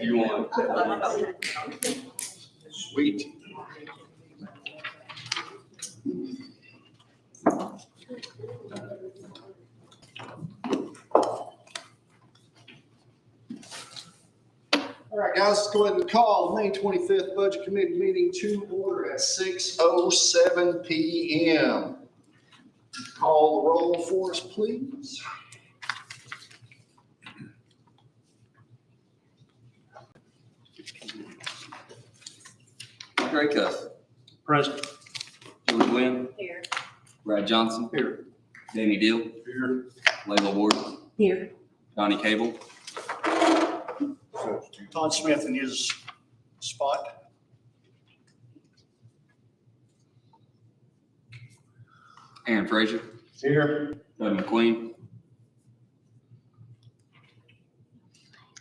You want? Sweet. All right, guys, let's go ahead and call May 25th Budget Committee meeting to order at 6:07 p.m. Call the roll for us, please. Gray Cuff. Present. George Wynn. Here. Brad Johnson. Here. Danny Deal. Here. Layla Ward. Here. Johnny Cable. Todd Smith in his spot. Aaron Frazier. Here. Doug McQueen.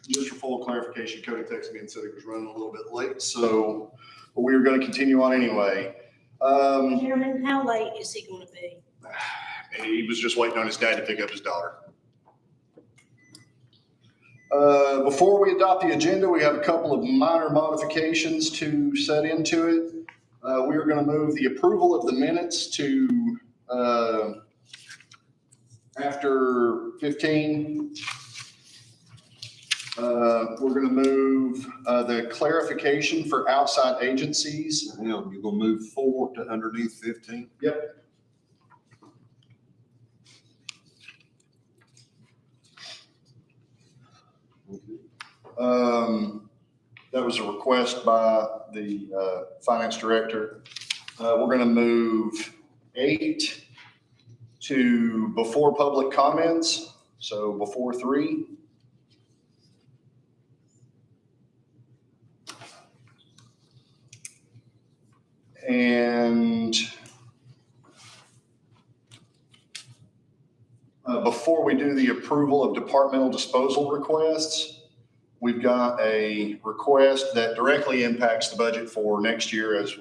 Just for full clarification, Cody texted me and said he was running a little bit late, so we were going to continue on anyway. Chairman, how late is he gonna be? He was just waiting on his dad to pick up his daughter. Before we adopt the agenda, we have a couple of minor modifications to set into it. We are going to move the approval of the minutes to after 15. We're going to move the clarification for outside agencies. You're gonna move 4 to underneath 15? Yep. That was a request by the finance director. We're going to move 8 to before public comments, so before 3. And before we do the approval of departmental disposal requests, we've got a request that directly impacts the budget for next year as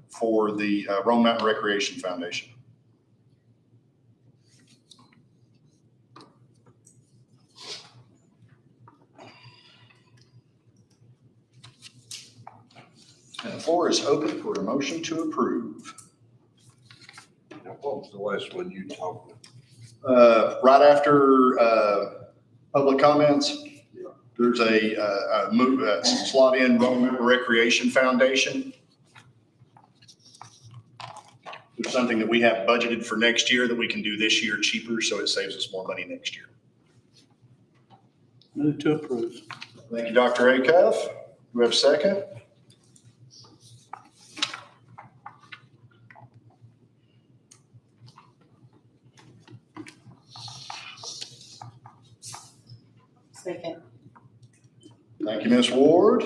for the Rome Mountain Recreation Foundation. And the floor is open for a motion to approve. Now, what was the last one you talked Right after public comments, there's a slot in Rome Mountain Recreation Foundation. There's something that we have budgeted for next year that we can do this year cheaper, so it saves us more money next year. Move to approve. Thank you, Dr. Acuff. Do we have a second? Second. Thank you, Ms. Ward.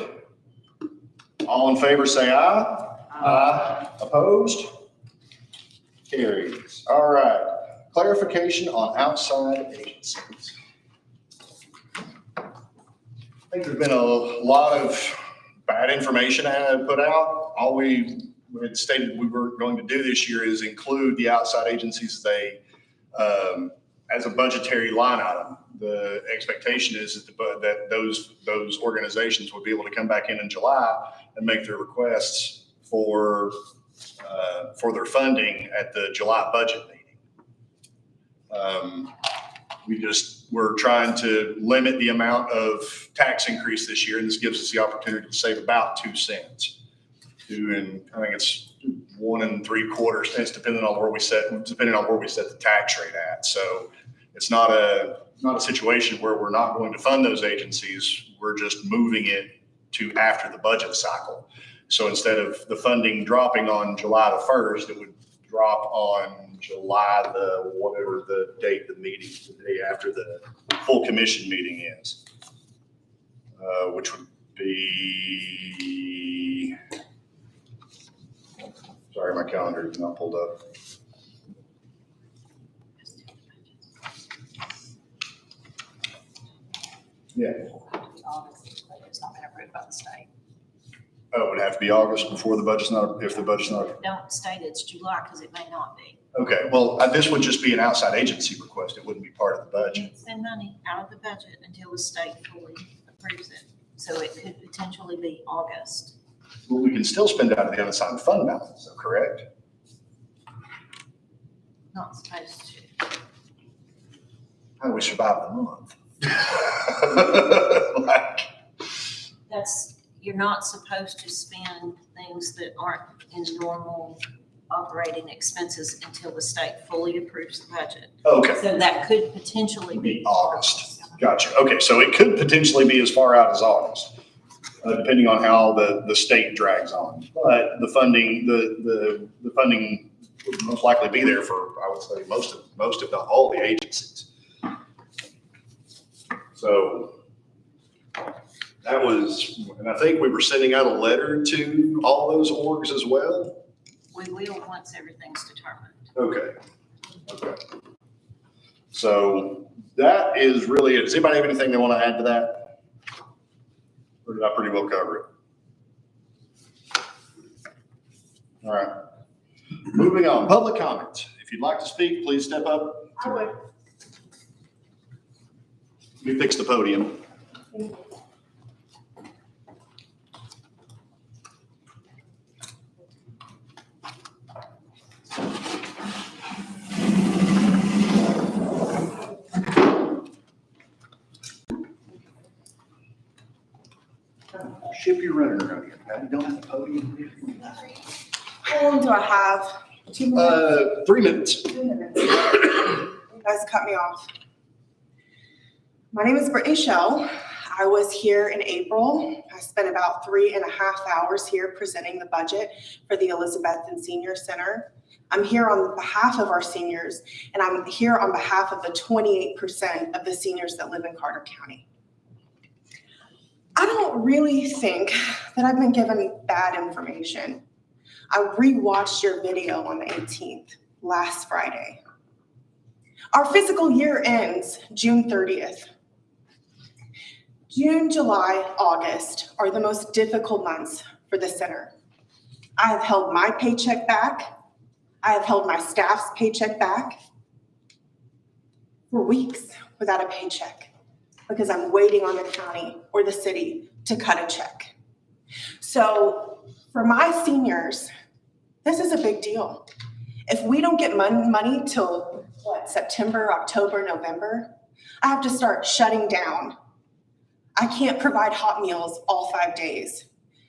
All in favor, say aye. Aye. Opposed? Carries. All right. Clarification on outside agencies. I think there's been a lot of bad information put out. All we had stated we were going to do this year is include the outside agencies as a budgetary line item. The expectation is that those organizations would be able to come back in July and make their requests for their funding at the July budget meeting. We're trying to limit the amount of tax increase this year, and this gives us the opportunity to save about 2 cents. I think it's 1 3/4 cents, depending on where we set the tax rate at. So it's not a situation where we're not going to fund those agencies. We're just moving it to after the budget cycle. So instead of the funding dropping on July the 1st, it would drop on July whatever the date the meeting, the day after the full commission meeting is, which would be, sorry, my calendar is not pulled up. Yeah. It's not been approved by the state. Oh, it would have to be August before the budget's not, if the budget's not, Don't state it's July because it may not be. okay, well, this would just be an outside agency request. It wouldn't be part of the budget. Can't spend money out of the budget until the state fully approves it. So it could potentially be August. Well, we can still spend it out of the unassigned fund balance, though, correct? Not supposed to. How do we survive the month? Like, You're not supposed to spend things that aren't in normal operating expenses until the state fully approves the budget. okay, So that could potentially be Be August. Gotcha. Okay, so it could potentially be as far out as August, depending on how the state drags on. But the funding, the funding would most likely be there for, I would say, most if not all the agencies. So that was, and I think we were sending out a letter to all those orgs as well. We will once everything's determined. Okay. So that is really it. Does anybody have anything they want to add to that? Or did I pretty well cover it? All right. Moving on, public comments. If you'd like to speak, please step up. I would. Let me fix the podium. Ship you're running around here, Patty. Don't have the podium. How long do I have? 2 minutes? 3 minutes. 2 minutes. You guys cut me off. My name is Brittany Shell. I was here in April. I spent about 3.5 hours here presenting the budget for the Elizabethton Senior Center. I'm here on behalf of our seniors, and I'm here on behalf of the 28% of the seniors that live in Carter County. I don't really think that I've been given bad information. I rewatched your video on the 18th, last Friday. Our fiscal year ends June 30th. June, July, August are the most difficult months for the center. I have held my paycheck back. I have held my staff's paycheck back for weeks without a paycheck because I'm waiting on the county or the city to cut a check. So for my seniors, this is a big deal. If we don't get money till September, October, November, I have to start shutting down. I can't provide hot meals all 5 days.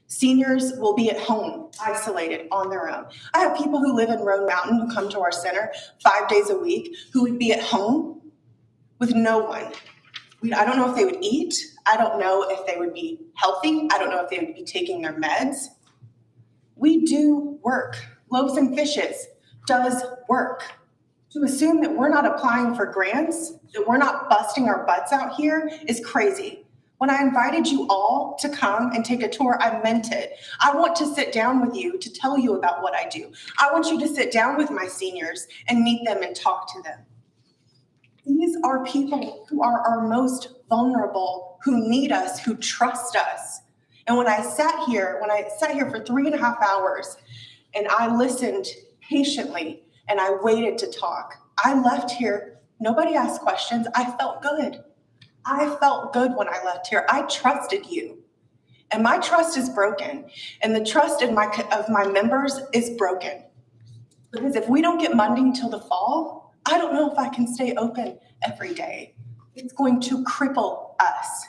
Seniors will be at home, isolated on their own. I have people who live in Roan Mountain who come to our center 5 days a week who would be at home with no one. I don't know if they would eat. I don't know if they would be healthy. I don't know if they would be taking their meds. We do work. Loaves and Fishes does work. To assume that we're not applying for grants, that we're not busting our butts out here is crazy. When I invited you all to come and take a tour, I meant it. I want to sit down with you to tell you about what I do. I want you to sit down with my seniors and meet them and talk to them. These are people who are our most vulnerable, who need us, who trust us. And when I sat here for 3.5 hours and I listened patiently and I waited to talk, I left here, nobody asked questions. I felt good. I felt good when I left here. I trusted you. And my trust is broken. And the trust of my members is broken. Because if we don't get funding till the fall, I don't know if I can stay open every day. It's going to cripple us.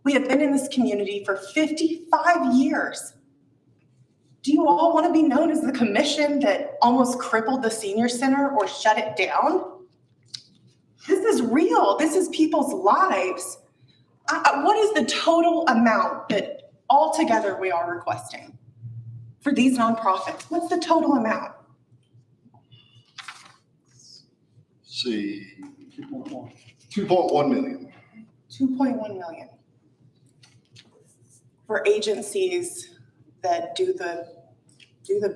We have been in this community for 55 years. Do you all want to be known as the commission that almost crippled the senior center or shut it down? This is real. This is people's lives. What is the total amount that altogether we are requesting for these nonprofits? What's the total amount? See, 2.1 million. 2.1 million. For agencies that do the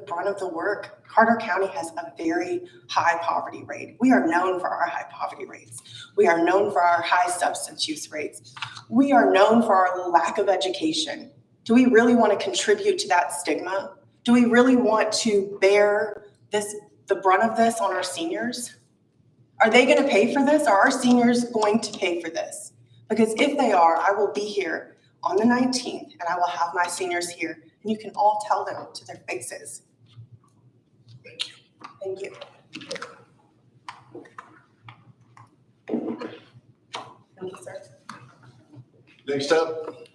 brunt of the work. Carter County has a very high poverty rate. We are known for our high poverty rates. We are known for our high substance use rates. We are known for our lack of education. Do we really want to contribute to that stigma? Do we really want to bear the brunt of this on our seniors? Are they going to pay for this? Are our seniors going to pay for this? Because if they are, I will be here on the 19th and I will have my seniors here and you can all tell them to their faces. Thank you. Thank you. Thank you, sir. Next up,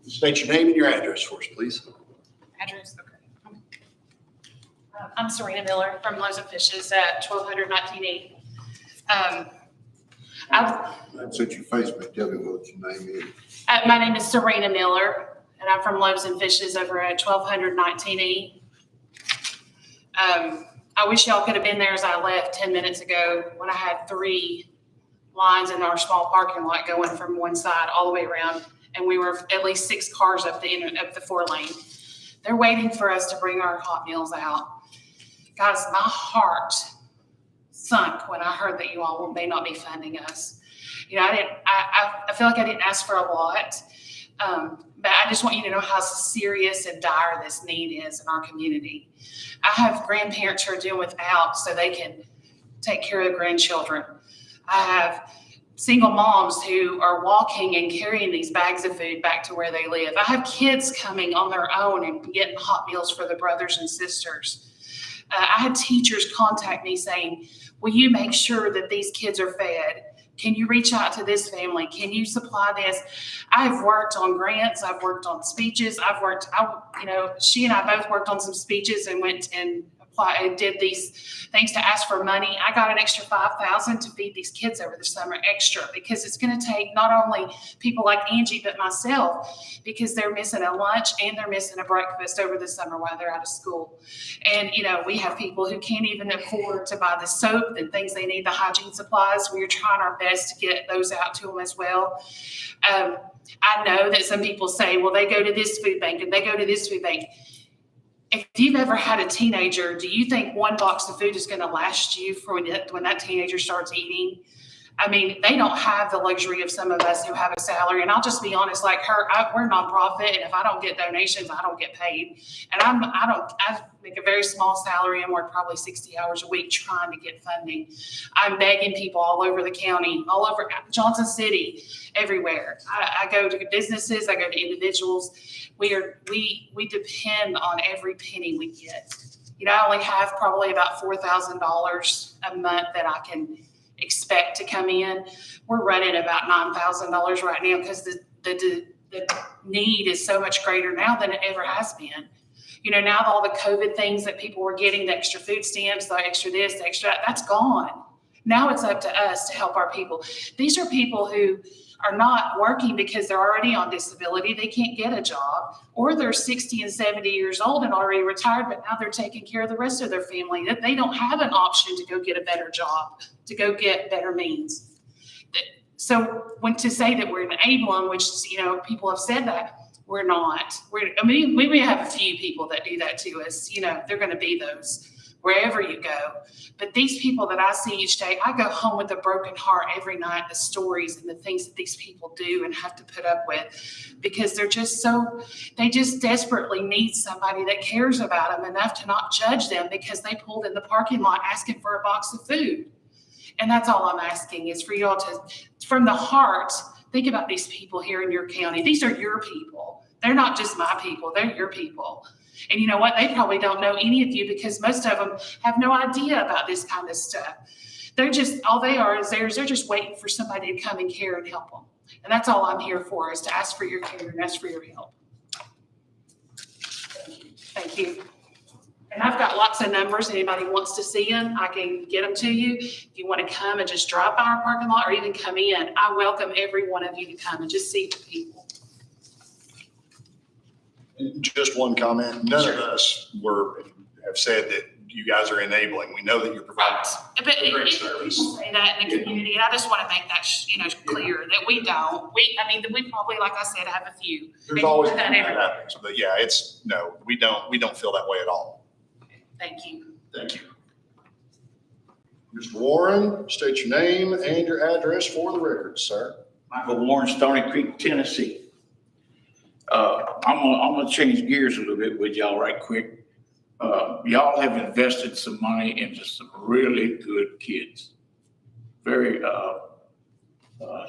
state your name and your address for us, please. Address, okay. I'm Serena Miller from Loaves and Fishes at 1200 19E. That's at your Facebook. Tell me what your name is. My name is Serena Miller, and I'm from Loaves and Fishes over at 1200 19E. I wish y'all could have been there as I left 10 minutes ago when I had 3 lines in our small parking lot going from one side all the way around, and we were at least 6 cars up the 4 lane. They're waiting for us to bring our hot meals out. Guys, my heart sunk when I heard that you all may not be funding us. You know, I feel like I didn't ask for a lot, but I just want you to know how serious and dire this need is in our community. I have grandparents who are doing without so they can take care of their grandchildren. I have single moms who are walking and carrying these bags of food back to where they live. I have kids coming on their own and getting hot meals for their brothers and sisters. I had teachers contact me saying, will you make sure that these kids are fed? Can you reach out to this family? Can you supply this? I've worked on grants. I've worked on speeches. She and I both worked on some speeches and went and did these things to ask for money. I got an extra $5,000 to feed these kids over the summer extra because it's going to take not only people like Angie, but myself, because they're missing a lunch and they're missing a breakfast over the summer while they're out of school. And, we have people who can't even afford to buy the soap and things they need, the hygiene supplies. We're trying our best to get those out to them as well. I know that some people say, well, they go to this food bank and they go to this food bank. If you've ever had a teenager, do you think one box of food is going to last you for when that teenager starts eating? I mean, they don't have the luxury of some of us who have a salary. And I'll just be honest, like her, we're a nonprofit, and if I don't get donations, I don't get paid. And I make a very small salary and work probably 60 hours a week trying to get funding. I'm begging people all over the county, all over Johnson City, everywhere. I go to businesses, I go to individuals. We depend on every penny we get. I only have probably about $4,000 a month that I can expect to come in. We're running about $9,000 right now because the need is so much greater now than it ever has been. Now all the COVID things that people were getting, the extra food stamps, the extra this, the extra that, that's gone. Now it's up to us to help our people. These are people who are not working because they're already on disability. They can't get a job, or they're 60 and 70 years old and already retired, but now they're taking care of the rest of their family. That they don't have an option to go get a better job, to go get better means. So when to say that we're enabling, which, people have said that, we're not. We may have a few people that do that to us. They're going to be those wherever you go. But these people that I see each day, I go home with a broken heart every night, the stories and the things that these people do and have to put up with, because they just desperately need somebody that cares about them enough to not judge them because they pulled in the parking lot asking for a box of food. And that's all I'm asking is for you all to, from the heart, think about these people here in your county. These are your people. They're not just my people. They're your people. And you know what? They probably don't know any of you because most of them have no idea about this kind of stuff. They're just, all they are is they're just waiting for somebody to come and care and help them. And that's all I'm here for, is to ask for your care and ask for your help. Thank you. And I've got lots of numbers. Anybody wants to see them, I can get them to you. If you want to come and just drive by our parking lot or even come in, I welcome every one of you to come and just see the people. Just one comment. None of us have said that you guys are enabling. We know that you're providing But great service. people say that in the community, and I just want to make that clear that we don't. We probably, like I said, have a few. There's always that everywhere. happens, but yeah, we don't feel that way at all. Thank you. Thank you. Mr. Warren, state your name and your address for the record, sir. Michael Warren, Stony Creek, Tennessee. I'm gonna change gears a little bit with y'all right quick. Y'all have invested some money into some really good kids. Very,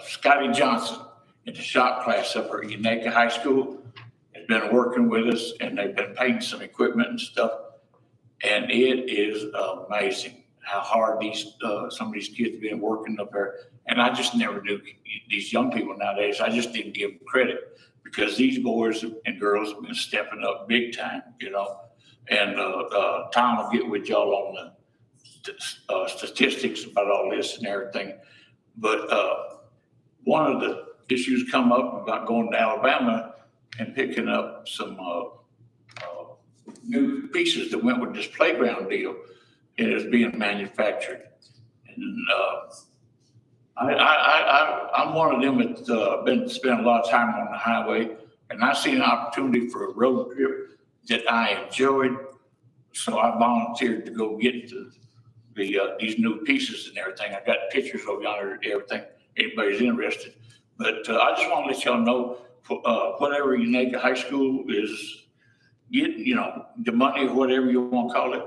Scotty Johnson in the shop class up at Unaka High School has been working with us, and they've been painting some equipment and stuff. And it is amazing how hard some of these kids have been working up there. And I just never knew these young people nowadays. I just didn't give them credit, because these boys and girls have been stepping up big time, you know. And Tom will get with y'all on the statistics about all this and everything. But one of the issues come up about going to Alabama and picking up some new pieces that went with this playground deal, and it's being manufactured. And I'm one of them that's been spending a lot of time on the highway, and I see an opportunity for a road trip that I enjoyed. So I volunteered to go get these new pieces and everything. I got pictures of yonder and everything, anybody's interested. But I just want to let y'all know, whatever Unaka High School is getting, you know, the money or whatever you want to call it,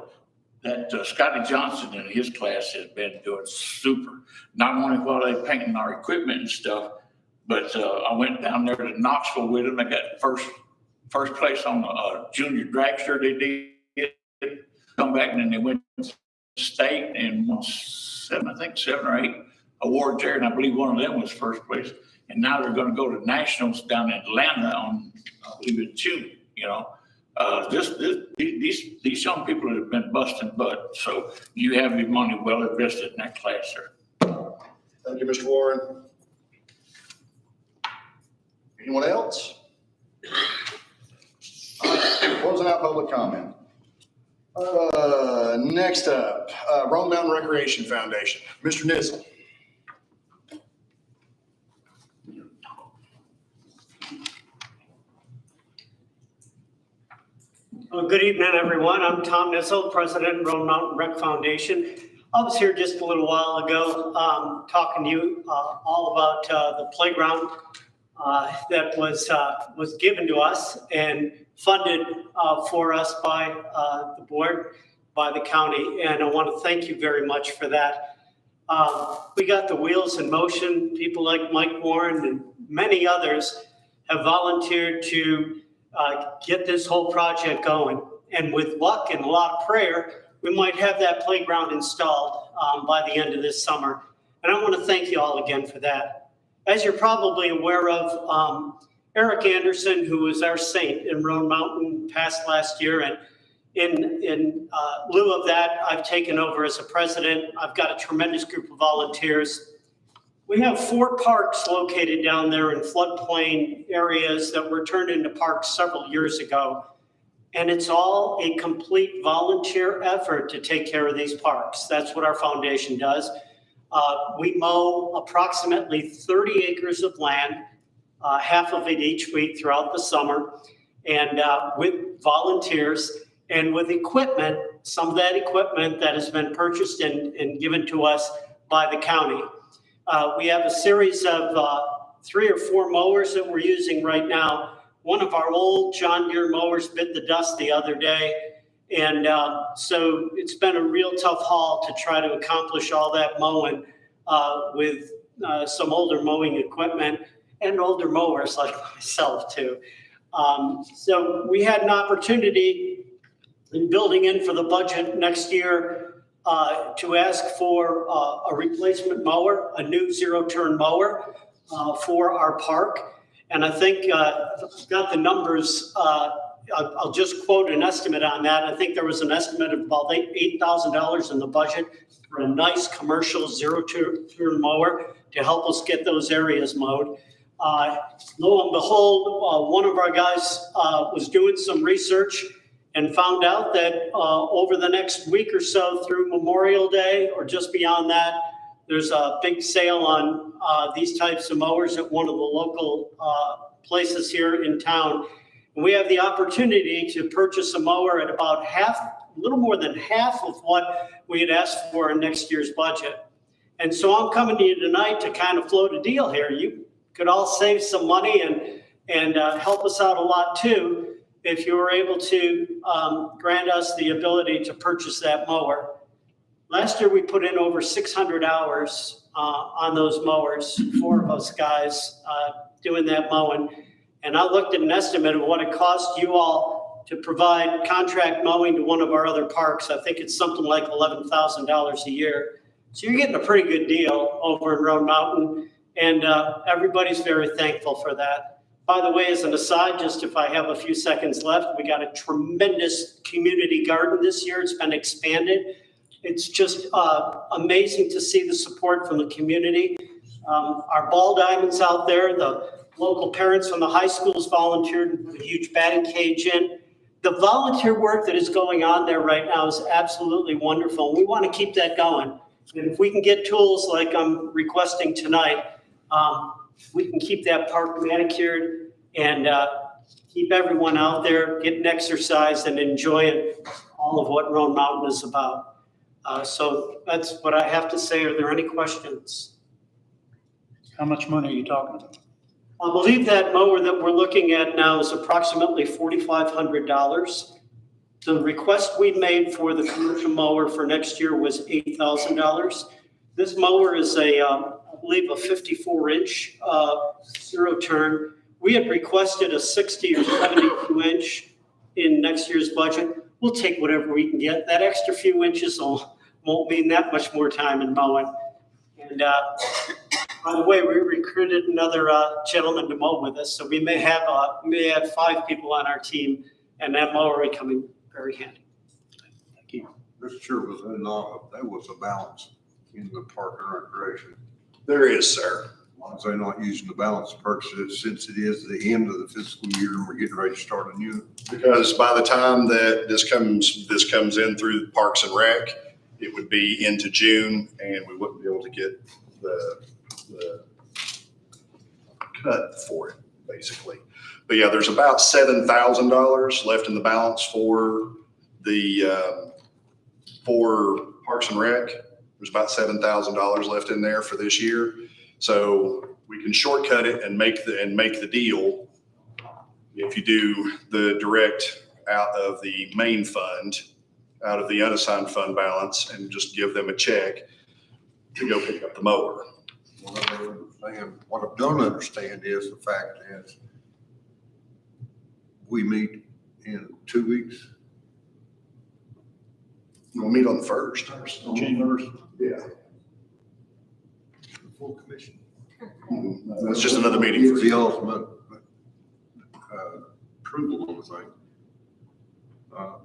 that Scotty Johnson and his class has been doing super. Not only while they painting our equipment and stuff, but I went down there to Knoxville with them. I got first place on the junior dragster they did. Come back, and then they went to state and won 7 or 8 awards there, and I believe one of them was first place. And now they're going to go to nationals down in Atlanta on, I believe, in June. You know, these young people have been busting butt. So you have your money well invested in that class, sir. Thank you, Mr. Warren. Anyone else? Closing out public comment. Next up, Roan Mountain Recreation Foundation, Mr. Nizzle. Well, good evening, everyone. I'm Tom Nizzle, President of Roan Mountain Rec Foundation. I was here just a little while ago talking to you all about the playground that was given to us and funded for us by the board, by the county, and I want to thank you very much for that. We got the wheels in motion. People like Mike Warren and many others have volunteered to get this whole project going. And with luck and a lot of prayer, we might have that playground installed by the end of this summer. And I want to thank you all again for that. As you're probably aware of, Eric Anderson, who was our saint in Roan Mountain, passed last year. And in lieu of that, I've taken over as a president. I've got a tremendous group of volunteers. We have 4 parks located down there in floodplain areas that were turned into parks several years ago. And it's all a complete volunteer effort to take care of these parks. That's what our foundation does. We mow approximately 30 acres of land, half of it each week throughout the summer, and with volunteers and with equipment, some of that equipment that has been purchased and given to us by the county. We have a series of 3 or 4 mowers that we're using right now. One of our old John Deere mowers bit the dust the other day. And so it's been a real tough haul to try to accomplish all that mowing with some older mowing equipment and older mowers like myself too. So we had an opportunity in building in for the budget next year to ask for a replacement mower, a new zero-turn mower for our park. And I think I've got the numbers. I'll just quote an estimate on that. I think there was an estimate of about $8,000 in the budget for a nice commercial zero-turn mower to help us get those areas mowed. Lo and behold, one of our guys was doing some research and found out that over the next week or so through Memorial Day or just beyond that, there's a big sale on these types of mowers at one of the local places here in town. And we have the opportunity to purchase a mower at about half, a little more than half of what we had asked for in next year's budget. And so I'm coming to you tonight to kind of float a deal here. You could all save some money and and help us out a lot too if you were able to grant us the ability to purchase that mower. Last year, we put in over 600 hours on those mowers, 4 of us guys doing that mowing. And I looked at an estimate of what it cost you all to provide contract mowing to one of our other parks. I think it's something like $11,000 a year. So you're getting a pretty good deal over in Roan Mountain, and everybody's very thankful for that. By the way, as an aside, just if I have a few seconds left, we got a tremendous community garden this year. It's been expanded. It's just amazing to see the support from the community. Our ball diamonds out there, the local parents from the high schools volunteered and put a huge batting cage in. The volunteer work that is going on there right now is absolutely wonderful. We want to keep that going. And if we can get tools like I'm requesting tonight, we can keep that park manicured and keep everyone out there getting exercise and enjoying all of what Roan Mountain is about. So that's what I have to say. Are there any questions? How much money are you talking about? I believe that mower that we're looking at now is approximately $4,500. The request we made for the commercial mower for next year was $8,000. This mower is I believe a 54-inch zero turn. We had requested a 60 or 72 inch in next year's budget. We'll take whatever we can get. That extra few inches won't mean that much more time in mowing. And by the way, we recruited another gentleman to mow with us, so we may have 5 people on our team, and that mower will be coming very handy. Thank you. Mr. Chairman, there was a balance in the park and recreation. There is, sir. As long as they're not using the balance to purchase it, since it is the end of the fiscal year and we're getting ready to start a new. Because by the time that this comes in through Parks and Rec, it would be into June, and we wouldn't be able to get the cut for it, basically. But yeah, there's about $7,000 left in the balance for the for Parks and Rec. There's about $7,000 left in there for this year, so we can shortcut it and make the deal. If you do the direct out of the main fund, out of the unassigned fund balance, and just give them a check to go pick up the mower. What I don't understand is the fact that we meet in 2 weeks. We'll meet on the 1st. January. Yeah. The full commission. That's just another meeting for The you. ultimate approval of the thing. I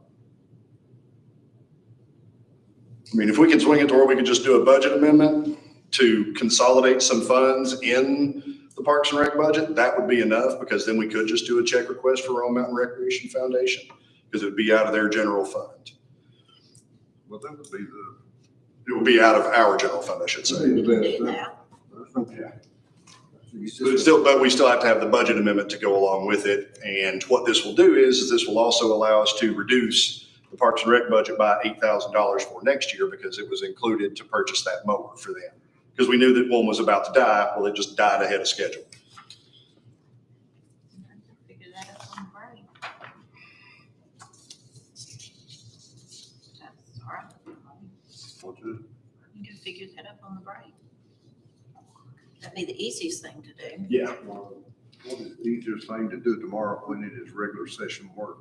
mean, if we can swing it to where we could just do a budget amendment to consolidate some funds in the Parks and Rec budget, that would be enough, because then we could just do a check request for Roan Mountain Recreation Foundation, because it would be out of their general fund. Well, that would be It would be out of our general fund, I should say. the best Do thing. that. But we still have to have the budget amendment to go along with it. And what this will do is this will also allow us to reduce the Parks and Rec budget by $8,000 for next year, because it was included to purchase that mower for them. Because we knew that one was about to die. Well, it just died ahead of schedule. Figure that out on the break. That's all right. You can figure that up on the break. That'd be the easiest thing to do. Yeah. What is the easiest thing to do tomorrow when it is regular session work?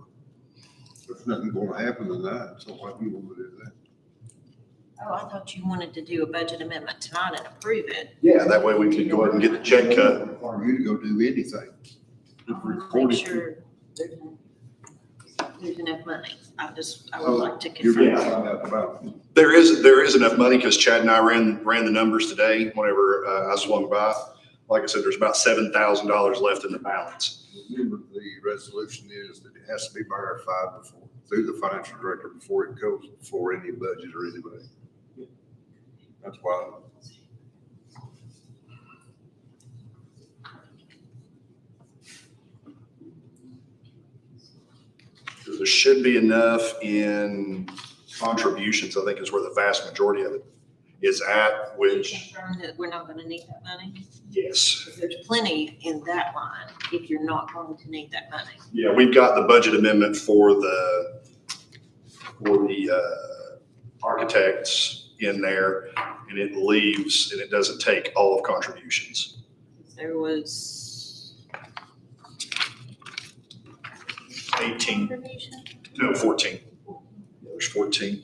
There's nothing going to happen tonight, so why do you want to do that? Oh, I thought you wanted to do a budget amendment tonight and approve it. Yeah, that way we could go ahead and get the check cut. Require you to go do anything. I want to make sure there's enough money. I would like to You're going to confirm. find out about it. There is enough money, because Chad and I ran the numbers today whenever I swung by. Like I said, there's about $7,000 left in the balance. Remember, the resolution is that it has to be verified through the financial director before it goes for any budget or anybody. That's why. There should be enough in contributions, I think, is where the vast majority of it is at, which, Confirm that we're not gonna need that money? yes. 'Cause there's plenty in that line if you're not going to need that money. Yeah, we've got the budget amendment for the architects in there, and it leaves, and it doesn't take all of contributions. There was 18, contribution? no, 14. Yeah, there's 14.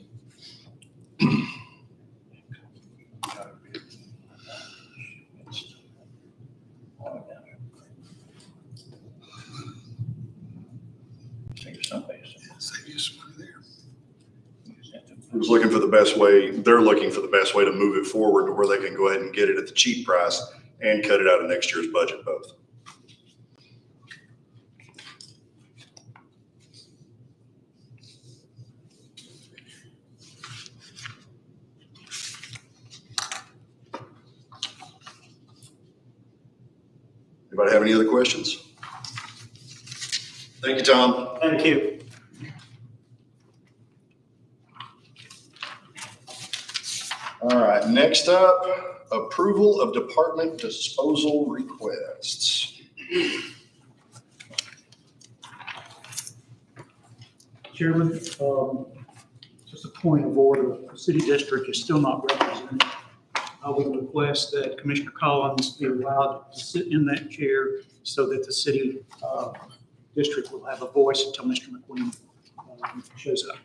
Who's looking for the best way, they're looking for the best way to move it forward to where they can go ahead and get it at the cheap price and cut it out of next year's budget both. Anybody have any other questions? Thank you, Tom. Thank you. All right, next up, approval of department disposal requests. Chairman, just a point of order, the city district is still not represented. I would request that Commissioner Collins be allowed to sit in that chair so that the city district will have a voice until Mr. McQueen shows up.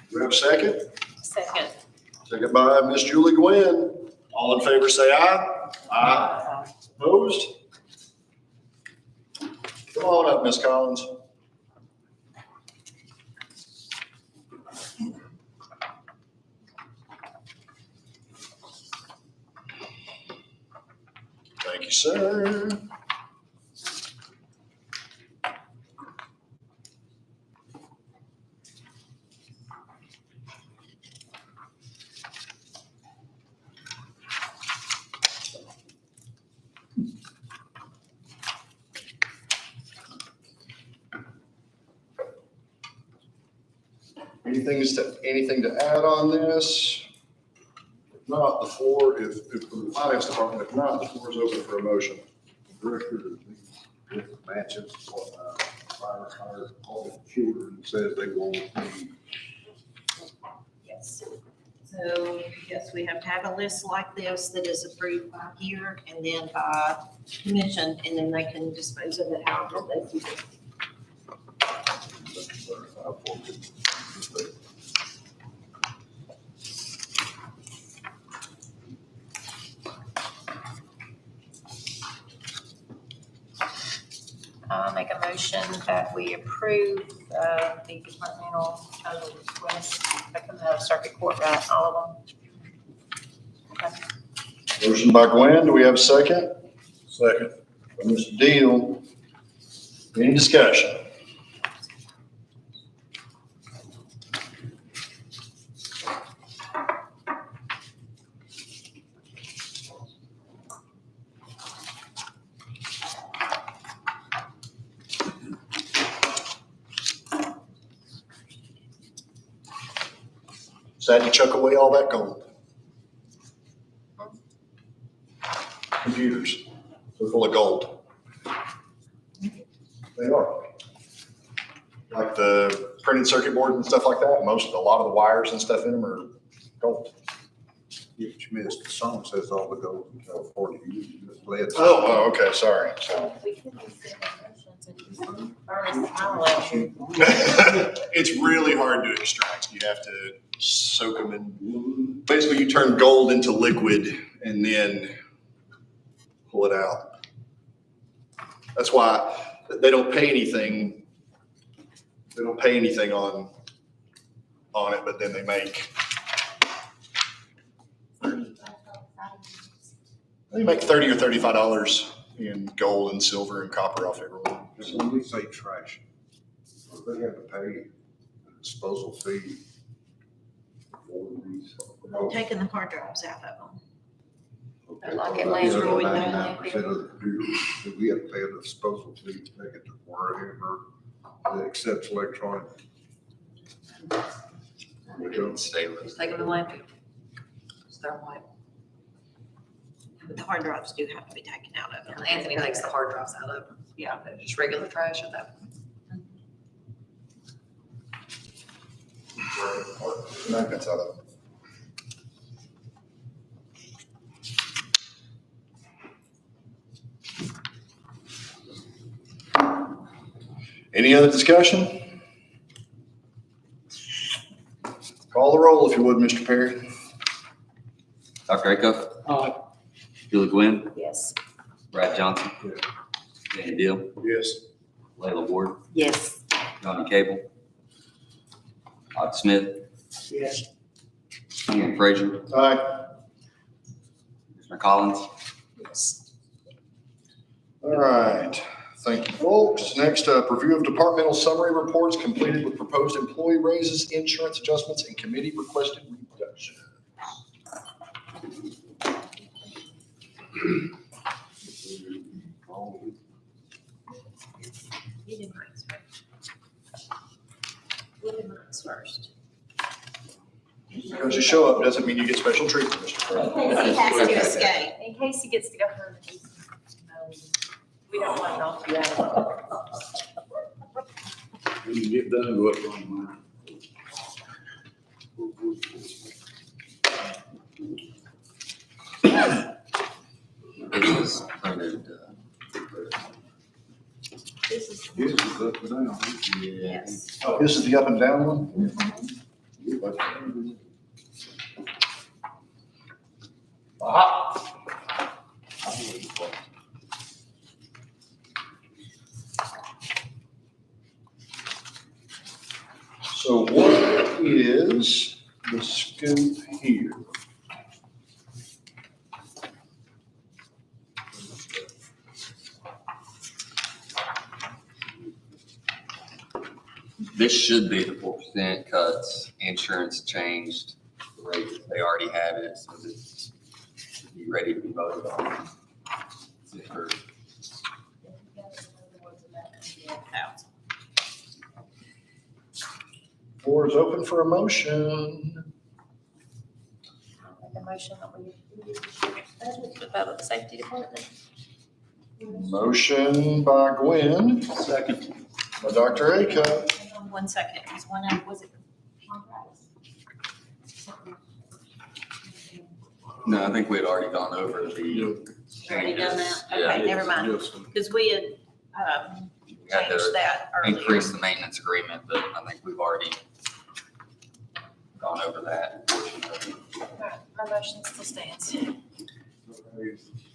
Do we have a second? Second. Second by Ms. Julie Gwynn. All in favor, say aye. Aye. Opposed? Come on up, Ms. Collins. Thank you, sir. Anything to add on this? If not, the floor, if for the finance department, if not, the floor is open for a motion. Director, it matches what, fire, all the children says they won't be. Yes. So, yes, we have to have a list like this that is approved by here and then by commission, and then they can dispose of it however they see fit. I'll make a motion that we approve the departmental total requests, circuit court, right, all of them. Okay. Motion by Gwen, do we have a second? Second. By Mr. Deal. Any discussion? Sad you chuck away all that gold. Computers, they're full of gold. They are. Like the printed circuit boards and stuff like that, a lot of the wires and stuff in them are gold. You missed, the song says all the gold in California, you just lead. Oh, okay, sorry. It's really hard to extract. You have to soak them in. Basically, you turn gold into liquid and then pull it out. That's why they don't pay anything. They don't pay anything on it, but then they make. They make $30 or $35 in gold and silver and copper off everyone. So when we say trash, they have to pay a disposal fee for these. I'm taking the hard drives out of them. Okay. Like it lands really down there. 99% of the computers, do we have to pay a disposal fee to take it to wherever that accepts electronic? Stay with. Take them to landfill. they're white. But the hard drives do have to be taken out of it. Anthony takes the hard drives out of them. Yeah, they're just regular trash at that point. Magnets out of it. Any other discussion? Call the roll if you would, Mr. Perry. Dr. Acuff? Aye. Julie Gwynn? Yes. Brad Johnson? Danny Deal? Yes. Layla Ward? Yes. Johnny Cable? Todd Smith? Yes. Ian Frazier? Aye. Commissioner Collins? Yes. All right. Thank you, folks. Next up, review of departmental summary reports completed with proposed employee raises, insurance adjustments, and committee requested reductions. You did mine first. You did mine first. Because you show up doesn't mean you get special treatment, Mr. President. He has to escape. In case he gets to go home. We don't want to knock you out. When you get done, go up on mine. This was printed, This is, Yes, it's up and down. yes. Oh, this is the up and down one? So what is the scoop here? this should be the 4% cuts. Insurance changed the rate. They already have it, so this should be ready to be voted on. For Floor is open for a motion. Make a motion that we approve the public safety department. Motion by Gwen, Second. by Dr. Acuff. Hang on 1 second, because one of, was it? No, I think we had already gone over the Already done that? changes. Okay, Yeah, never mind, Yes, sir. because we had, we had changed to that earlier. increase the maintenance agreement, but I think we've already gone over that portion of it. Alright, my motion still stands.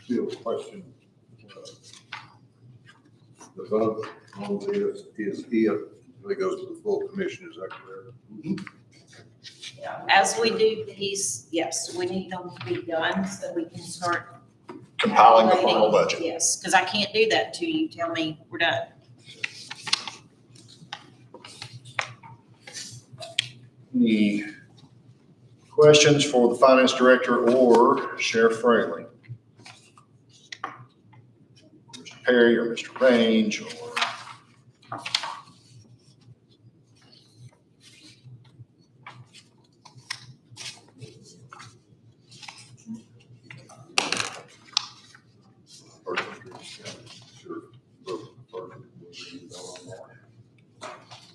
Still question. The vote on this is if it goes to the full commission, is that correct? As we do these, yes, we need them to be done so we can start. Compiling the final budget. Yes, because I can't do that until you tell me we're done. Any questions for the finance director or Sheriff Fraley? Mr. Perry or Mr. Range or?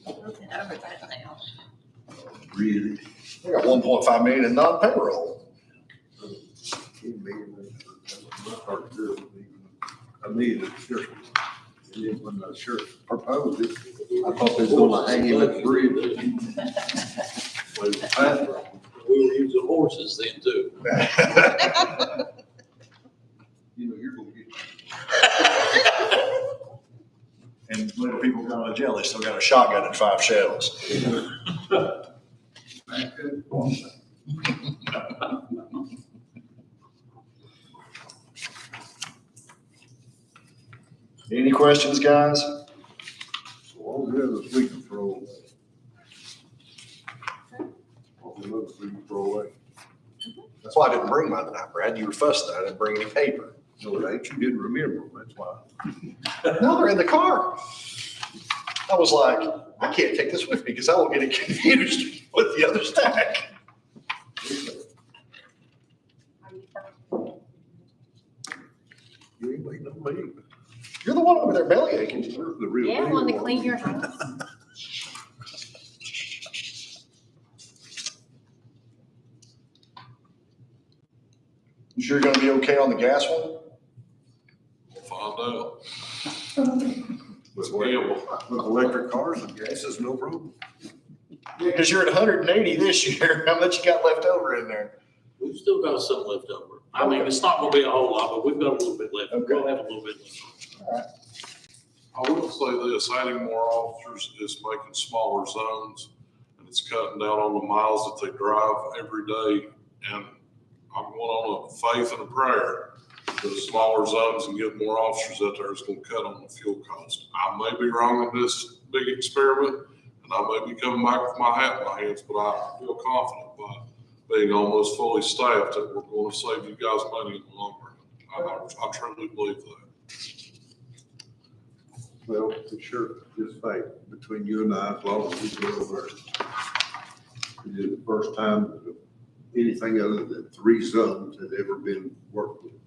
Looking over that now. Really? We got 1.5 million in non-payroll. I mean, the sheriff, and then when the sheriff proposed it, I thought they were gonna hang him at the bridge. Well, the pastor, we were using horses then too. You know, you're gonna get. And little people kind of jealous, still got a shotgun and 5 shells. Any questions, guys? So all we have is we can throw away. All we have is we can throw away. That's why I didn't bring mine tonight, Brad. You were fussing that I didn't bring any paper. No, it ain't, you didn't remember them, that's why. No, they're in the car. I was like, I can't take this with me because I will get it confused with the other stack. me. You're the one over there belly aching. Where's the real Yeah, deal want to one? clean your house. You sure you're gonna be okay on the gas one? We'll find out. With electric cars and gas is no problem. Because you're at 180 this year. How much you got left over in there? We've still got some left over. I mean, it's not gonna be a whole lot, but we've got a little bit left. Okay. We'll have a little bit left. I will say this, adding more officers is making smaller zones, and it's cutting down on the miles that they drive every day. And I'm going on a faith and a prayer that the smaller zones and get more officers out there is gonna cut on the fuel cost. I may be wrong in this big experiment, and I may be coming back with my hat in my hands, but I feel confident by being almost fully staffed that we're gonna save you guys money in the long run. I truly believe that. Well, for sure, just like between you and I, as long as we go over. It is the first time that anything other than 3 zones had ever been worked with.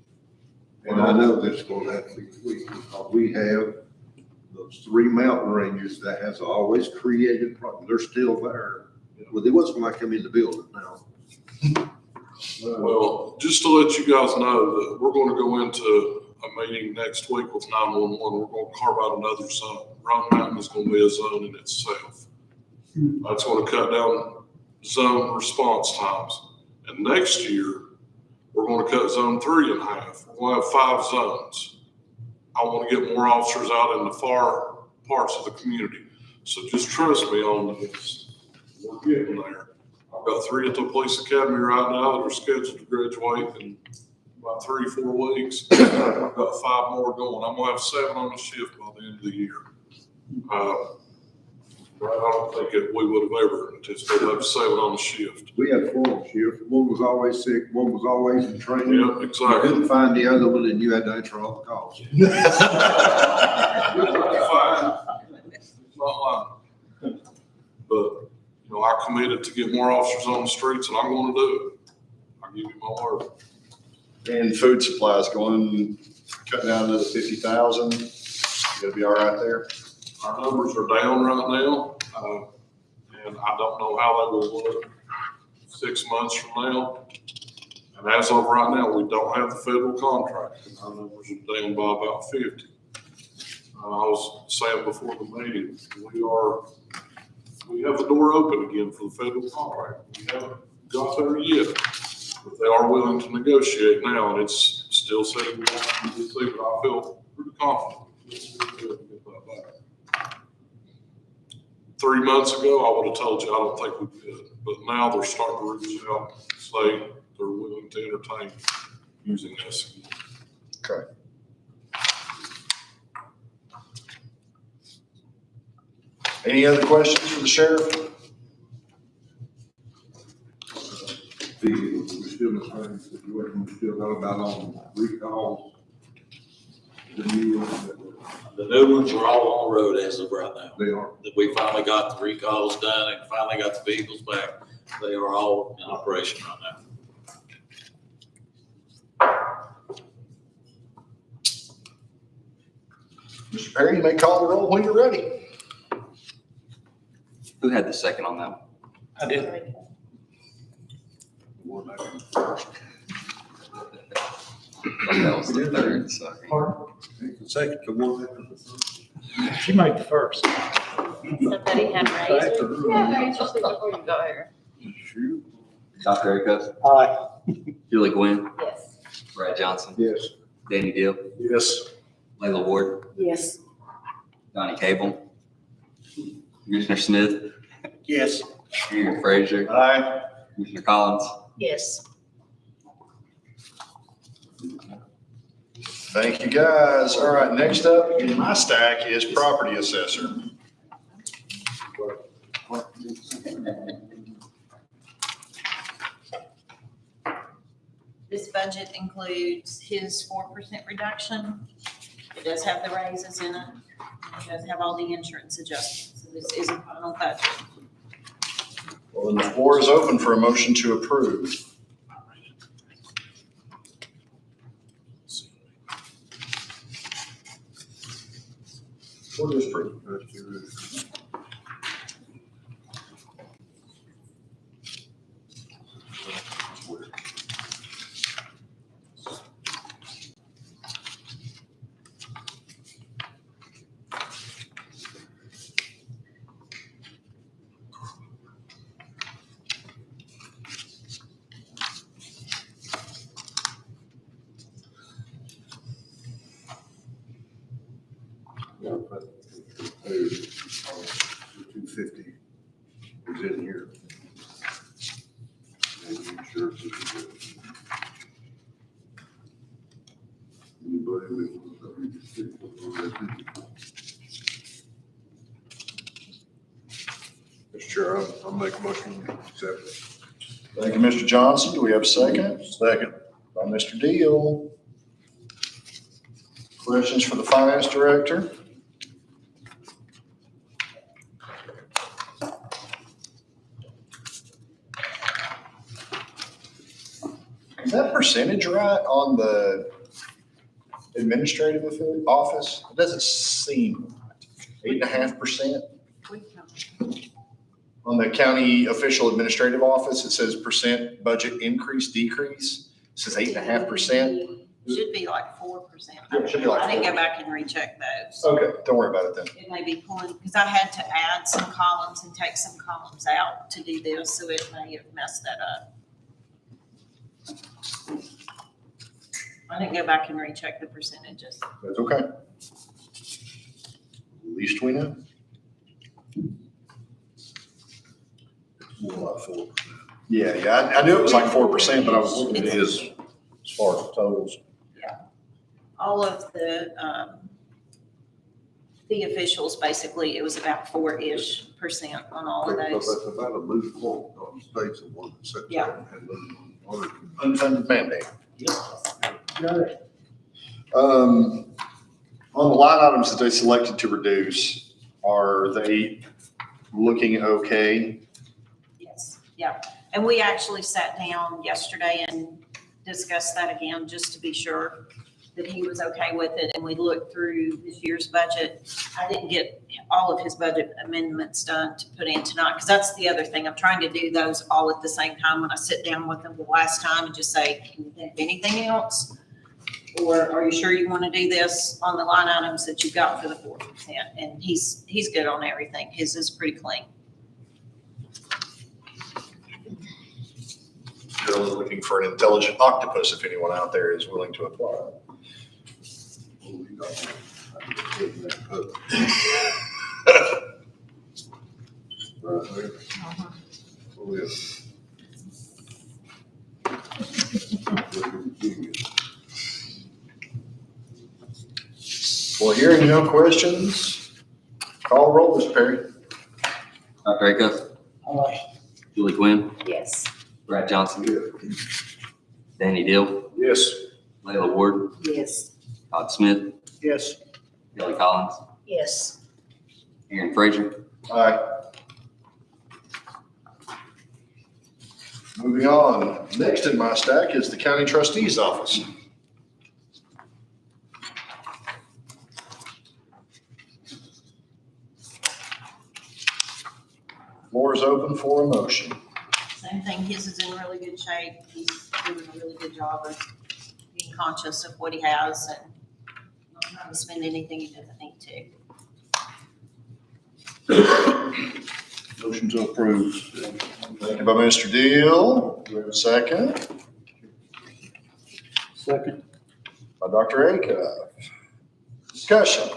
And I know this is gonna have to be tweaked because we have those 3 mountain ranges that has always created problems. They're still there. Well, they was when I come in the building now. Well, just to let you guys know that we're gonna go into a meeting next week with 911. We're gonna carve out another zone. Round Mountain is gonna be a zone in itself. That's gonna cut down zone response times. And next year, we're gonna cut zone 3 in half. We're gonna have 5 zones. I wanna get more officers out in the far parts of the community. So just trust me on this. We're getting there. I've got 3 at the police academy right now that are scheduled to graduate in about 3-4 weeks. I've got 5 more going. I'm gonna have 7 on the shift by the end of the year. Right, I don't think that we would have ever anticipated having 7 on the shift. We had 4 on shift. One was always sick, one was always in training. Yeah, I exactly. couldn't find the other one and you had to answer all the calls. It's not lying. But, you know, I committed to get more officers on the streets and I'm gonna do it. I'll give you my word. And food supplies going, cutting down to the 50,000. You gonna be all right there? Our numbers are down right now, and I don't know how they will look 6 months from now. And as of right now, we don't have the federal contract, and our numbers are down by about 50. I was saying before the meeting, we have the door open again for the federal contract. We haven't got there yet, but they are willing to negotiate now, and it's still saying we have to see, but I feel pretty confident. We'll get that back. 3 months ago, I would have told you I don't think we could, but now they're starting to reach out, say they're willing to entertain using us. Okay. Any other questions for the sheriff? We still in the same situation, we still got about on recalls. The new ones that were, The new ones are all on the road as of right now. they are. That we finally got the recalls done and finally got the vehicles back. They are all in operation right now. Mr. Perry, you may call the roll when you're ready. Who had the second on that one? I did. The one that- That was the third, sorry. The second, the one that. She made the first. Somebody had raised. Yeah, raise your seat before you go here. Shoot. Dr. Erica, Aye. Julie Gwynn, Yes. Brad Johnson, Yes. Danny Deal, Yes. Layla Ward, Yes. Donnie Cable, Commissioner Smith, Yes. Commissioner Frazier, Aye. Commissioner Collins. Yes. Thank you, guys. All right, next up in my stack is property assessor. This budget includes his 4% reduction. It does have the raises in it. It does have all the insurance adjustments. So this is a final budget. Well, then the floor is open for a motion to approve. We'll just approve. $250 is in here. And insurance is good. Anybody with? Mr. Chair, I'll make a motion to accept. Thank you, Mr. Johnson. Do we have a second? Second. By Mr. Deal. Questions for the finance director? Is that percentage right on the administrative office? It doesn't seem right. 8.5%? On the county official administrative office, it says percent budget increase, decrease. It says 8.5%. Should be like 4%. Yeah, it should be like I didn't 4%. go back and recheck those. Okay, don't worry about it then. It may be pulling, because I had to add some columns and take some columns out to do this, so it may have messed that up. I didn't go back and recheck the percentages. That's okay. At least we know. More like 4%. Yeah, I knew it was like 4%, but I was looking It at is, as far as totals. All of the officials, basically, it was about 4-ish% on all of But those. that's about a moot point on the states and one that sits Yeah. there and then unfunded mandate. On the line items that they selected to reduce, are they looking okay? Yes, yeah. And we actually sat down yesterday and discussed that again, just to be sure that he was okay with it. And we looked through this year's budget. I didn't get all of his budget amendments done to put in tonight, because that's the other thing. I'm trying to do those all at the same time when I sit down with them the last time and just say, can you think of anything else? Or are you sure you want to do this on the line items that you got for the 4%? And he's good on everything. His is pretty clean. Still looking for an intelligent octopus if anyone out there is willing to apply. Right there. Oh, yeah. Well, hearing no questions, call roll, Mr. Perry. Dr. Acuff? Julie Quinn? Yes. Brad Johnson? Danny Deal? Yes. Layla Ward? Yes. Todd Smith? Yes. Kelly Collins? Yes. Aaron Frazier? Aye. Moving on, next in my stack is the county trustee's office. Floor is open for a motion. Same thing, his is in really good shape. He's doing a really good job of being conscious of what he has and not trying to spend anything he doesn't need to. Motion to approve. Thank you by Mr. Deal. Do we have a second? Second. By Dr. Acuff. Discussion.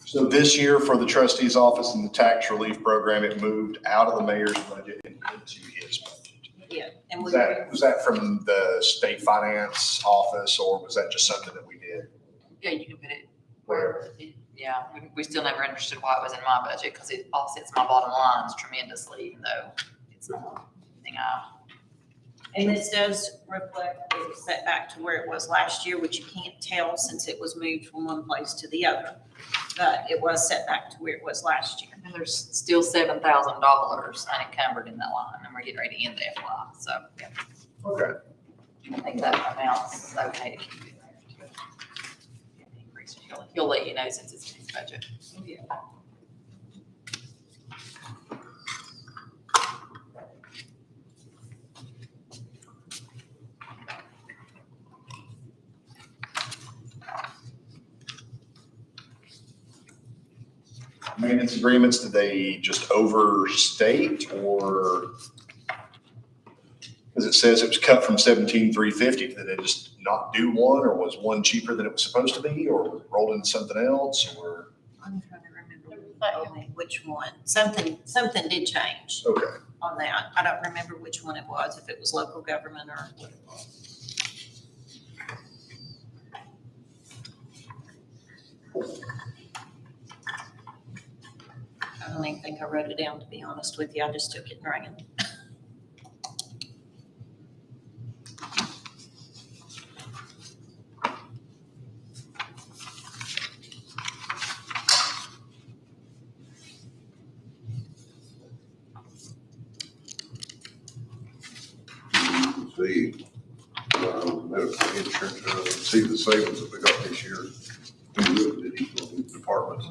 So this year for the trustee's office and the tax relief program, it moved out of the mayor's budget and into his budget. Yeah, and we, Was that from the state finance office or was that just something that we did? Yeah, you can put it Where? yeah, we still never understood why it was in my budget, because it offsets my bottom lines tremendously, even though it's not anything and this does reflect it was set back to where it was last year, which you can't tell since it was moved from one place to the other. But it was set back to where it was last year. and there's still $7,000 unencumbered in that line, and we're getting ready to end the FY, so, yeah. Okay. I think that amount's okay to keep in there. He'll let you know since it's in his budget. Maintenance agreements, did they just overstate or? Because it says it was cut from 17,350. Did they just not do one, or was one cheaper than it was supposed to be, or was it rolled into something else, or? I'm trying to remember which one. Something did change Okay. on that. I don't remember which one it was, if it was local government or what it was. I don't even think I wrote it down, to be honest with you. I just took it and ran it. See, medical insurance, see the savings that we got this year. We looked at each of these departments.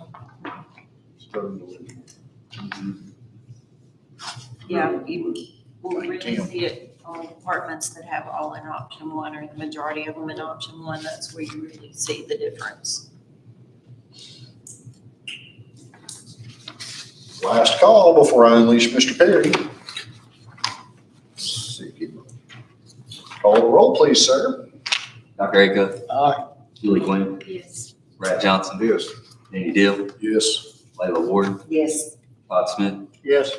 Yeah, you will really see it on departments that have all in option one, or the majority of them in option one. That's where you really see the difference. Last call before I unleash Mr. Perry. Call the roll, please, sir. Dr. Acuff? Aye. Julie Quinn? Yes. Brad Johnson? Yes. Danny Deal? Yes. Layla Ward? Yes. Todd Smith? Yes.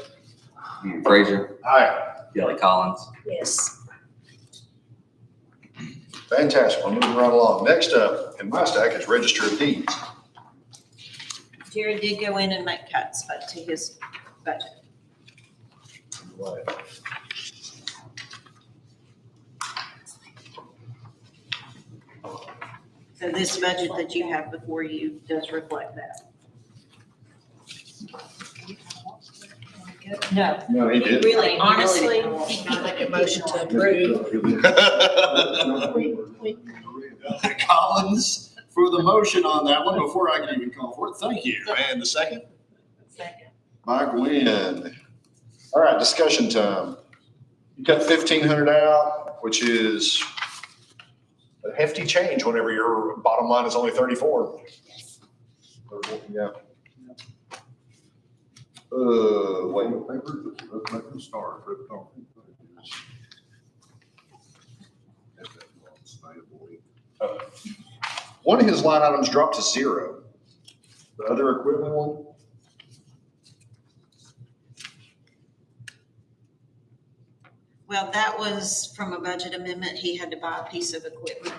Ian Frazier? Aye. Kelly Collins? Yes. Fantastic. We're moving right along. Next up in my stack is Register of Deeds. Jared did go in and make cuts, but to his budget. So this budget that you have before you does reflect that. No. No, he did. Really, honestly, Make a motion to approve. Collins for the motion on that one before I can even call for it. Thank you. And the second? Second. Mike Nguyen. All right, discussion time. You cut 1,500 out, which is a hefty change whenever your bottom line is only 34. Yeah. Wait. Let's make a start. One of his line items dropped to 0. The other equivalent one? well, that was from a budget amendment. He had to buy a piece of equipment.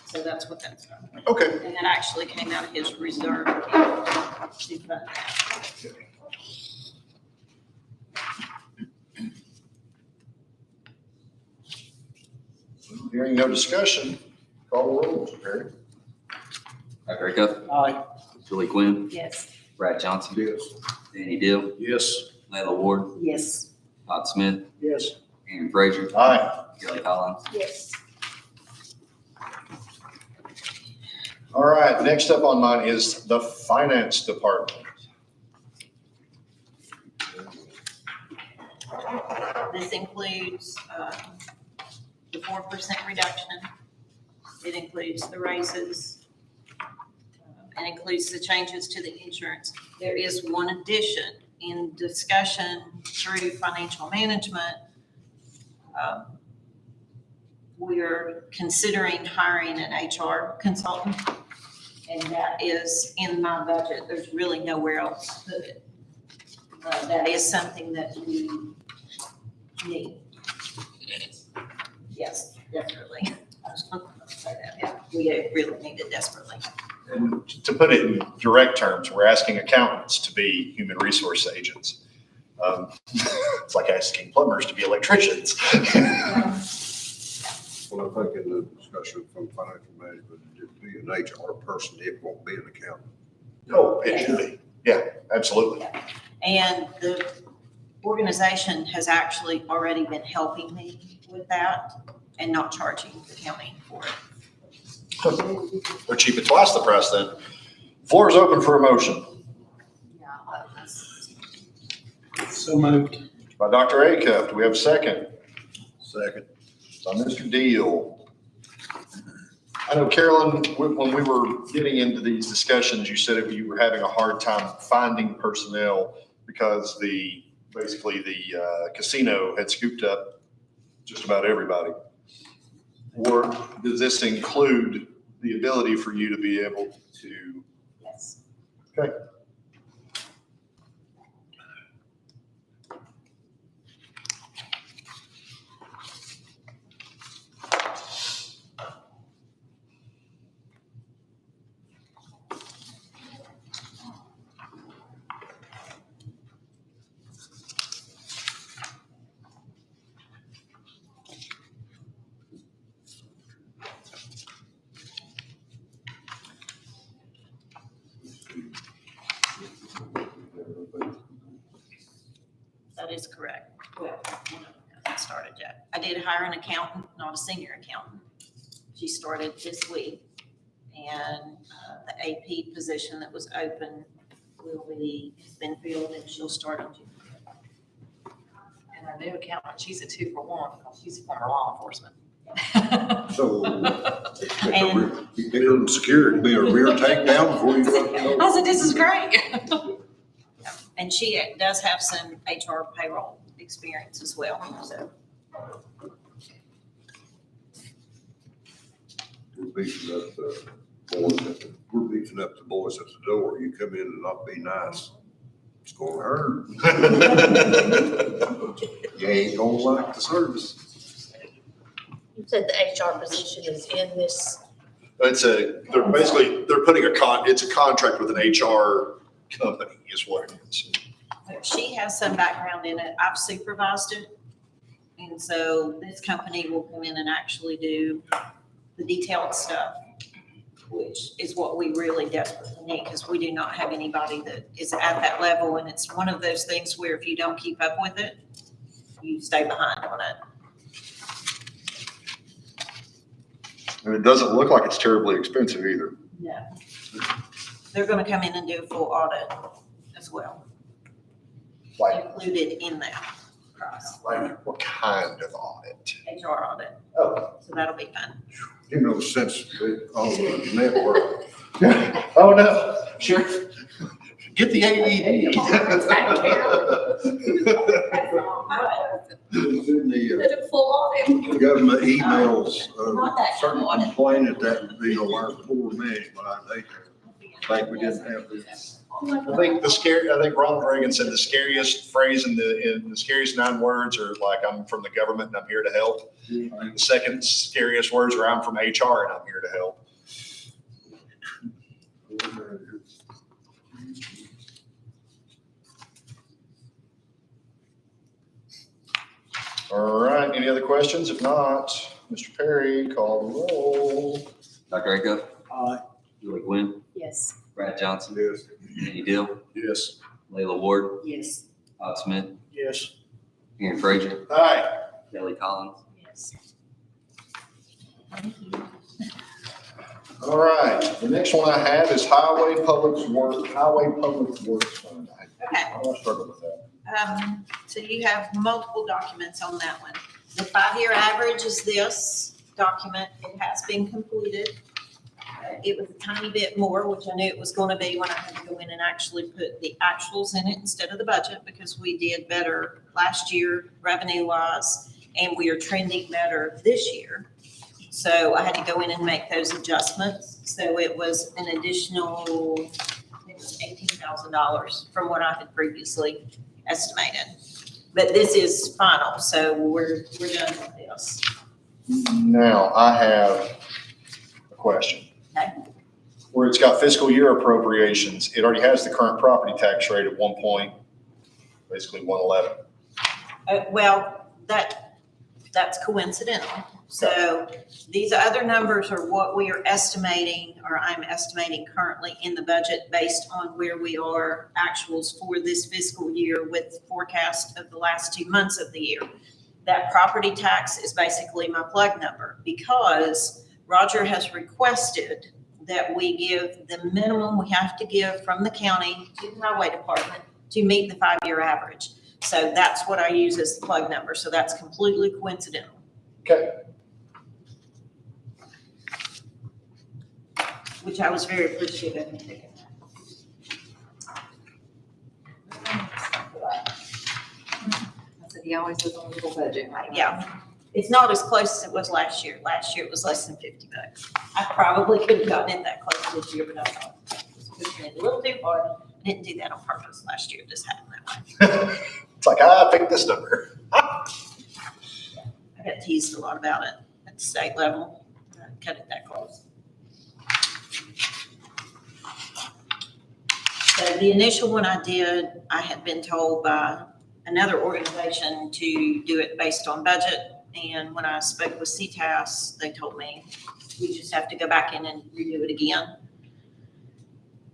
So that's what that's from. Okay. And that actually came out of his reserve account to fund that. Hearing no discussion, call the roll, Mr. Perry. Dr. Acuff? Aye. Julie Quinn? Yes. Brad Johnson? Yes. Danny Deal? Yes. Layla Ward? Yes. Todd Smith? Yes. Ian Frazier? Aye. Kelly Collins? Yes. All right, next up on mine is the Finance Department. This includes the 4% reduction. It includes the raises. It includes the changes to the insurance. There is one addition in discussion through financial management. We're considering hiring an HR consultant, and that is in my budget. There's really nowhere else to put it. That is something that we need. Yes, desperately. I was going to say that, yeah. We really need it desperately. And to put it in direct terms, we're asking accountants to be human resource agents. It's like asking plumbers to be electricians. Well, I think in the discussion from financial management, it'd be an HR person, it won't be an accountant. Oh, it should be. Yeah, absolutely. And the organization has actually already been helping me with that. and not charging the county for it. They're cheap at twice the price then. Floor is open for a motion Yeah, that's. So moved. by Dr. Acuff. Do we have a second? Second. By Mr. Deal. I know, Carolyn, when we were getting into these discussions, you said you were having a hard time finding personnel because basically the casino had scooped up just about everybody. Or does this include the ability for you to be able to? Yes. Okay. That is correct. Well, I haven't started yet. I did hire an accountant, not a senior accountant. She started this week. And the AP position that was open has been filled, and she'll start in June. And our new accountant, she's a 2-for-1 because she's former law enforcement. So, you building security, be a rear takedown before you go. I said, this is great. And she does have some HR payroll experience as well, so. We're beefing up the boys, we're beefing up the boys at the door. You come in and not be nice, it's gonna hurt. You ain't gonna like the service. You said the HR position is in this. They're putting it's a contract with an HR company is what it is. She has some background in it. I've supervised it. And so this company will come in and actually do the detailed stuff, which is what we really desperately need, because we do not have anybody that is at that level. And it's one of those things where if you don't keep up with it, you stay behind on it. And it doesn't look like it's terribly expensive either. No. They're gonna come in and do a full audit as well, Like, included in that price, what kind of audit? HR audit. Oh. So that'll be fun. You know, since on the network, Oh, no. Sure. Get the AED. in the Full audit. government emails, Not that certain one. complaining that, our poor management, I think we didn't have this. I think Ronald Reagan said the scariest phrase in the scariest 9 words are like, I'm from the government and I'm here to help. The second scariest words are, I'm from HR and I'm here to help. All right, any other questions? If not, Mr. Perry, call the roll. Dr. Acuff? Aye. Julie Gwynn? Yes. Brad Johnson? Yes. Danny Deal? Yes. Layla Ward? Yes. Todd Smith? Yes. Aaron Frazier? Aye. Kelly Collins? Yes. All right, the next one I have is Highway Public Works Fund. Okay. I'm gonna struggle with that. So you have multiple documents on that one. The 5-year average is this document. It has been completed. It was a tiny bit more, which I knew it was going to be when I had to go in and actually put the actuals in it instead of the budget, because we did better last year revenue wise, and we are trending better this year. So I had to go in and make those adjustments. So it was an additional, it was $18,000 from what I had previously estimated. But this is final, so we're done with this. Now, I have a question. Okay. Where it's got fiscal year appropriations, it already has the current property tax rate of basically 111. Well, that's coincidental. So these other numbers are what we are estimating, or I'm estimating currently in the budget based on where we are actuals for this fiscal year with forecast of the last 2 months of the year. That property tax is basically my plug number because Roger has requested that we give the minimum we have to give from the county to the highway department to meet the 5-year average. So that's what I use as the plug number. So that's completely coincidental. Okay. Which I was very appreciative of him taking that. I said, he always lives on a little budget, right? Yeah, it's not as close as it was last year. Last year it was less than $50. I probably could have gotten it that close this year, but I thought it was pushing it a little too hard. I didn't do that on purpose last year. It just happened that way. It's like, I picked this number. I got teased a lot about it at the state level. I cut it that close. So the initial one I did, I had been told by another organization to do it based on budget. And when I spoke with CTAS, they told me we just have to go back in and redo it again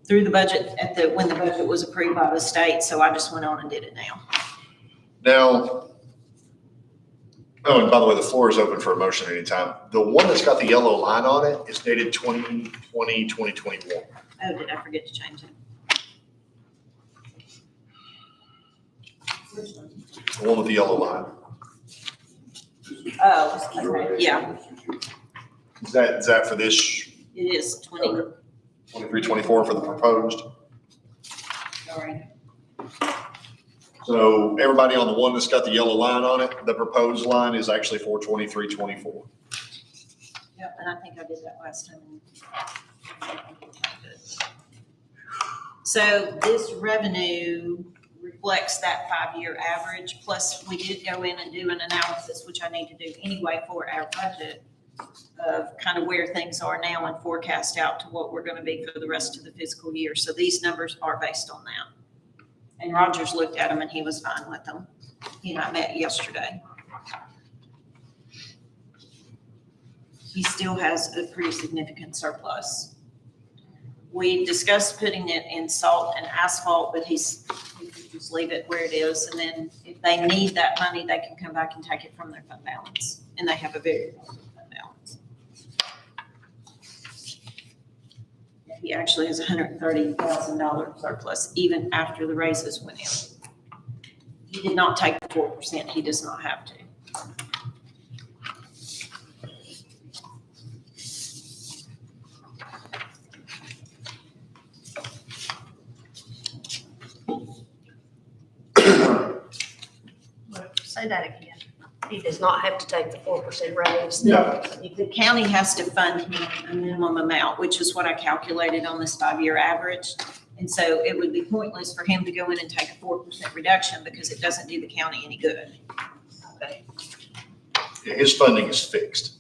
through the budget when the budget was approved by the state. So I just went on and did it now. Now, oh, and by the way, the floor is open for a motion anytime. The one that's got the yellow line on it is dated 2020, 2021. Oh, did I forget to change it? The one with the yellow line. Oh, okay, yeah, Is that for this it is 20, 23, 24 for the proposed? sorry. So everybody on the one that's got the yellow line on it, the proposed line is actually for 23, 24. Yep, and I think I did that last time. So this revenue reflects that 5-year average, plus we did go in and do an analysis, which I need to do anyway for our budget, of kind of where things are now and forecast out to what we're gonna be for the rest of the fiscal year. So these numbers are based on that. And Rogers looked at them and he was fine with them. He and I met yesterday. He still has a pretty significant surplus. We discussed putting it in salt and asphalt, but he could just leave it where it is. And then if they need that money, they can come back and take it from their fund balance. And they have a very large fund balance. He actually has $130,000 surplus even after the raises went in. He did not take the 4%. He does not have to. Say that again. He does not have to take the 4% raise. No. The county has to fund him a minimum amount, which is what I calculated on this 5-year average. And so it would be pointless for him to go in and take a 4% reduction because it doesn't do the county any good. Okay. Yeah, his funding is fixed.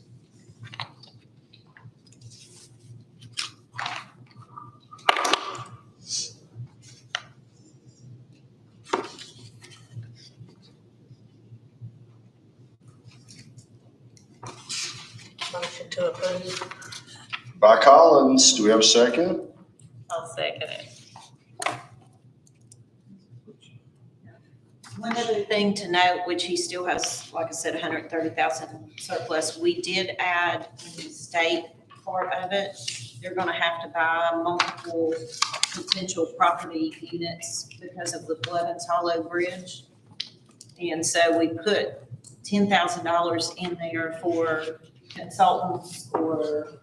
Motion to approve. By Collins, do we have a second? I'll second it. One other thing to note, which he still has, like I said, 130,000 surplus, we did add in the state part of it. They're gonna have to buy multiple potential property units because of the Blevins Hollow Bridge. And so we put $10,000 in there for consultants or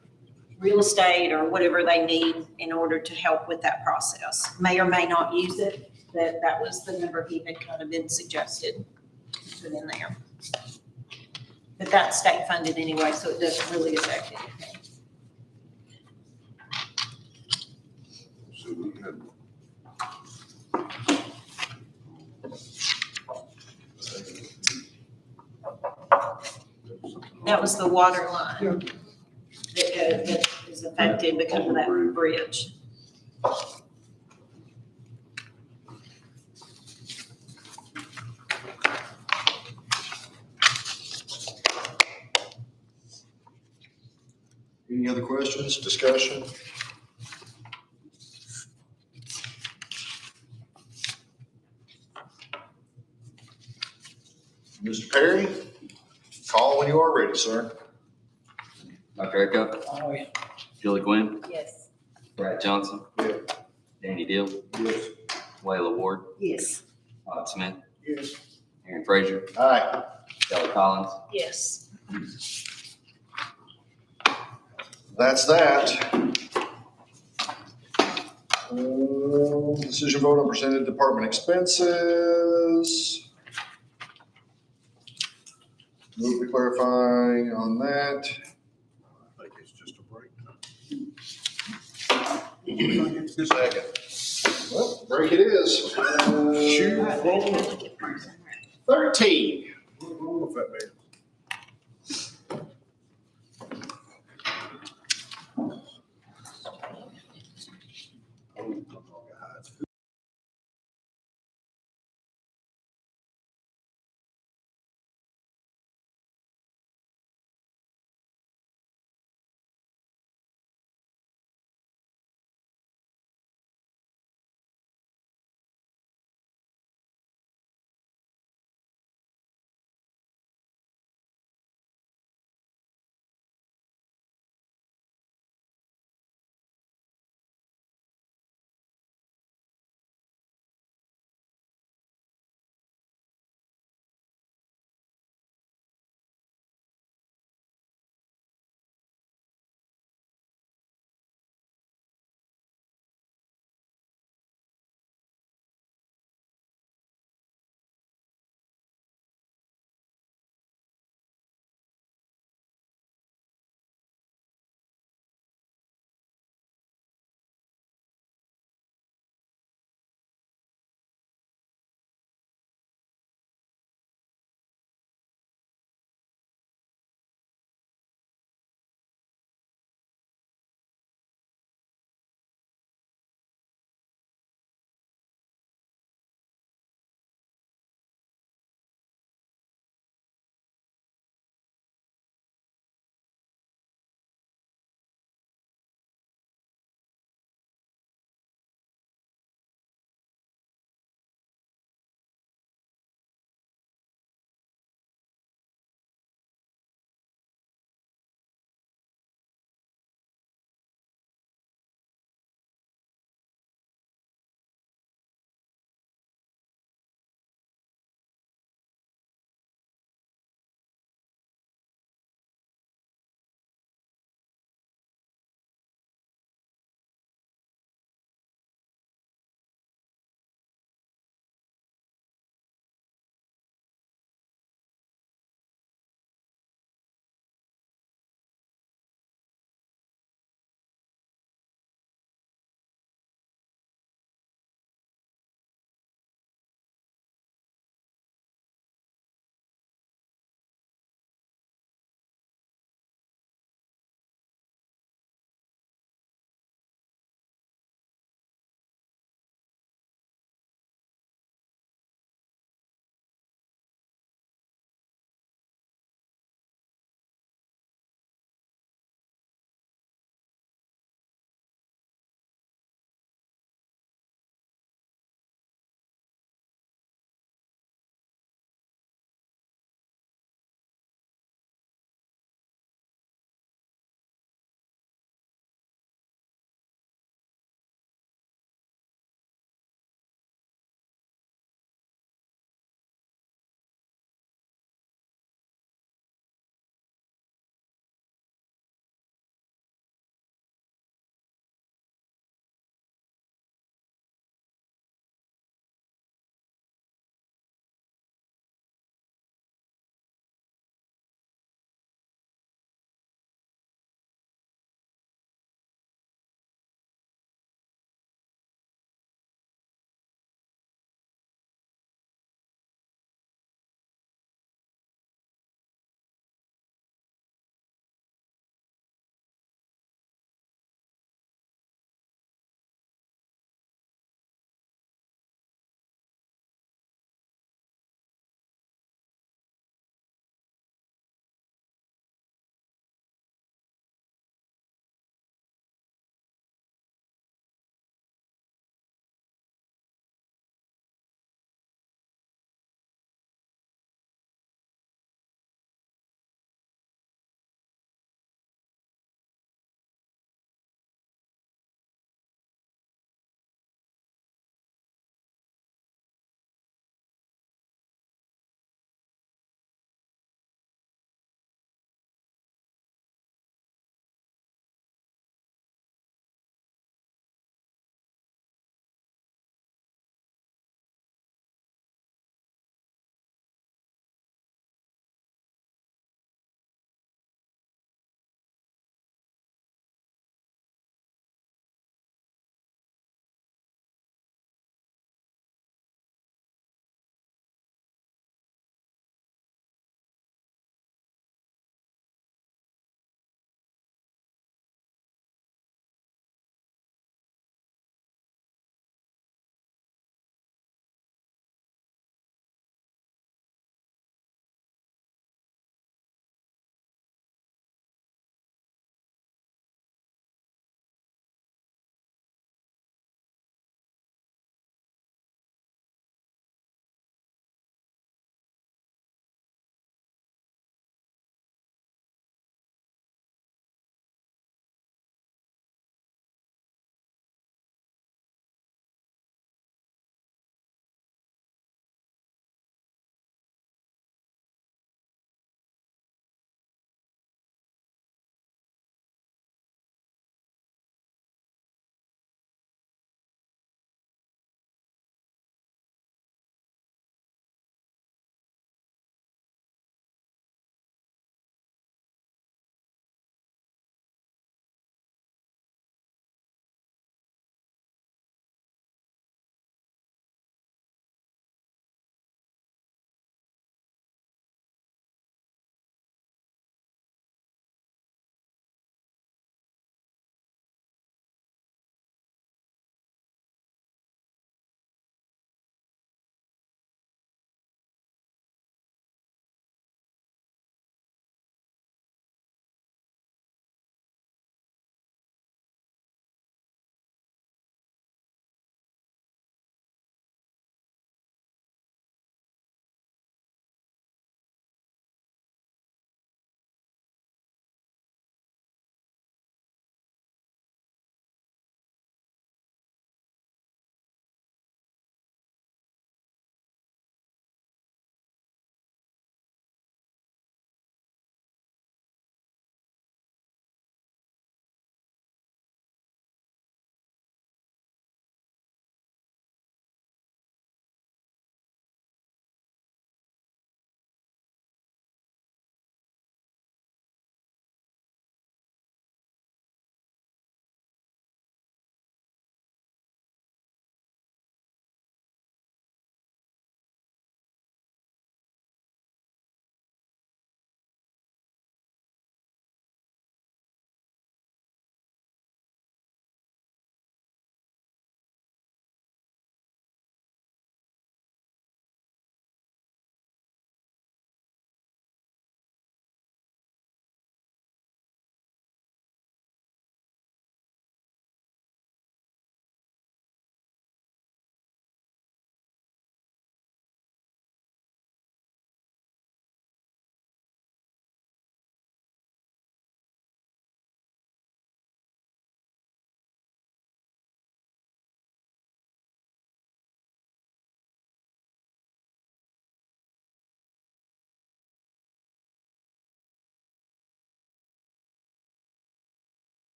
real estate or whatever they need in order to help with that process. May or may not use it, but that was the number he had kind of been suggested to put in there. But that's state funded anyway, so it doesn't really affect anything. So we had That was the water line that is affected because of that bridge. Any other questions, discussion? Mr. Perry? Call when you are ready, sir. Dr. Echo, Oh, yeah. Julie Gwynn, Yes. Brad Johnson. Yeah. Danny Deal. Yes. Layla Ward, Yes. Todd Smith, Yes. Aaron Frazier, Aye. Kelly Collins. Yes. That's that. Decision vote on presented department expenses. Move to clarify on that. I think it's just a break. Second. Well, break it is. Shoot. 13. If that may-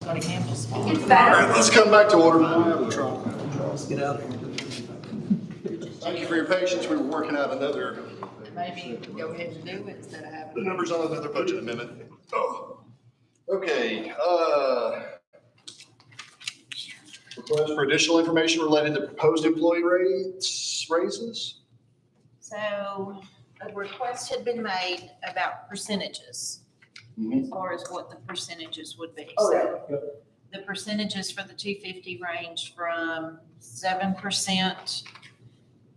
Scotty Campbell's. All right, let's come back to order. Let's get out of here. Thank you for your patience. We were working out another, Maybe go ahead and do it instead of the having. numbers on another budget amendment. Oh, okay, request for additional information related to proposed employee raises? So a request had been made about percentages, as far as what the percentages would be. So the percentages for the 250 range from 7%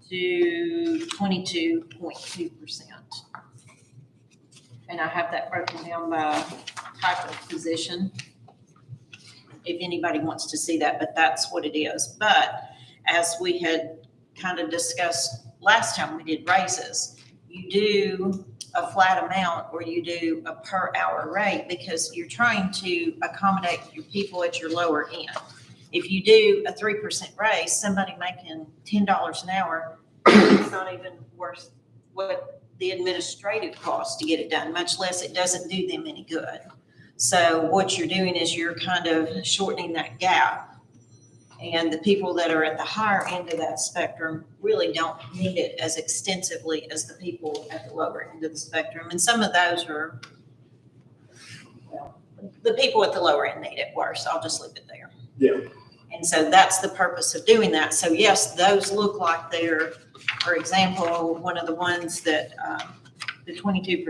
to 22.2%. And I have that broken down by type of position, if anybody wants to see that, but that's what it is. But as we had kind of discussed last time we did raises, you do a flat amount or you do a per hour rate because you're trying to accommodate your people at your lower end. If you do a 3% raise, somebody making $10 an hour, it's not even worth what the administrative cost to get it done, much less it doesn't do them any good. So what you're doing is you're kind of shortening that gap. And the people that are at the higher end of that spectrum really don't need it as extensively as the people at the lower end of the spectrum. And some of those are, well, the people at the lower end need it worse. I'll just leave it there. Yeah. And so that's the purpose of doing that. So yes, those look like they're, for example, one of the ones that, the 22%,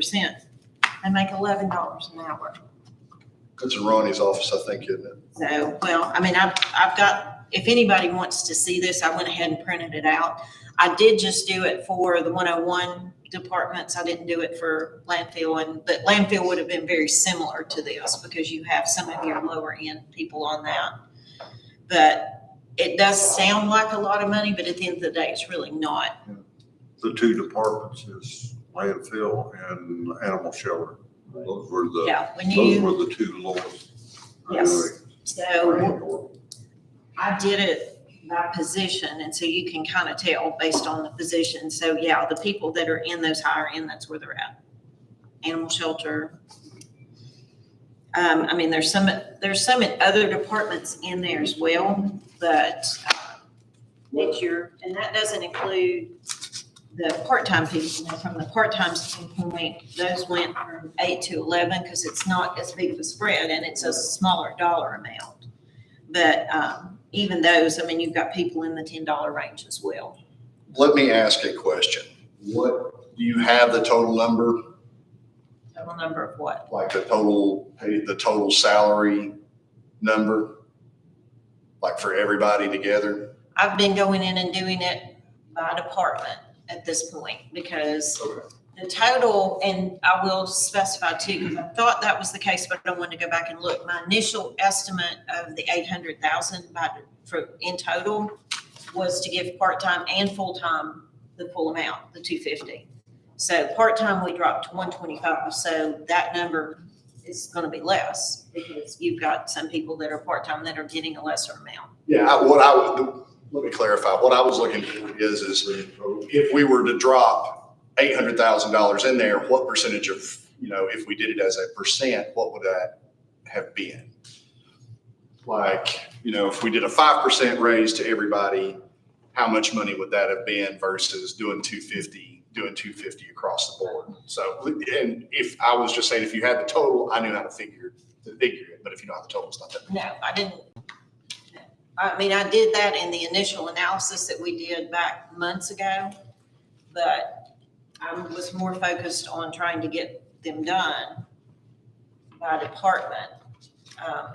they make $11 an hour. That's in Ronnie's office, I think, isn't it? So, well, I mean, I've got, if anybody wants to see this, I went ahead and printed it out. I did just do it for the 101 departments. I didn't do it for landfill, but landfill would have been very similar to this because you have some of your lower end people on that. But it does sound like a lot of money, but at the end of the day, it's really not. The two departments is landfill and animal shelter. Those were the, Yeah, when those you, were the two lowest. yes. So I did it by position, and so you can kind of tell based on the position. So yeah, the people that are in those higher end, that's where they're at. Animal shelter. I mean, there's some in other departments in there as well, but it's your, and that doesn't include the part-time people. Now, from the part-time standpoint, those went from 8 to 11 because it's not as big of a spread and it's a smaller dollar amount. But even those, I mean, you've got people in the $10 range as well. Let me ask a question. What, do you have the total number? Total number of what? Like the total salary number? Like for everybody together? I've been going in and doing it by department at this point because the total, and I will specify too, because I thought that was the case, but I wanted to go back and look. My initial estimate of the 800,000 in total was to give part-time and full-time the full amount, the 250. So part-time, we dropped to 125. So that number is going to be less because you've got some people that are part-time that are getting a lesser amount. Yeah, let me clarify. What I was looking for is if we were to drop $800,000 in there, what percentage of, if we did it as a percent, what would that have been? Like, if we did a 5% raise to everybody, how much money would that have been versus doing 250 across the board? So, and if I was just saying, if you had the total, I knew how to figure it, but if you don't have the total, it's not that. No, I didn't. I mean, I did that in the initial analysis that we did back months ago, but I was more focused on trying to get them done by department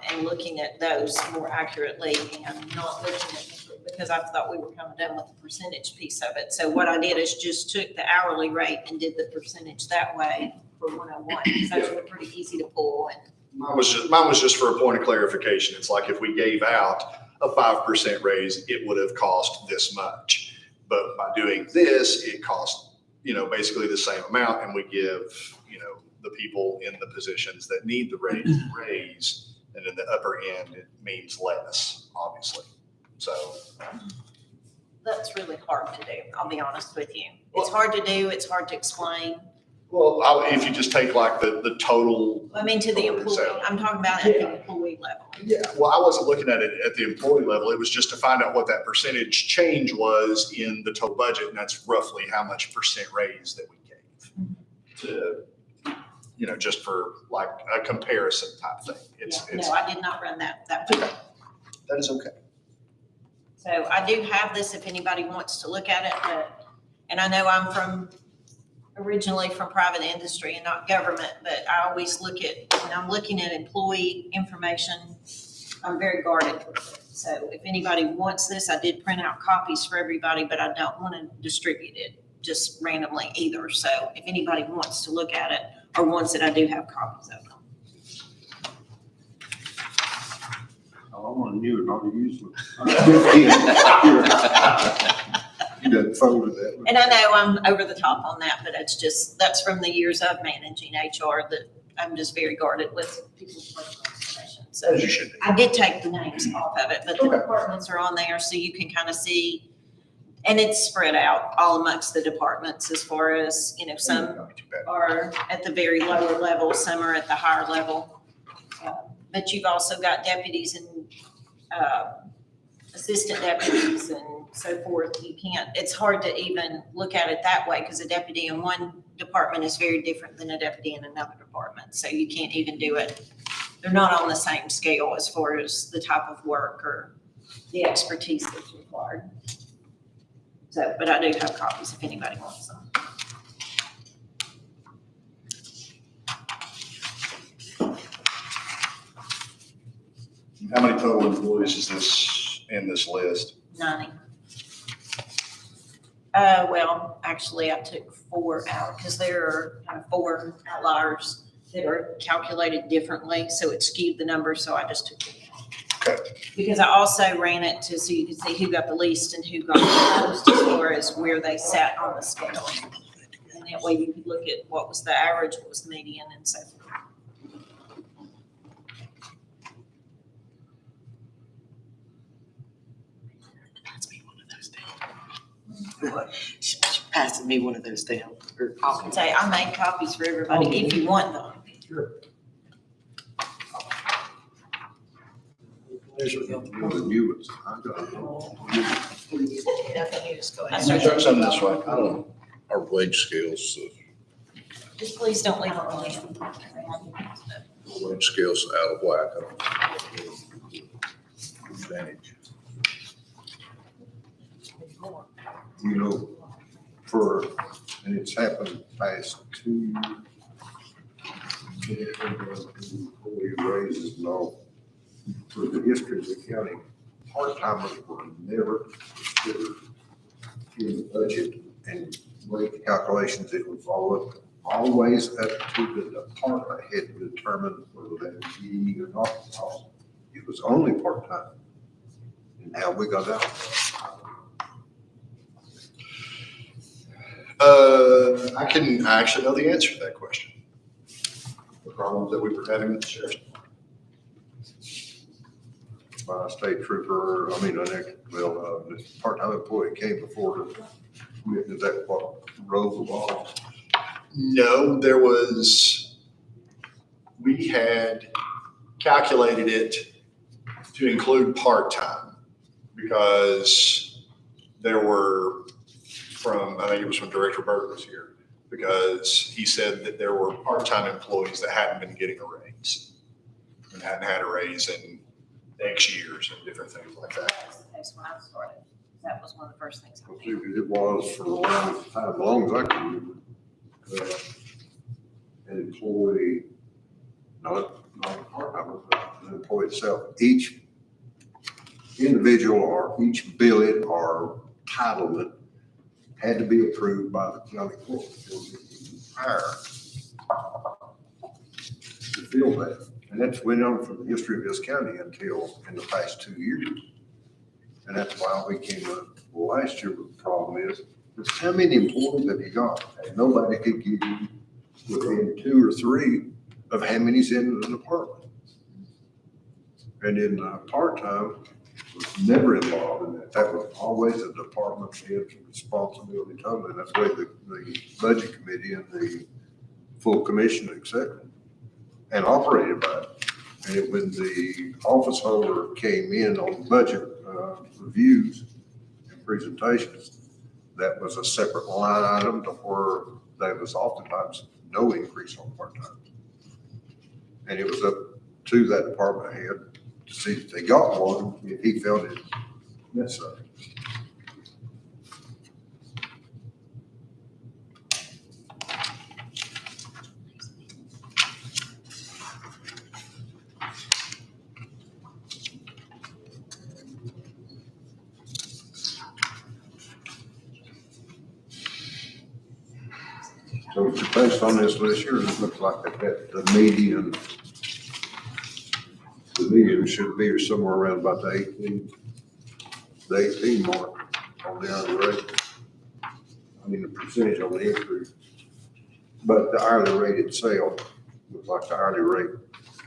and looking at those more accurately and not looking at, because I thought we were kind of done with the percentage piece of it. So what I did is just took the hourly rate and did the percentage that way for 101. Because those were pretty easy to pull. And Mine was just for a point of clarification. It's like if we gave out a 5% raise, it would have cost this much. But by doing this, it cost, basically the same amount, and we give, the people in the positions that need the raise, and in the upper end, it means less, obviously. So that's really hard to do, I'll be honest with you. It's hard to do, it's hard to explain. well, if you just take like the total. I mean, to the employee, I'm talking about at the employee employee level. Yeah, well, I wasn't looking at it at the employee level. It was just to find out what that percentage change was in the total budget, and that's roughly how much percent raise that we gave to, you know, just for like a comparison type thing. It's, No, I did not run that. okay. That is okay. So I do have this if anybody wants to look at it, and I know I'm originally from private industry and not government, but I always look at, when I'm looking at employee information, I'm very guarded with it. So if anybody wants this, I did print out copies for everybody, but I don't want to distribute it just randomly either. So if anybody wants to look at it or wants it, I do have copies of them. I want to use it, not use it. You done folded that one. And I know I'm over the top on that, but that's from the years of managing HR that I'm just very guarded with people's personal information. So As you should be. I did take the names off of it, but the Okay. departments are on there so you can kind of see. And it's spread out all amongst the departments as far as, you know, some Not too bad. are at the very lower level, some are at the higher level. But you've also got deputies and assistant deputies and so forth. It's hard to even look at it that way because a deputy in one department is very different than a deputy in another department. So you can't even do it. They're not on the same scale as far as the type of work or the expertise that's required. So, but I do have copies if anybody wants them. How many total employees is this in this list? 90. Well, actually, I took 4 out because there are kind of 4 outliers that are calculated differently, so it skewed the number, so I just took it out. Okay. Because I also ran it so you could see who got the least and who got the most as far as where they sat on the scale. And that way you could look at what was the average, what was the median, and so forth. She's passing me one of those down. I can say I made copies for everybody if you want them. Sure. One of the new ones. I got it. Chuck some this way. I don't, our wage scales, Just please don't leave them on. wage scales out of whack. I don't advantage. You know, and it's happened past 2 employee raises and all. For the history of the county, part-timers were never considered in the budget and rate calculations. It was always up to the department head to determine whether they were eating or not. It was only part-time. And now we got out. I actually know the answer to that question. The problems that we were having with the sheriff's. My state trooper, this part-time employee came before the, is that what role was? No, we had calculated it to include part-time because there were I think it was when Director Burt was here, because he said that there were part-time employees that hadn't been getting a raise and hadn't had a raise in X years and different things like that. That was the case when I started. That was one of the first things I did. It was for a long time, as long as I can remember. An employee, not a part-timer, but an employee itself, each individual or each billet or entitlement had to be approved by the county court before they could hire to fill that. And that's went on for the history of this county until in the past 2 years. And that's why we came up last year with the problem is how many employees have you got? And nobody could give you within 2 or 3 of how many's in the department. And in part-time was never involved in that. That was always a department head's responsibility totally. And that's the way the budget committee and the full commission accepted and operated by it. And when the office holder came in on budget reviews and presentations, that was a separate line item to where there was oftentimes no increase on part-time. And it was up to that department head to see if they got one, if he felt it necessary. So based on this list here, it looks like that the median should be somewhere around about the 18 mark on the hourly rate. I mean, the percentage on the increase. But the hourly rate itself, looks like the hourly rate,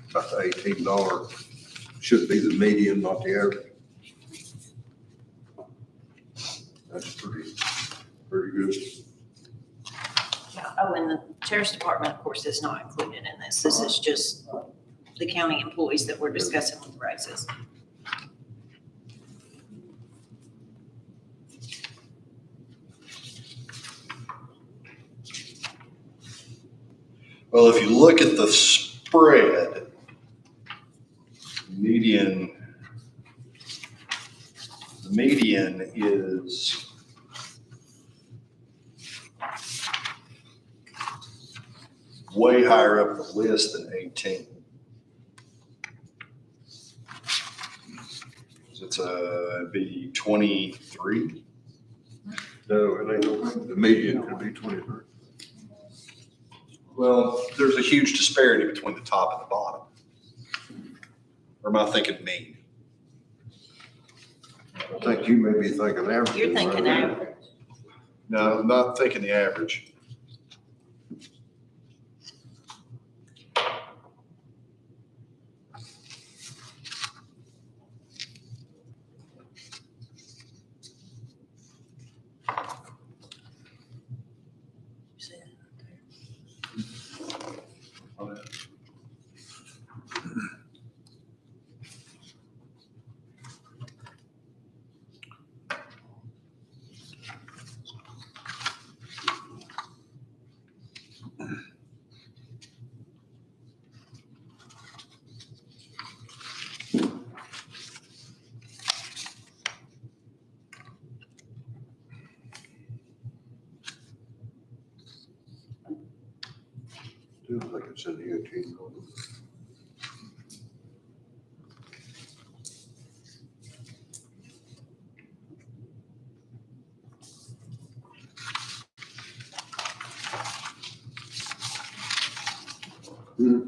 about the $18 should be the median, not the average. That's pretty good. Yeah. Oh, and the sheriff's department, of course, is not included in this. This is just the county employees that we're discussing with raises. Well, if you look at the spread, the median is way higher up the list than 18. It'd be 23. No, it ain't, the median could be 23. Well, there's a huge disparity between the top and the bottom. Or am I thinking mean? I think you may be thinking average. You're thinking average. No, I'm not thinking the average. Still think it's in the 18. Yeah.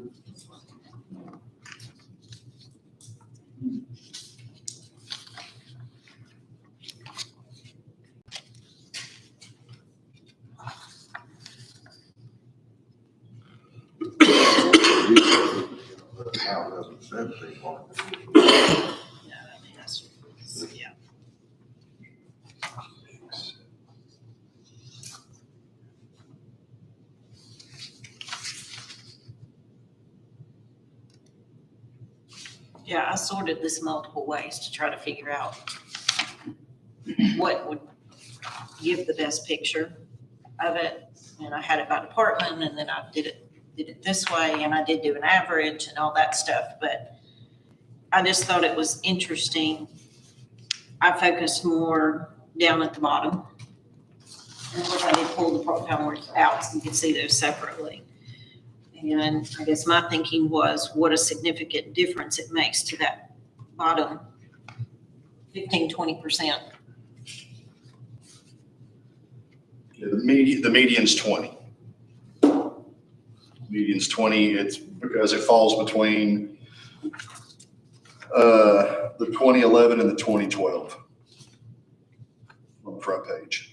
Yeah, I sorted this multiple ways to try to figure out what would give the best picture of it. And I had it by department, and then I did it this way, and I did do an average and all that stuff, but I just thought it was interesting. I focused more down at the bottom. And of course, I did pull the part-time work out so you can see those separately. And I guess my thinking was what a significant difference it makes to that bottom 15-20%. Yeah, the median's 20. Median's 20, it's because it falls between the 2011 and the 2012 on the front page.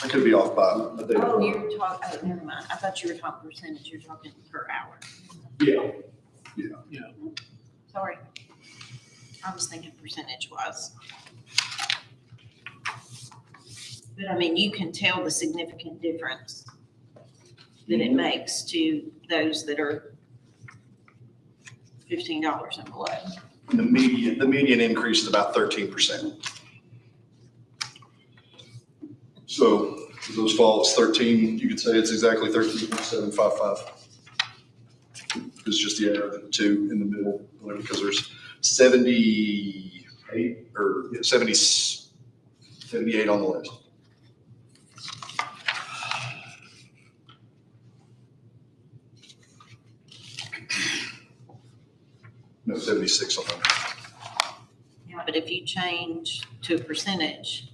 I could be off by a day. Oh, you're talking, oh, never mind. I thought you were talking percentage. You're talking per hour. Yeah. Sorry. I was thinking percentage wise. But I mean, you can tell the significant difference that it makes to those that are $15 and below. The median increase is about 13%. So for those falls, 13, you could say it's exactly 13.755. It's just the error of the two in the middle, because there's 78 or 78 on the list. No, 76 on that. Yeah, but if you change to a percentage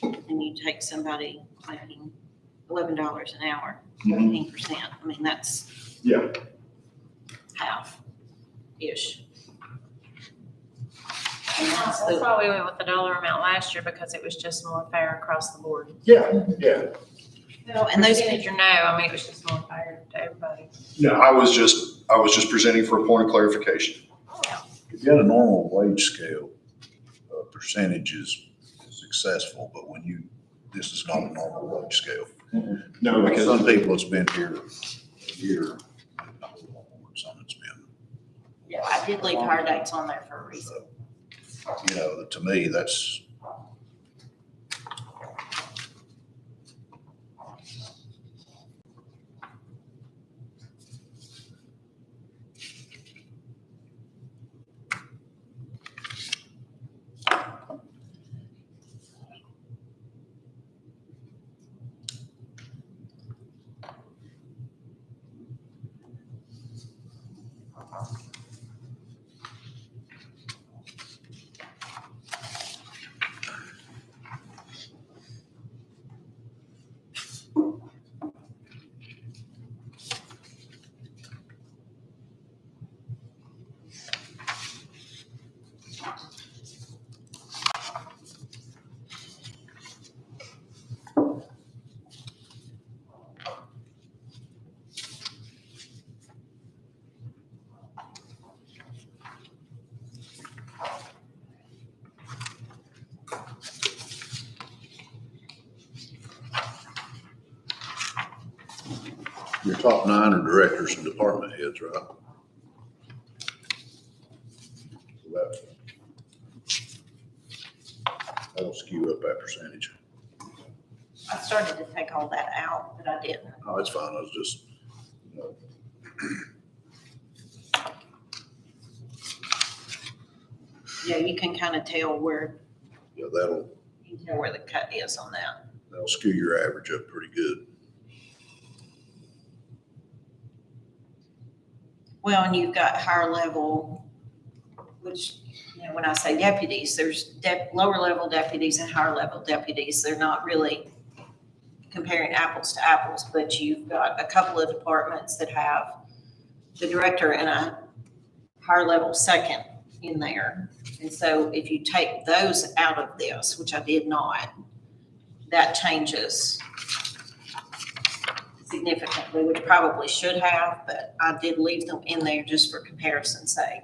and you take somebody making $11 an hour, 14%, I mean, that's Yeah. half-ish. That's why we went with the dollar amount last year, because it was just more fair across the board. Yeah, yeah. Well, and those, Percentage or no, I mean, it was just more fair to everybody. No, I was just presenting for a point of clarification. If you had a normal wage scale, percentage is successful, but this is not a normal wage scale. No, because Some people that's been here a year, some it's been, yeah, I did leave hire dates on there for a reason. to me, that's. Your top 9 are directors and department heads, right? So that'll skew up that percentage. I started to take all that out, but I didn't. Oh, it's fine, I was just, Yeah, you can kind of tell where, that'll you can tell where the cut is on that. skew your average up pretty good. Well, and you've got higher level, which, when I say deputies, there's lower level deputies and higher level deputies. They're not really comparing apples to apples, but you've got a couple of departments that have the director and a higher level second in there. And so if you take those out of this, which I did not, that changes significantly, which probably should have, but I did leave them in there just for comparison's sake.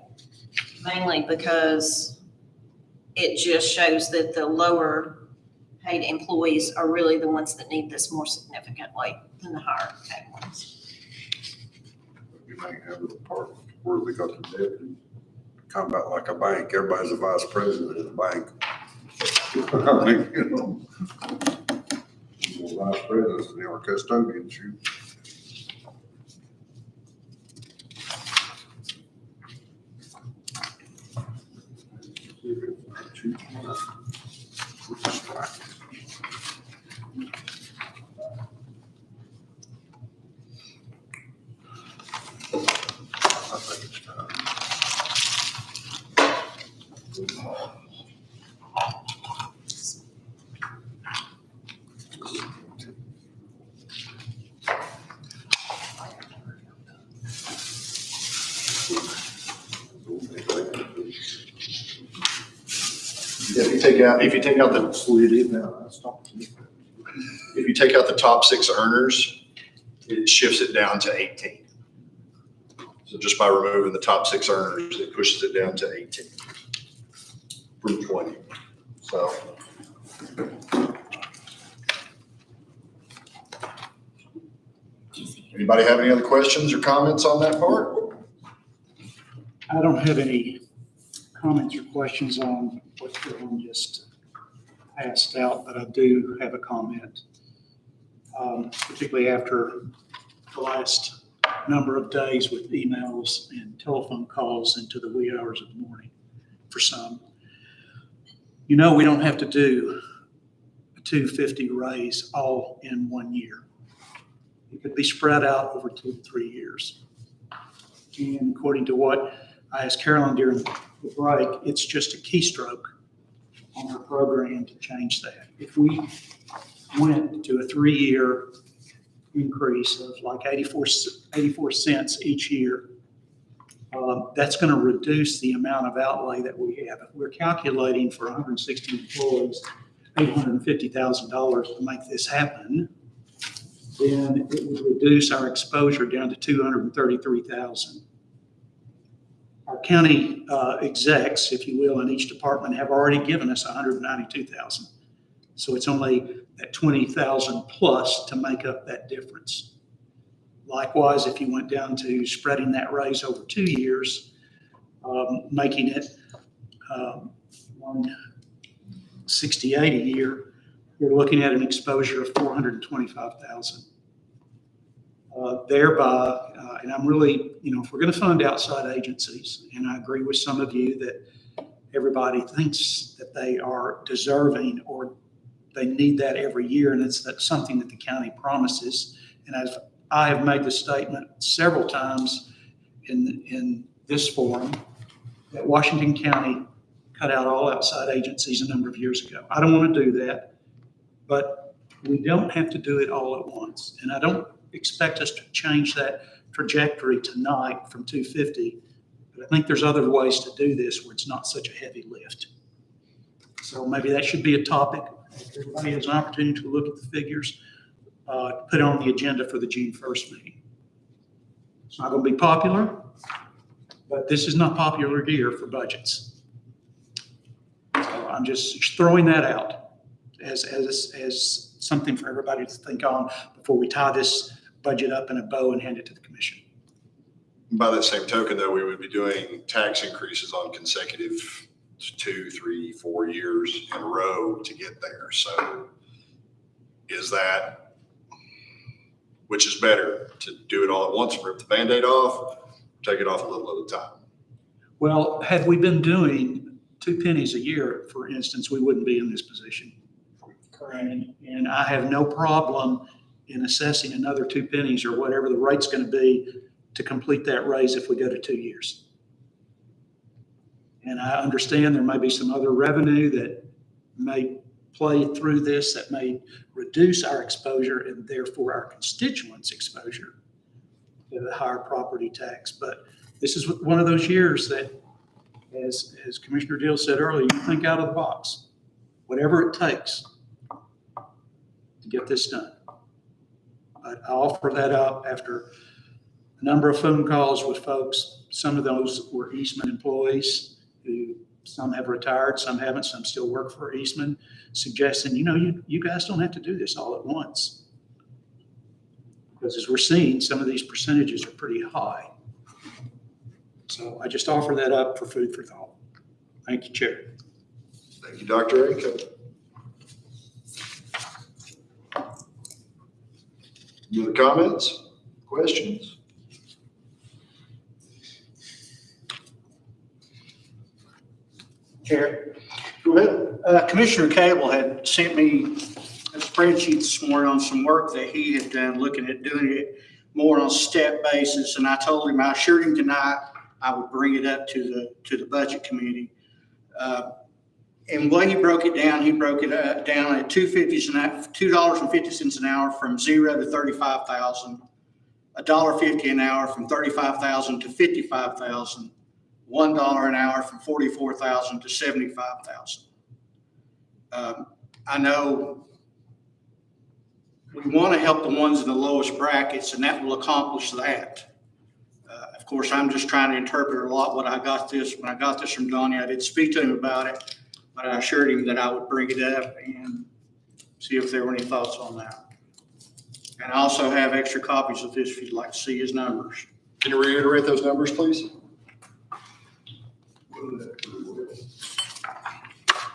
Mainly because it just shows that the lower paid employees are really the ones that need this more significantly than the higher paid ones. You may have a department where they got the deputies, kind of about like a bank, everybody's a vice president in a bank. I mean, vice presidents and our custodians, you. If you take out the top 6 earners, it shifts it down to 18. So just by removing the top 6 earners, it pushes it down to 18 from 20. So. Anybody have any other questions or comments on that part? I don't have any comments or questions on what Carolyn just asked out, but I do have a comment. Particularly after the last number of days with emails and telephone calls into the wee hours of the morning for some. You know, we don't have to do a 250 raise all in 1 year. It could be spread out over 2 to 3 years. And according to what I asked Carolyn during the break, it's just a keystroke on our program to change that. If we went to a 3-year increase of like 84 cents each year, that's going to reduce the amount of outlay that we have. If we're calculating for 160 employees, $850,000 to make this happen, then it would reduce our exposure down to $233,000. Our county execs, if you will, in each department have already given us $192,000. So it's only that 20,000 plus to make up that difference. Likewise, if you went down to spreading that raise over 2 years, making it 168 a year, you're looking at an exposure of 425,000. Thereby, and I'm really, if we're going to fund outside agencies, and I agree with some of you that everybody thinks that they are deserving or they need that every year, and that's something that the county promises. And as I have made the statement several times in this forum, that Washington County cut out all outside agencies a number of years ago. I don't want to do that, but we don't have to do it all at once. And I don't expect us to change that trajectory tonight from 250, but I think there's other ways to do this where it's not such a heavy lift. So maybe that should be a topic. Everybody has an opportunity to look at the figures, put on the agenda for the June 1st meeting. It's not going to be popular, but this is not popular gear for budgets. So I'm just throwing that out as something for everybody to think on before we tie this budget up in a bow and hand it to the commission. By that same token, though, we would be doing tax increases on consecutive 2, 3, 4 years in a row to get there. So is that, which is better, to do it all at once and rip the Band-Aid off, take it off a little at a time? Well, had we been doing 2 pennies a year, for instance, we wouldn't be in this position. And I have no problem in assessing another 2 pennies or whatever the rate's going to be to complete that raise if we go to 2 years. And I understand there may be some other revenue that may play through this that may reduce our exposure and therefore our constituents' exposure to the higher property tax. But this is one of those years that, as Commissioner Deal said earlier, you think out of the box, whatever it takes to get this done. But I offer that up after a number of phone calls with folks. Some of those were Eastman employees who some have retired, some haven't, some still work for Eastman, suggesting, you guys don't have to do this all at once. Because as we're seeing, some of these percentages are pretty high. So I just offer that up for food for thought. Thank you, Chair. Thank you, Dr. Rankin. Any other comments, questions? Chair. Go ahead. Commissioner Cable had sent me a spreadsheet this morning on some work that he had done, looking at doing it more on a step basis. And I told him, I assured him tonight I would bring it up to the budget committee. And the way he broke it down down at $2.50 an hour from 0 to 35,000, $1.50 an hour from 35,000 to 55,000, $1 an hour from 44,000 to 75,000. I know we want to help the ones in the lowest brackets, and that will accomplish that. Of course, I'm just trying to interpret a lot when I got this from Donnie. I did speak to him about it, but I assured him that I would bring it up and see if there were any thoughts on that. And I also have extra copies of this if you'd like to see his numbers. Can you reiterate those numbers, please?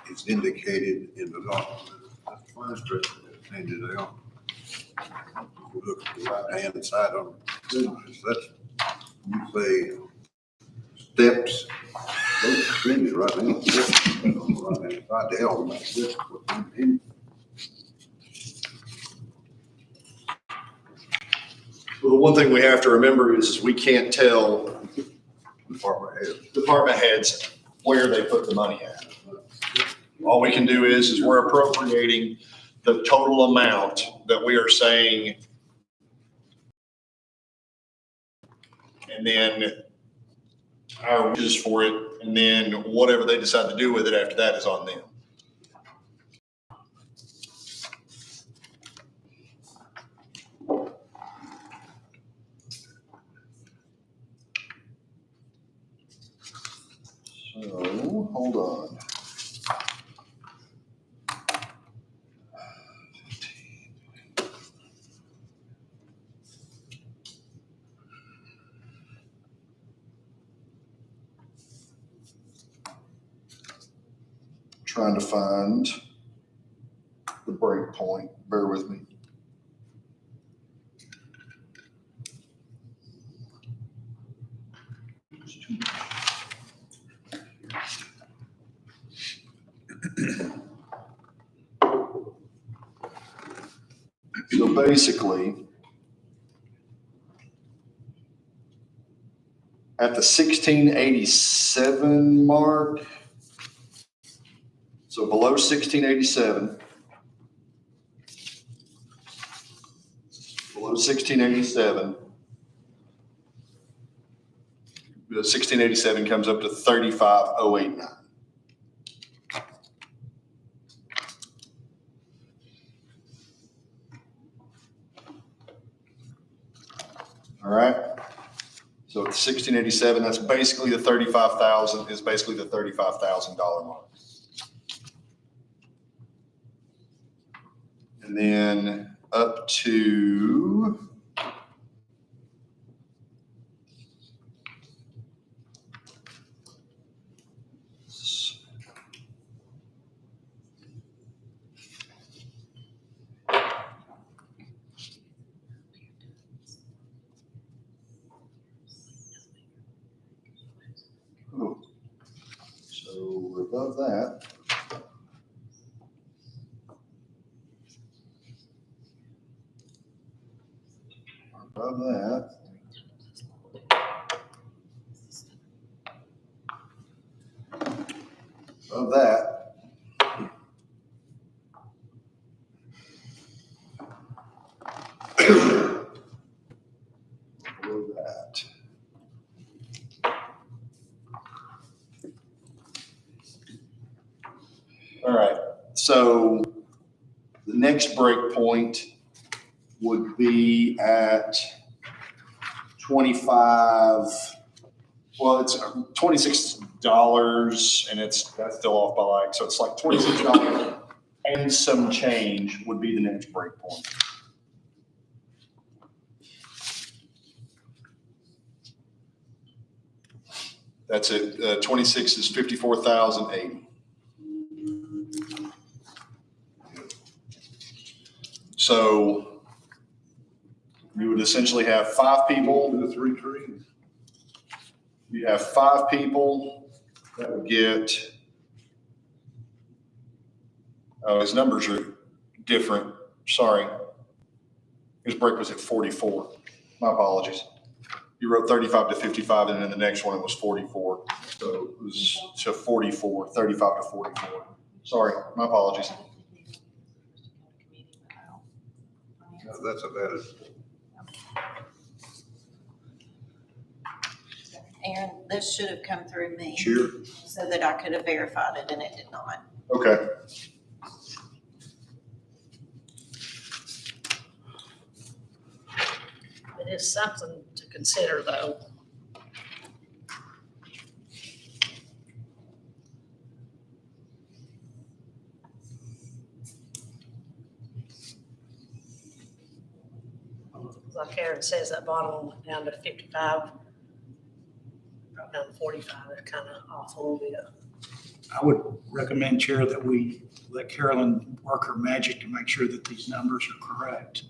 It's indicated in the document. That's the vice president handed it out. If you look at the right-hand side of it, that's, you say steps, those are finished right now. Steps on the right-hand side, the L like this. Well, the one thing we have to remember is we can't tell department heads where they put the money at. All we can do is we're appropriating the total amount that we are saying. And then our wishes for it, and then whatever they decide to do with it after that is on them. So, hold on. Trying to find the break point. Bear with me. So basically, at the 1687 mark, so below 1687, below 1687, the 1687 comes up to 35,089. All right. So at 1687, that's basically the 35,000 is basically the $35,000 mark. And then up to so we're above that. Above that. Above that. Below that. All right, so the next break point would be at 25, well, it's $26 and that's still off by like, so it's like $26 and some change would be the next break point. That's it. 26 is 54,080. So you would essentially have 5 people. The 3 trees. You have 5 people that would get, oh, his numbers are different. Sorry. His break was at 44. My apologies. You wrote 35 to 55, and then the next one it was 44. So it was to 44, 35 to 44. Sorry, my apologies. No, that's about it. Aaron, this should have come through me. Sure. So that I could have verified it, and it did not. Okay. It is something to consider, though. Like Aaron says, that bottom one went down to 55. Brought down to 45, it's kind of off a little bit. I would recommend, Chair, that we let Carolyn work her magic to make sure that these numbers are correct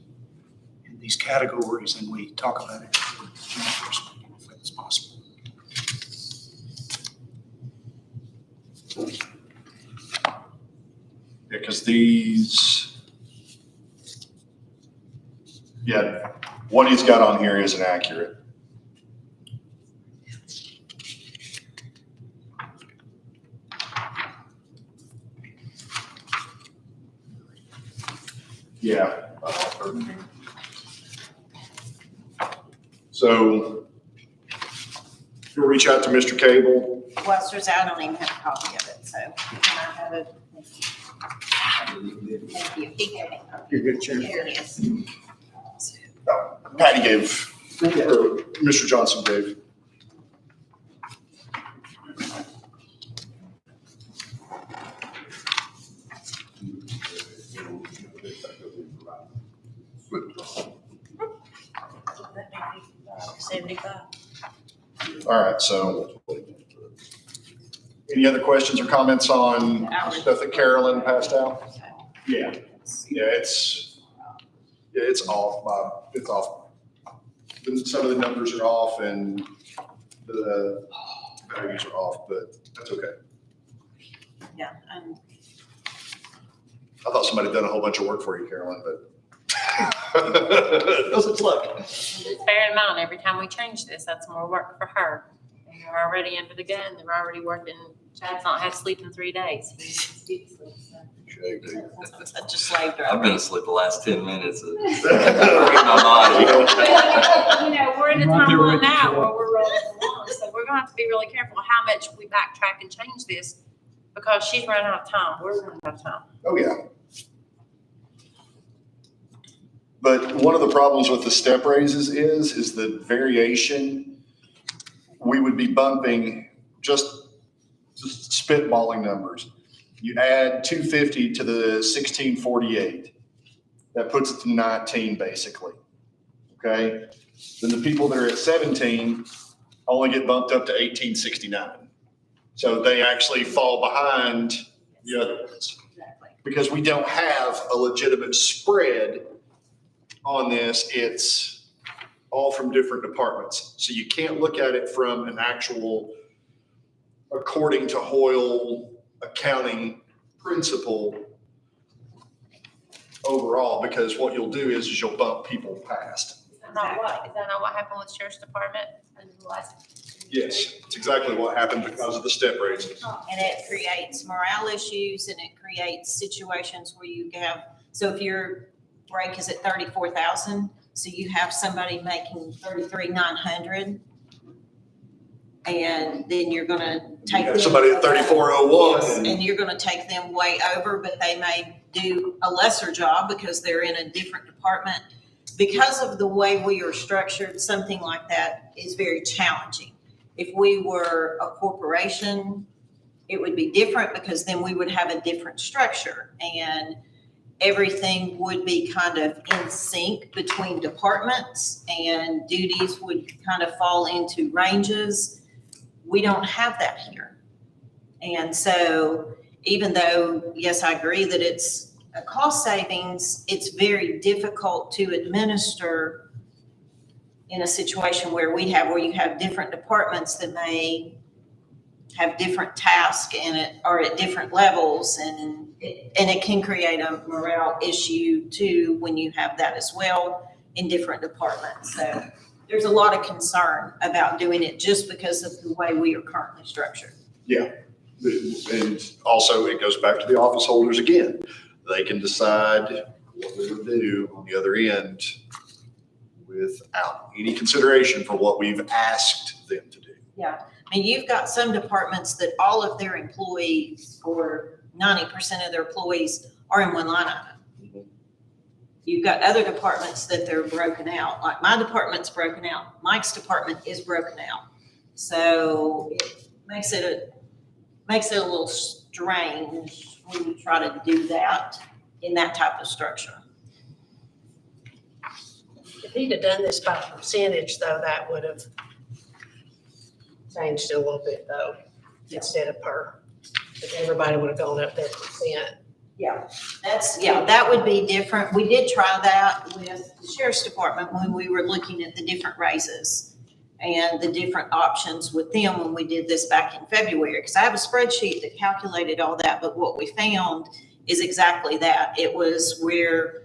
in these categories, and we talk about it if it's possible. Yeah, because these, yeah, what he's got on here isn't accurate. Yeah. So you'll reach out to Mr. Cable. Webster's, I don't even have a copy of it, so can I have it? Thank you. He gave me a copy. You're good, Chair. Here it is. Patty gave, or Mr. Johnson gave. All right, so any other questions or comments on stuff that Carolyn passed out? Yeah, it's off. It's off. Some of the numbers are off and the values are off, but that's okay. Yeah, I thought somebody had done a whole bunch of work for you, Carolyn, but doesn't look. Just bear in mind, every time we change this, that's more work for her. They're already under the gun, they're already working. Chad's not had sleep in 3 days. He's such a slave driver. I've been asleep the last 10 minutes. You know, we're in a timeline now where we're rolling along, so we're gonna have to be really careful how much we backtrack and change this, because she's running out of time, we're running out of time. Oh, yeah. But one of the problems with the step raises is the variation. We would be bumping just spitballing numbers. You add 250 to the 1648. That puts it to 19 basically. Okay. Then the people that are at 17 only get bumped up to 1869. So they actually fall behind the other ones. Because we don't have a legitimate spread on this. It's all from different departments. So you can't look at it from an actual, according to Hoyle accounting principle overall, because what you'll do is you'll bump people past. Is that not what happened with Sheriff's Department in the last? Yes, it's exactly what happened because of the step raises. And it creates morale issues and it creates situations where you have, so if your break is at 34,000, so you have somebody making 33,900, and then you're gonna take them. Somebody at 3401. And you're gonna take them way over, but they may do a lesser job because they're in a different department. Because of the way we are structured, something like that is very challenging. If we were a corporation, it would be different because then we would have a different structure and everything would be kind of in sync between departments and duties would kind of fall into ranges. We don't have that here. And so even though, yes, I agree that it's a cost savings, it's very difficult to administer in a situation where you have different departments that may have different tasks in it or at different levels, and it can create a morale issue too when you have that as well in different departments. So there's a lot of concern about doing it just because of the way we are currently structured. Yeah, and also it goes back to the office holders again. They can decide what they would do on the other end without any consideration for what we've asked them to do. Yeah, I mean, you've got some departments that all of their employees or 90% of their employees are in one line item. You've got other departments that they're broken out, like my department's broken out, Mike's department is broken out. So it makes it a little strange when you try to do that in that type of structure. If he'd have done this by percentage though, that would have changed it a little bit though, instead of per. If everybody would have gone up that percent. Yeah, that would be different. We did try that with the sheriff's department when we were looking at the different raises and the different options with them when we did this back in February. Because I have a spreadsheet that calculated all that, but what we found is exactly that. It was where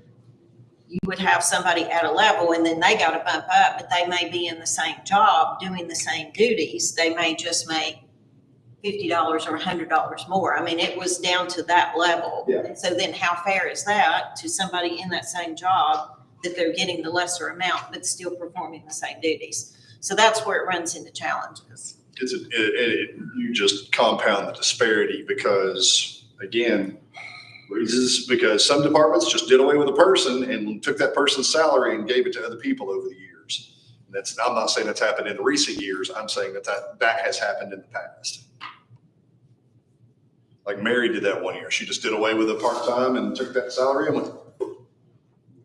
you would have somebody at a level and then they got to bump up, but they may be in the same job doing the same duties. They may just make $50 or $100 more. I mean, it was down to that level. Yeah. And so then how fair is that to somebody in that same job that they're getting the lesser amount but still performing the same duties? So that's where it runs into challenges. You just compound the disparity because, again, raises because some departments just did away with a person and took that person's salary and gave it to other people over the years. I'm not saying that's happened in the recent years. I'm saying that has happened in the past. Like Mary did that one year. She just did away with a part-time and took that salary and went,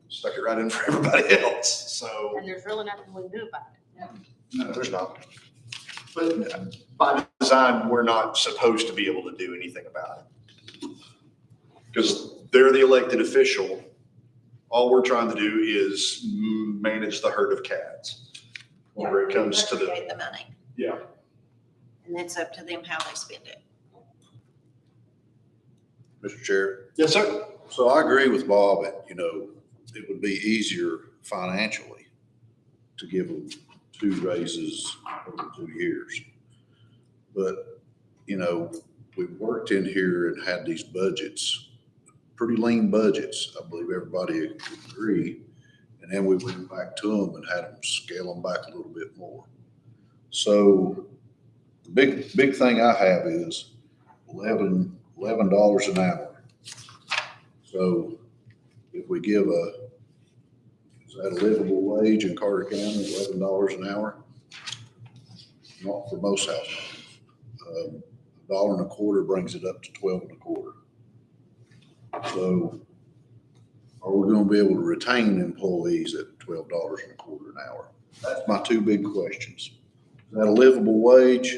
stuck it right in for everybody else. So. And there's really nothing we can do about it. No, there's not. But by design, we're not supposed to be able to do anything about it. Because they're the elected official. All we're trying to do is manage the herd of cats. Whenever it comes to Appropriate the money. Yeah. And it's up to them how they spend it. Mr. Chair. Yes, sir. So I agree with Bob that, it would be easier financially to give them 2 raises over 2 years. But, we've worked in here and had these budgets, pretty lean budgets. I believe everybody would agree. And then we went back to them and had them scale them back a little bit more. So the big thing I have is $11 an hour. So if we give is that a livable wage in Carter County, $11 an hour? Not for most households. $1.25 brings it up to $12.25. So are we going to be able to retain employees at $12.25 an hour? That's my 2 big questions. Is that a livable wage?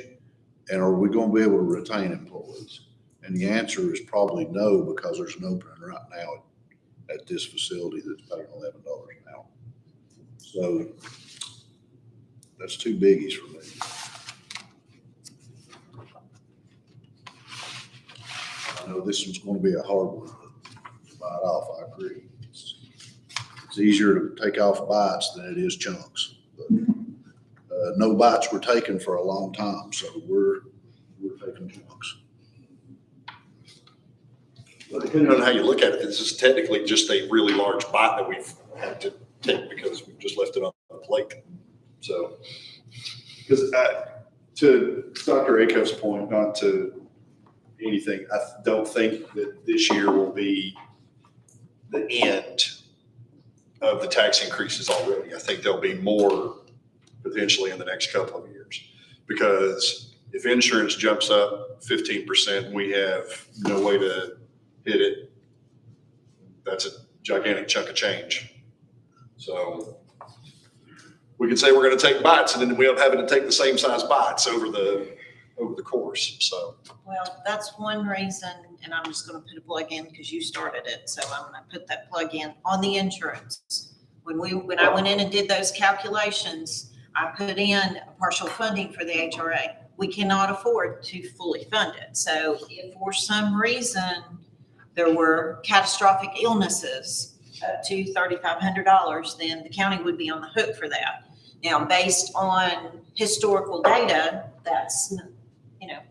And are we going to be able to retain employees? And the answer is probably no, because there's an opening right now at this facility that's paying $11 an hour. So that's 2 biggies for me. I know this one's going to be a hard one to bite off. I agree. It's easier to take off bites than it is chunks. But no bites were taken for a long time, so we're taking chunks. Well, depending on how you look at it, this is technically just a really large bite that we've had to take because we've just left it on the plate. So, because to Dr. Acuff's point, not to anything, I don't think that this year will be the end of the tax increases already. I think there'll be more potentially in the next couple of years. Because if insurance jumps up 15%, we have no way to hit it. That's a gigantic chunk of change. So we could say we're going to take bites and then we end up having to take the same size bites over the course. So. Well, that's one reason, and I'm just going to put a plug in because you started it. So I'm going to put that plug in on the insurance. When I went in and did those calculations, I put in a partial funding for the HRA. We cannot afford to fully fund it. So if for some reason there were catastrophic illnesses up to $3,500, then the county would be on the hook for that. Now, based on historical data, that's,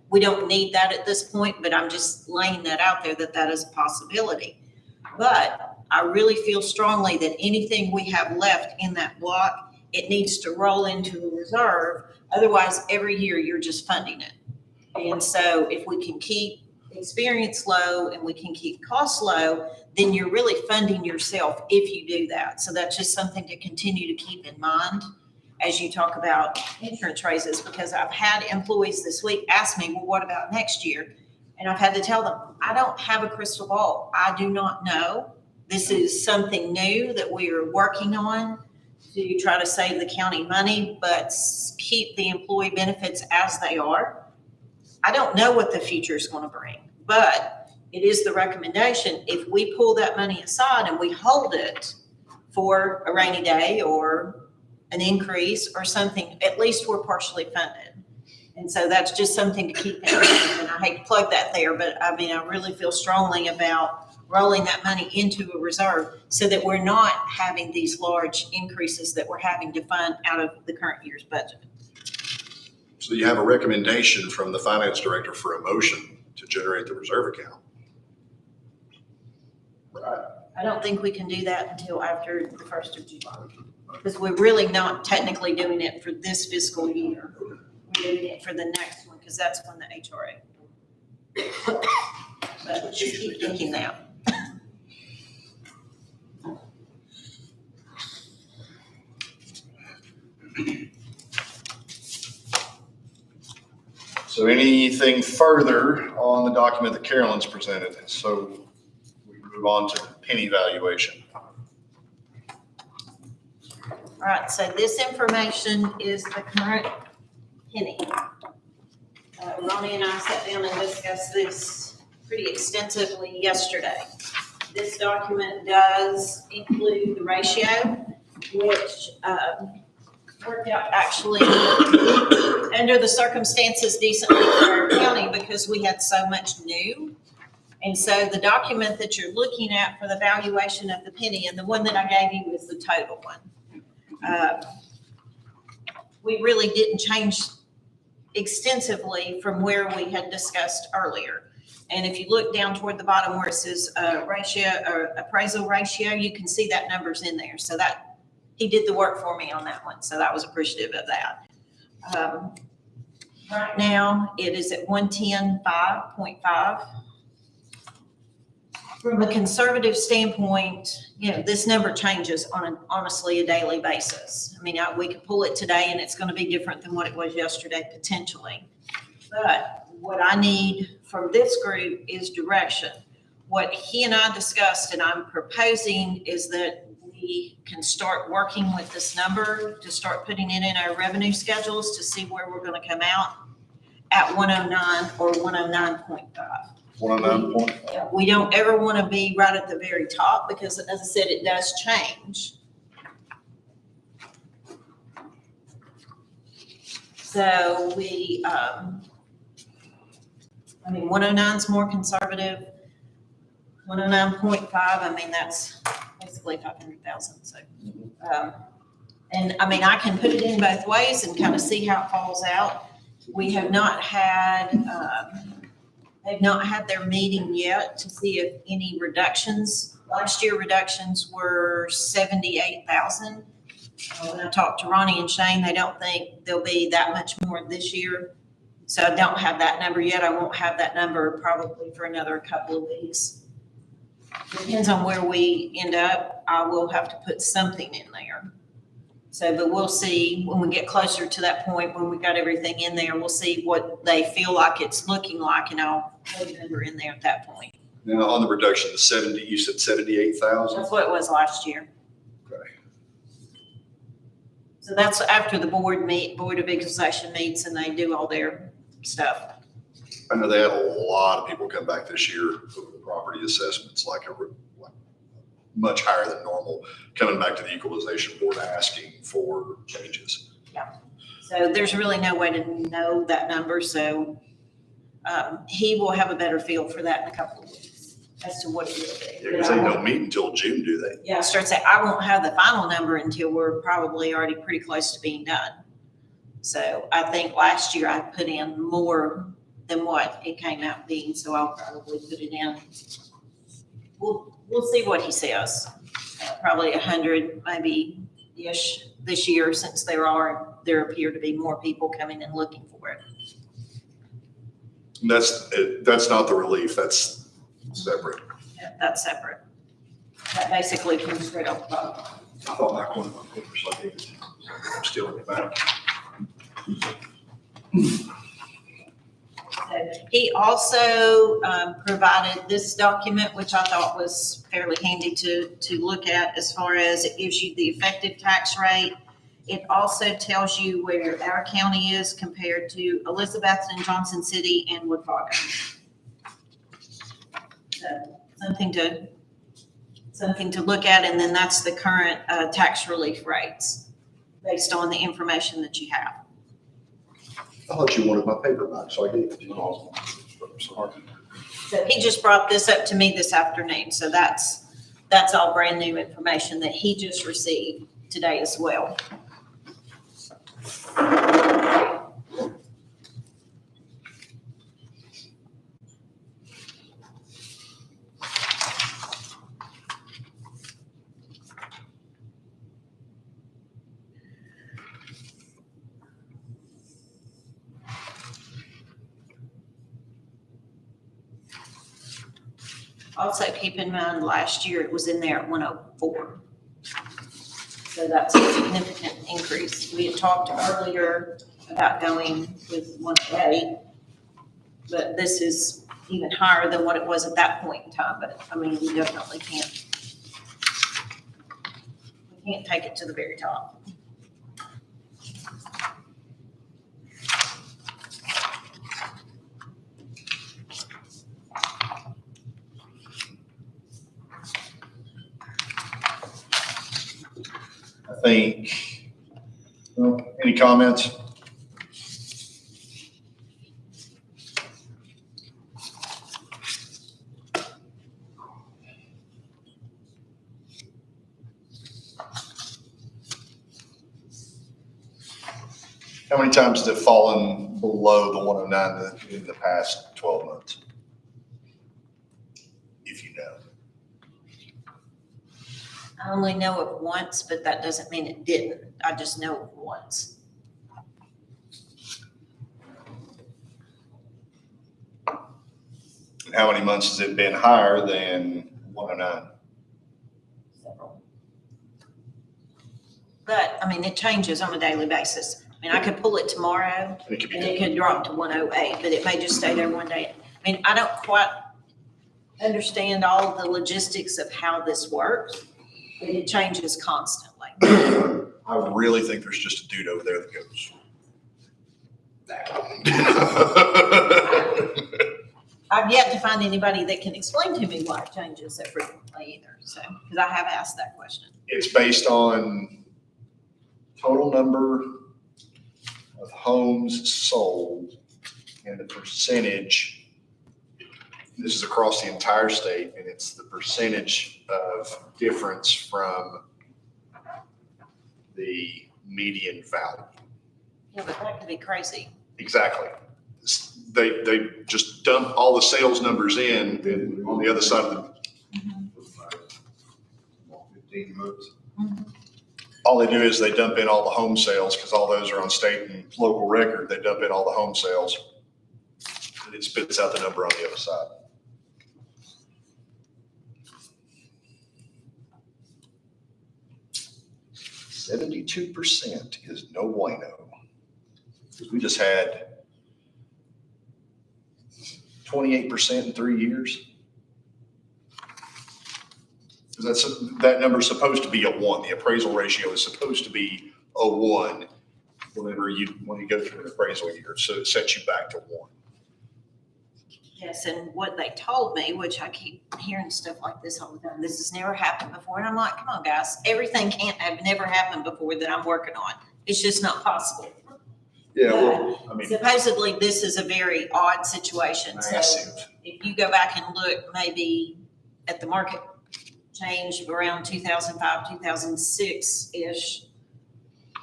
we don't need that at this point, but I'm just laying that out there that is a possibility. But I really feel strongly that anything we have left in that block, it needs to roll into a reserve. Otherwise, every year you're just funding it. And so if we can keep experience low and we can keep costs low, then you're really funding yourself if you do that. So that's just something to continue to keep in mind as you talk about insurance raises, because I've had employees this week ask me, well, what about next year? And I've had to tell them, I don't have a crystal ball. I do not know. This is something new that we are working on. to try to save the county money, but keep the employee benefits as they are. I don't know what the future is going to bring, but it is the recommendation. If we pull that money aside and we hold it for a rainy day or an increase or something, at least we're partially funded. And so that's just something to keep in mind. And I hate to plug that there, but I mean, I really feel strongly about rolling that money into a reserve so that we're not having these large increases that we're having to fund out of the current year's budget. So you have a recommendation from the finance director for a motion to generate the reserve account. Right. I don't think we can do that until after the 1st of July, because we're really not technically doing it for this fiscal year. We're doing it for the next one, because that's when the HRA. But just keep thinking that. So anything further on the document that Carolyn's presented? So we move on to penny valuation. All right, so this information is the current penny. Ronnie and I sat down and discussed this pretty extensively yesterday. This document does include the ratio, which worked out actually under the circumstances decently for our county because we had so much new. And so the document that you're looking at for the valuation of the penny, and the one that I gave you is the total one. We really didn't change extensively from where we had discussed earlier. And if you look down toward the bottom where it says ratio or appraisal ratio, you can see that number's in there. So that he did the work for me on that one. So I was appreciative of that. Right now, it is at 110.5. From a conservative standpoint, you know, this number changes on honestly a daily basis. I mean, we could pull it today and it's going to be different than what it was yesterday potentially. But what I need from this group is direction. What he and I discussed and I'm proposing is that we can start working with this number to start putting it in our revenue schedules to see where we're going to come out at 109 or 109.5. 109.5. We don't ever want to be right at the very top because, as I said, it does change. So we, I mean, 109 is more conservative. 109.5, I mean, that's basically 500,000. So, and I mean, I can put it in both ways and kind of see how it falls out. We have not had, they've not had their meeting yet to see if any reductions. Last year reductions were 78,000. When I talked to Ronnie and Shane, they don't think there'll be that much more this year. So I don't have that number yet. I won't have that number probably for another couple of weeks. Depends on where we end up. I will have to put something in there. So, but we'll see when we get closer to that point, when we got everything in there, we'll see what they feel like it's looking like, and I'll put a number in there at that point. Now, on the reduction, the 70, you said 78,000? That's what it was last year. Okay. So that's after the Board of Equalization meets and they do all their stuff. I know they had a lot of people come back this year for the property assessments, like much higher than normal, coming back to the equalization board asking for changes. Yeah. So there's really no way to know that number. So he will have a better feel for that in a couple of weeks as to what it will be. Yeah, because they don't meet until June, do they? Yeah, I start saying I won't have the final number until we're probably already pretty close to being done. So I think last year I put in more than what it came out being, so I'll probably put it in. We'll see what he says. Probably 100, maybe-ish this year, since there appear to be more people coming and looking for it. That's not the relief, that's separate. Yeah, that's separate. That basically comes straight off the bottom. I thought my one of my papers, I gave it to you. I'm still in the back. So He also provided this document, which I thought was fairly handy to look at as far as it gives you the effective tax rate. It also tells you where our county is compared to Elizabeth and Johnson City and Wood Fargo. So something to look at, and then that's the current tax relief rates based on the information that you have. I thought you wanted my paper back, so I gave it to you. Sorry. So he just brought this up to me this afternoon, so that's all brand new information that he just received today as well. Also, keep in mind, last year it was in there at 104. So that's a significant increase. We had talked earlier about going with 108, but this is even higher than what it was at that point in time. But I mean, we definitely can't take it to the very top. I think, well, any comments? How many times has it fallen below the 109 in the past 12 months? If you know. I only know of once, but that doesn't mean it didn't. I just know of once. And how many months has it been higher than 109? Several. But, I mean, it changes on a daily basis. I mean, I could pull it tomorrow It could be and it could drop to 108, but it may just stay there one day. I mean, I don't quite understand all the logistics of how this works, but it changes constantly. I really think there's just a dude over there that goes. I've yet to find anybody that can explain to me why it changes so frequently either, so, because I have asked that question. It's based on total number of homes sold and the percentage. This is across the entire state, and it's the percentage of difference from the median value. Yeah, but that could be crazy. Exactly. They just dump all the sales numbers in, and on the other side of the, 15 months. all they do is they dump in all the home sales, because all those are on state and local record. They dump in all the home sales, and it spits out the number on the other side. %72% is no bueno. Because we just had 28% in 3 years. Because that number is supposed to be a 1. The appraisal ratio is supposed to be a 1 when you go through an appraisal year. So it sets you back to 1. Yes, and what they told me, which I keep hearing stuff like this all the time, this has never happened before. And I'm like, come on, guys, everything can't have never happened before that I'm working on. It's just not possible. Yeah, well, I mean, Supposedly, this is a very odd situation. So massive. if you go back and look maybe at the market change around 2005, 2006-ish,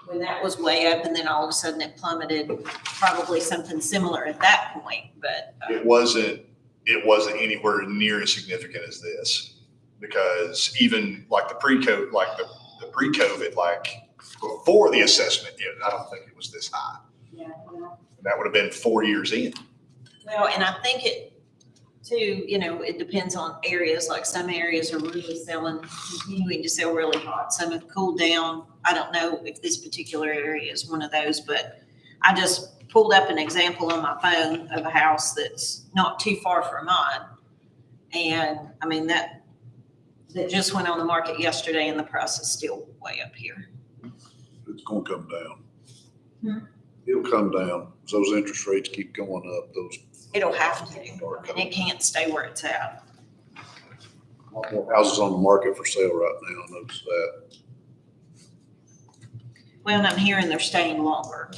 when that was way up and then all of a sudden it plummeted, probably something similar at that point, but. It wasn't anywhere near as significant as this, because even like the pre-COVID, like before the assessment, I don't think it was this high. Yeah, well. That would have been 4 years in. Well, and I think it too, it depends on areas, like some areas are really continuing to sell really hot. Some have cooled down. I don't know if this particular area is one of those, but I just pulled up an example on my phone of a house that's not too far from mine. And I mean, that just went on the market yesterday and the price is still way up here. It's gonna come down. Hmm. It'll come down. As those interest rates keep going up, those. It'll have to, and it can't stay where it's at. A lot more houses on the market for sale right now, I noticed that. Well, and I'm hearing they're staying longer.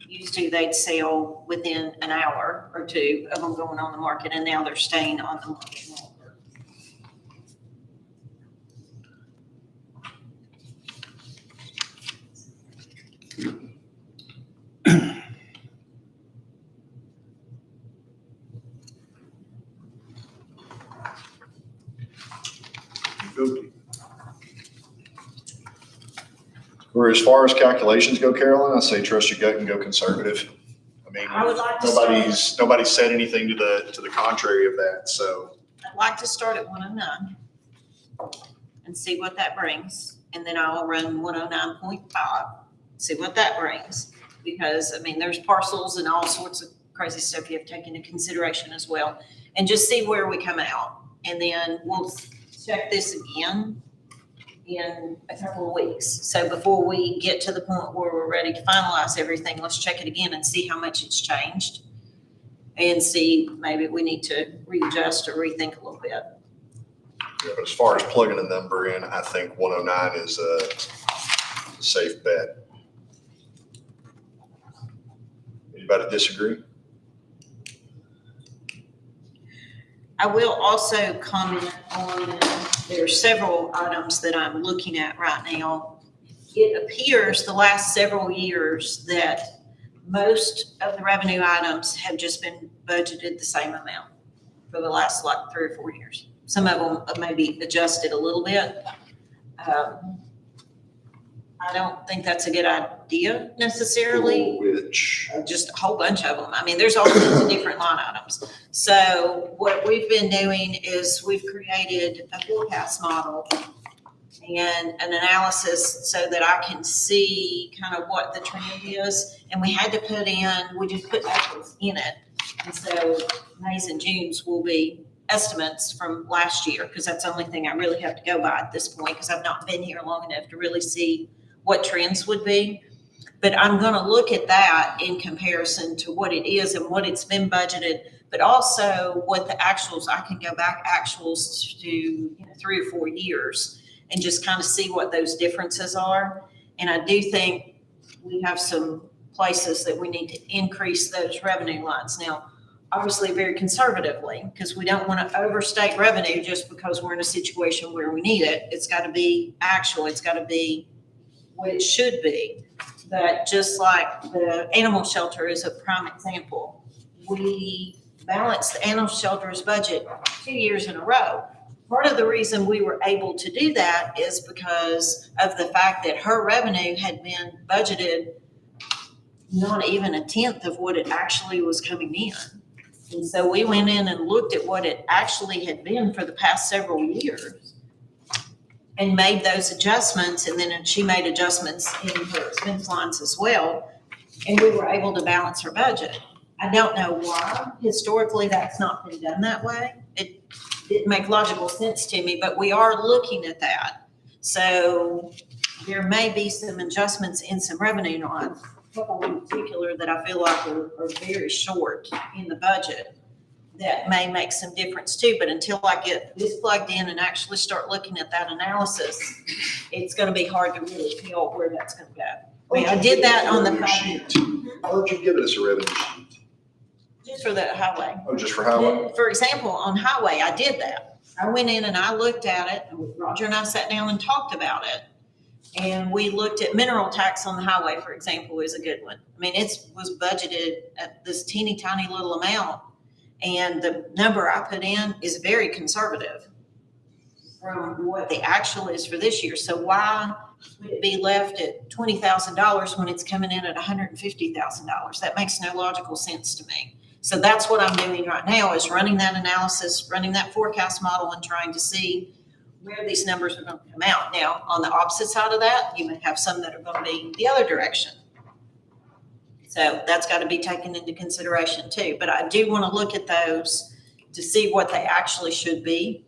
Used to, they'd sell within an hour or two of them going on the market, and now they're staying on the market longer. Or as far as calculations go, Carolyn, I say trust your gut and go conservative. I mean, I would like to start- nobody's said anything to the contrary of that, so. I'd like to start at 109 and see what that brings. And then I'll run 109.5, see what that brings. Because, I mean, there's parcels and all sorts of crazy stuff you have to take into consideration as well. And just see where we come out. And then we'll check this again in a couple of weeks. So before we get to the point where we're ready to finalize everything, let's check it again and see how much it's changed. And see, maybe we need to readjust or rethink a little bit. Yeah, but as far as plugging a number in, I think 109 is a safe bet. Anybody disagree? I will also comment on, there are several items that I'm looking at right now. It appears the last several years that most of the revenue items have just been budgeted the same amount for the last like 3 or 4 years. Some of them may be adjusted a little bit. I don't think that's a good idea necessarily. Which, Just a whole bunch of them. I mean, there's all kinds of different line items. So what we've been doing is we've created a forecast model and an analysis so that I can see kind of what the trend is. And we had to put in, we just put April's in it. And so May's and June's will be estimates from last year, because that's the only thing I really have to go by at this point, because I've not been here long enough to really see what trends would be. But I'm going to look at that in comparison to what it is and what it's been budgeted, but also what the actuals, I can go back actuals to 3 or 4 years and just kind of see what those differences are. And I do think we have some places that we need to increase those revenue lines. Now, obviously very conservatively, because we don't want to overstate revenue just because we're in a situation where we need it. It's got to be actual. It's got to be what it should be. But just like the animal shelter is a prime example, we balanced the animal shelter's budget 2 years in a row. Part of the reason we were able to do that is because of the fact that her revenue had been budgeted not even a tenth of what it actually was coming in. And so we went in and looked at what it actually had been for the past several years and made those adjustments. And then she made adjustments in her expense lines as well. And we were able to balance her budget. I don't know why historically that's not been done that way. It didn't make logical sense to me, but we are looking at that. So there may be some adjustments in some revenue lines, a couple in particular that I feel like are very short in the budget that may make some difference too. But until I get this plugged in and actually start looking at that analysis, it's going to be hard to really tell where that's going to go. I mean, I did that on the sheet. Why don't you give us a revenue sheet? just for the highway. Oh, just for highway? For example, on highway, I did that. I went in and I looked at it, and Roger and I sat down and talked about it. And we looked at mineral tax on the highway, for example, is a good one. I mean, it was budgeted at this teeny tiny little amount. And the number I put in is very conservative from what the actual is for this year. So why would it be left at $20,000 when it's coming in at $150,000? That makes no logical sense to me. So that's what I'm doing right now, is running that analysis, running that forecast model, and trying to see where these numbers are going to come out. Now, on the opposite side of that, you may have some that are going to be the other direction. So that's got to be taken into consideration too. But I do want to look at those to see what they actually should be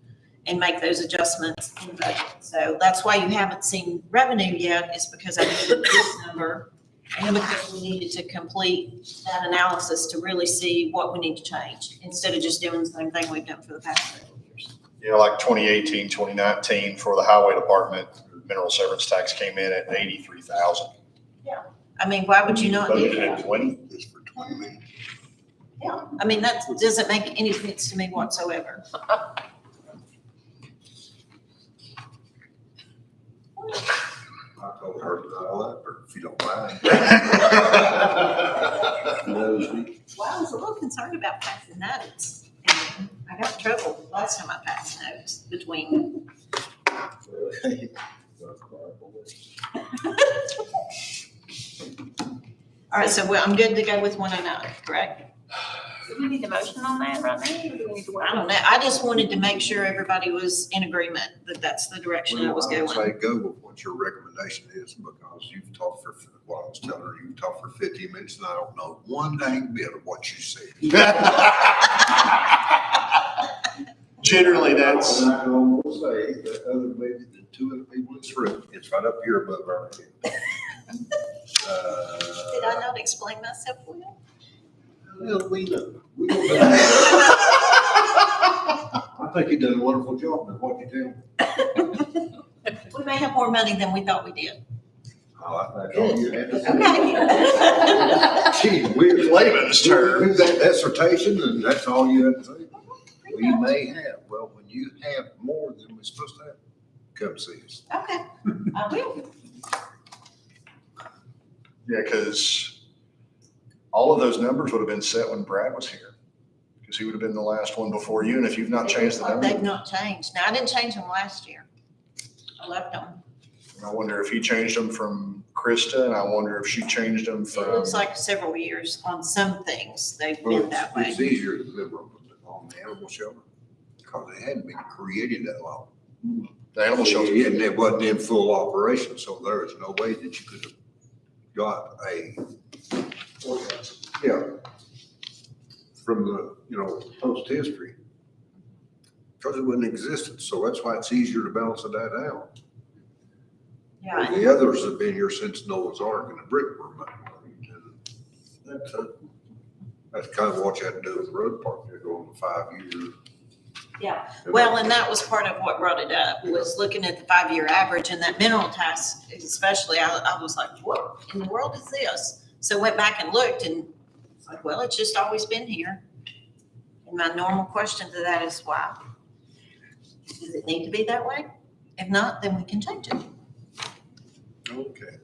and make those adjustments in budget. So that's why you haven't seen revenue yet, is because I needed this number and because we needed to complete that analysis to really see what we need to change instead of just doing the same thing we've done for the past several years. Yeah, like 2018, 2019 for the highway department, mineral severance tax came in at 83,000. I mean, why would you not do Budgeted that? at 20. Just for 20 minutes. Yeah, I mean, that doesn't make any sense to me whatsoever. I told her to dial up, or if you don't mind. Well, I was a little concerned about passing notes. And I got in trouble last time I passed notes between. All right, so I'm good to go with 109, correct? Do we need a motion on that right now? Or do we need to wait? I don't know. I just wanted to make sure everybody was in agreement that that's the direction I was Well, I would going. say go with what your recommendation is, because you've talked for, well, I was telling her, you've talked for 15 minutes and I don't know one dang bit of what you said. Generally, that's. I'm not going to say that other maybe than two other people in this room, it's right up here above our head. Did I not explain myself well? Well, we know. I think you did a wonderful job with what you tell. We may have more money than we thought we did. Oh, I think all you had to say. Gee, we're Layman's terms. Do that dissertation and that's all you had to say. We may have, well, when you have more than we're supposed to have, come see us. Okay, I will. Yeah, because all of those numbers would have been set when Brad was here, because he would have been the last one before you, and if you've not changed the They've number, not changed. Now, I didn't change them last year. I left them. I wonder if he changed them from Krista, and I wonder if she changed them It from. looks like several years on some things, they've Well, been that way. it's easier to live on the animal shelter, because it hadn't been created that long. The animal shelter. And it wasn't in full operation, so there is no way that you could have got a, yeah, from the, post history. Because it wasn't in existence, so that's why it's easier to balance that out. Yeah, The others have been here since Noah's Ark and the brick were made. And that's kind of what you had to do with the road park, you go on the 5 year. yeah. Well, and that was part of what brought it up, was looking at the 5-year average and that mineral tax especially. I was like, what in the world is this? So went back and looked and it's like, well, it's just always been here. And my normal question to that is why? Does it need to be that way? If not, then we can change it. Okay.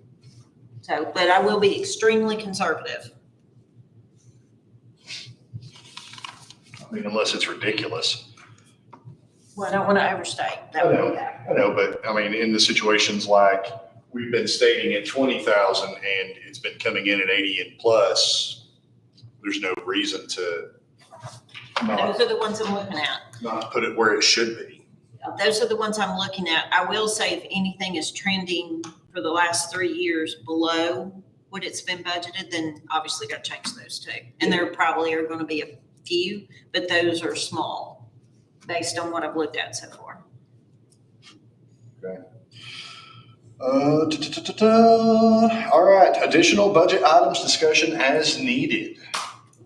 So, but I will be extremely conservative. I mean, unless it's ridiculous. Well, I don't want to overstate. That would be that. I know, but I mean, in the situations like we've been stating at 20,000 and it's been coming in at 80 and plus, there's no reason to Those are the ones I'm looking at. not put it where it should be. Those are the ones I'm looking at. I will say if anything is trending for the last 3 years below what it's been budgeted, then obviously got to change those too. And there probably are going to be a few, but those are small based on what I've looked at so far. Okay. All right, additional budget items discussion as needed.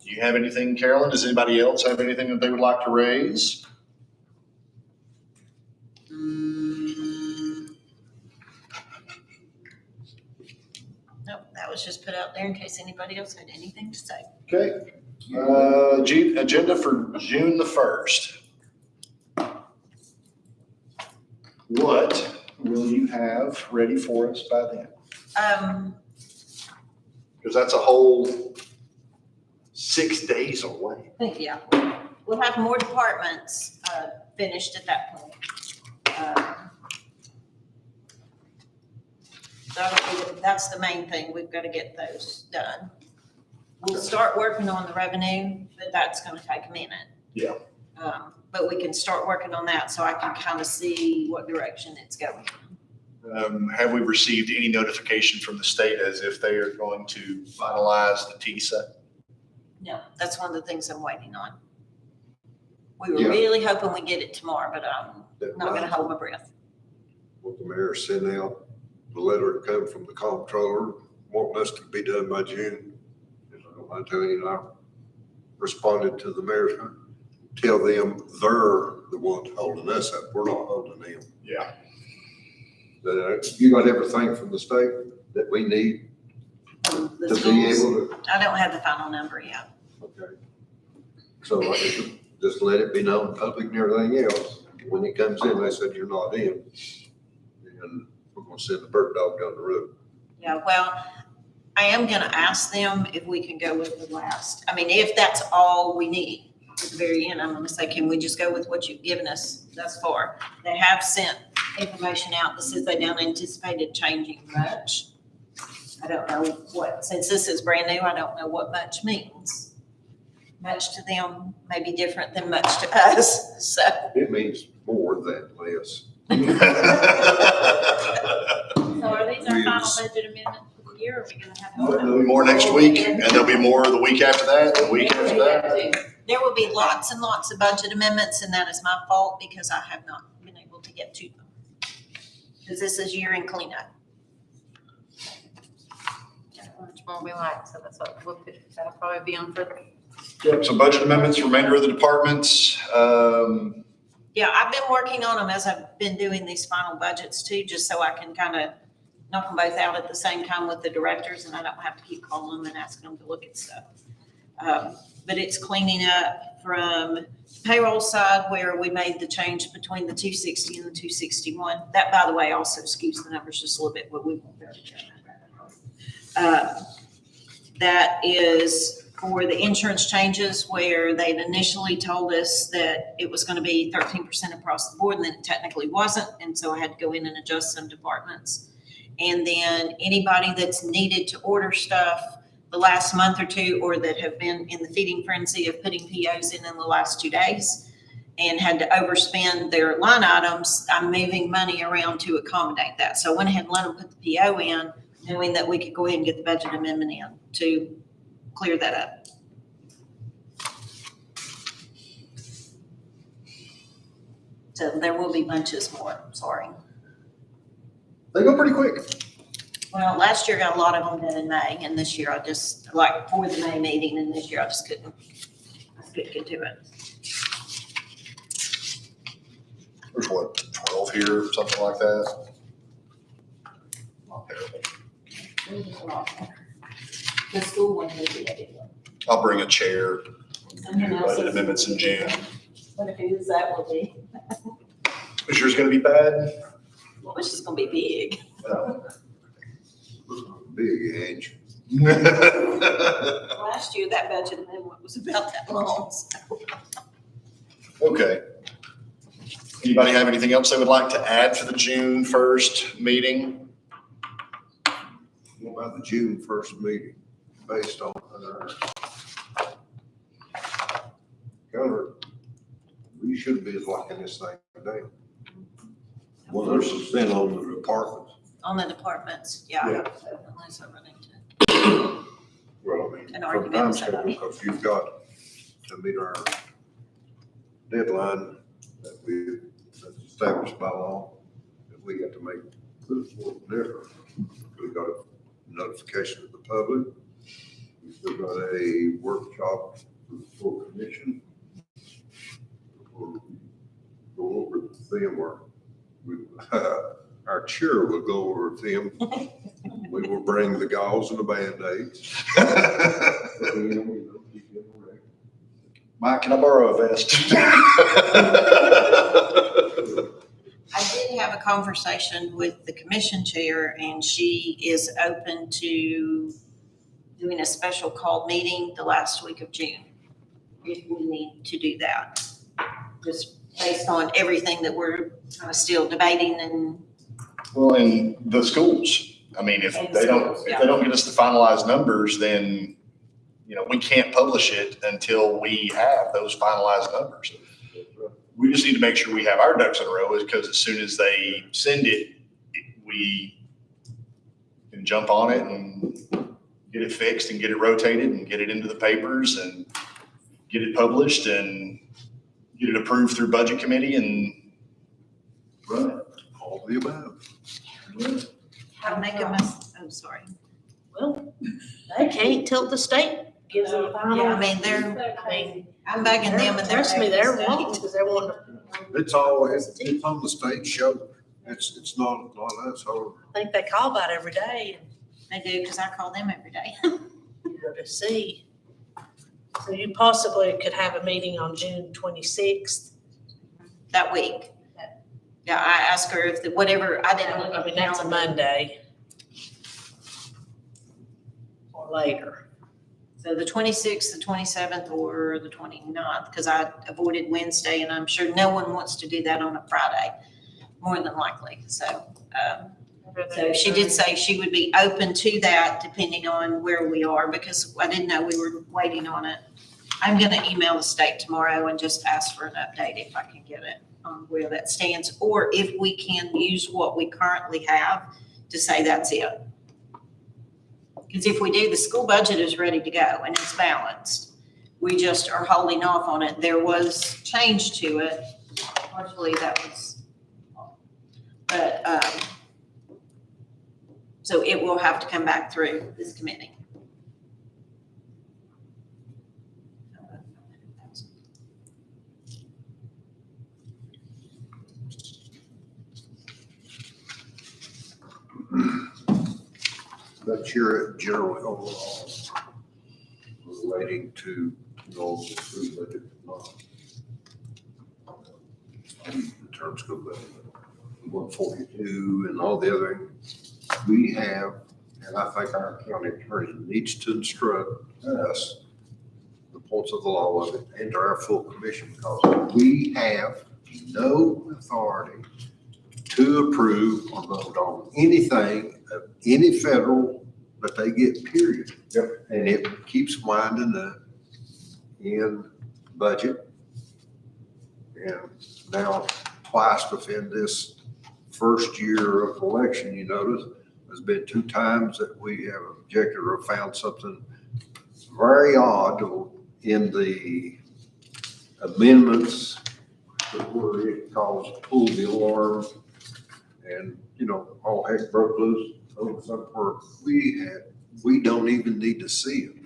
Do you have anything, Carolyn? Does anybody else have anything that they would like to raise? Nope, that was just put out there in case anybody else had anything to say. Okay. Agenda for June the 1st. What will you have ready for us by then? Because that's a whole 6 days away. Yeah, we'll have more departments finished at that point. That's the main thing. We've got to get those done. We'll start working on the revenue, but that's going to take a minute. Yeah. But we can start working on that so I can kind of see what direction it's going. Have we received any notification from the state as if they are going to finalize the TISA? No, that's one of the things I'm waiting on. We were Yeah. really hoping we get it tomorrow, but I'm not gonna hold my breath. What the mayor sent out, the letter come from the comptroller, wanting us to be done by June. And I don't mind telling you, I responded to the mayor, tell them they're the ones holding us up, we're not holding them. Yeah. You got everything from the state that we need The to be schools, able to, I don't have the final number yet. okay. So I just let it be known, public and everything else, when it comes in, they said you're not in. And we're gonna send the bird dog down the road. Yeah, well, I am gonna ask them if we can go with the last. I mean, if that's all we need at the very end, I'm gonna say, can we just go with what you've given us thus far? They have sent information out that says they don't anticipate changing much. I don't know what, since this is brand new, I don't know what much means. Much to them may be different than much to us, so. It means more than less. So are these our final budget amendments for the year, or are we gonna have? There'll be more next week, and there'll be more the week after that, the week after that. There will be lots and lots of budget amendments, and that is my fault because I have not been able to get to them. Because this is year-end cleanup. Much more we like, so that's what we'll put, that'll probably be on for. Yep, so budget amendments, remainder of the departments. Yeah, I've been working on them as I've been doing these final budgets too, just so I can kind of knock them both out at the same time with the directors, and I don't have to keep calling them and asking them to look at stuff. But it's cleaning up from payroll side where we made the change between the 260 and the 261. That, by the way, also skews the numbers just a little bit, but we won't go there. That is for the insurance changes where they'd initially told us that it was going to be 13% across the board, and then it technically wasn't. And so I had to go in and adjust some departments. And then anybody that's needed to order stuff the last month or two, or that have been in the feeding frenzy of putting POs in the last 2 days and had to overspend their line items, I'm moving money around to accommodate that. So I went ahead and let them put the PO in, knowing that we could go ahead and get the budget amendment in to clear that up. So there will be bunches more, sorry. They go pretty quick. Well, last year got a lot of them done in May, and this year I just, like, for the May meeting, and this year I just couldn't get to it. There's what, 12 here, something like that? Not terrible. The school one will be a big one. I'll bring a chair, Someone else budget is- amendments in June. What if it is that will be? Is yours gonna be bad? Well, it's just gonna be big. Big edge. Last year, that budget amendment was about that long, so. Okay. Anybody have anything else they would like to add for the June 1st meeting? What about the June 1st meeting, based on Governor, we should be locking this thing down. 100% on the departments. On the departments, yeah. Yeah. Unless I run into Well, I mean, an from argument time with schedule, somebody. because you've got to meet our deadline that that's established by law, that we got to make this work there. We got a notification of the public. We still got a workshop for the full commission. We'll go over the theme work. Our chair will go over them. We will bring the gauze and the Band-Aids. Mike, can I borrow a vest? I did have a conversation with the commission chair, and she is open to doing a special called meeting the last week of June, if we need to do that. Just based on everything that we're kind of still debating and. Well, in the schools, I mean, if they don't get us the finalized numbers, then, you know, we can't publish it until we have those finalized numbers. We just need to make sure we have our ducks in a row, because as soon as they send it, we can jump on it and get it fixed and get it rotated and get it into the papers and get it published and get it approved through budget committee and run it. All the above. I'll make a mess, oh, sorry. Well, they can't till the state gives them the final. Yeah, I mean, I mean, I'm bugging them and they're. trust me, they're wanting, because they're wanting to, It's on the state shoulder. It's not us. Or I think they call about every day, They do, because I call them every day. to see. So you possibly could have a meeting on June 26th. That week. Yeah, I asked her if whatever, I didn't look I at the mean, that's a calendar. Monday. Or later. So the 26th, the 27th, or the 29th, because I avoided Wednesday, and I'm sure no one wants to do that on a Friday, more than likely. So she did say she would be open to that depending on where we are, because I didn't know we were waiting on it. I'm gonna email the state tomorrow and just ask for an update if I can get it on where that stands, or if we can use what we currently have to say that's it. Because if we do, the school budget is ready to go and it's balanced. We just are holding off on it. There was change to it. Partially that was, but, so it will have to come back through this committee. But you're generally overall relating to the school budget, not in terms of the 142 and all the other. We have, and I think our county attorney needs to instruct us the points of the law of it and to our full commission, because we have no authority to approve or vote on anything of any federal that they get, period. Yep. And it keeps winding up in budget. And now twice within this first year of election, you notice, there's been 2 times that we have objected or found something very odd in the amendments where it caused pull the alarm and, all heck broke loose over somewhere we don't even need to see it,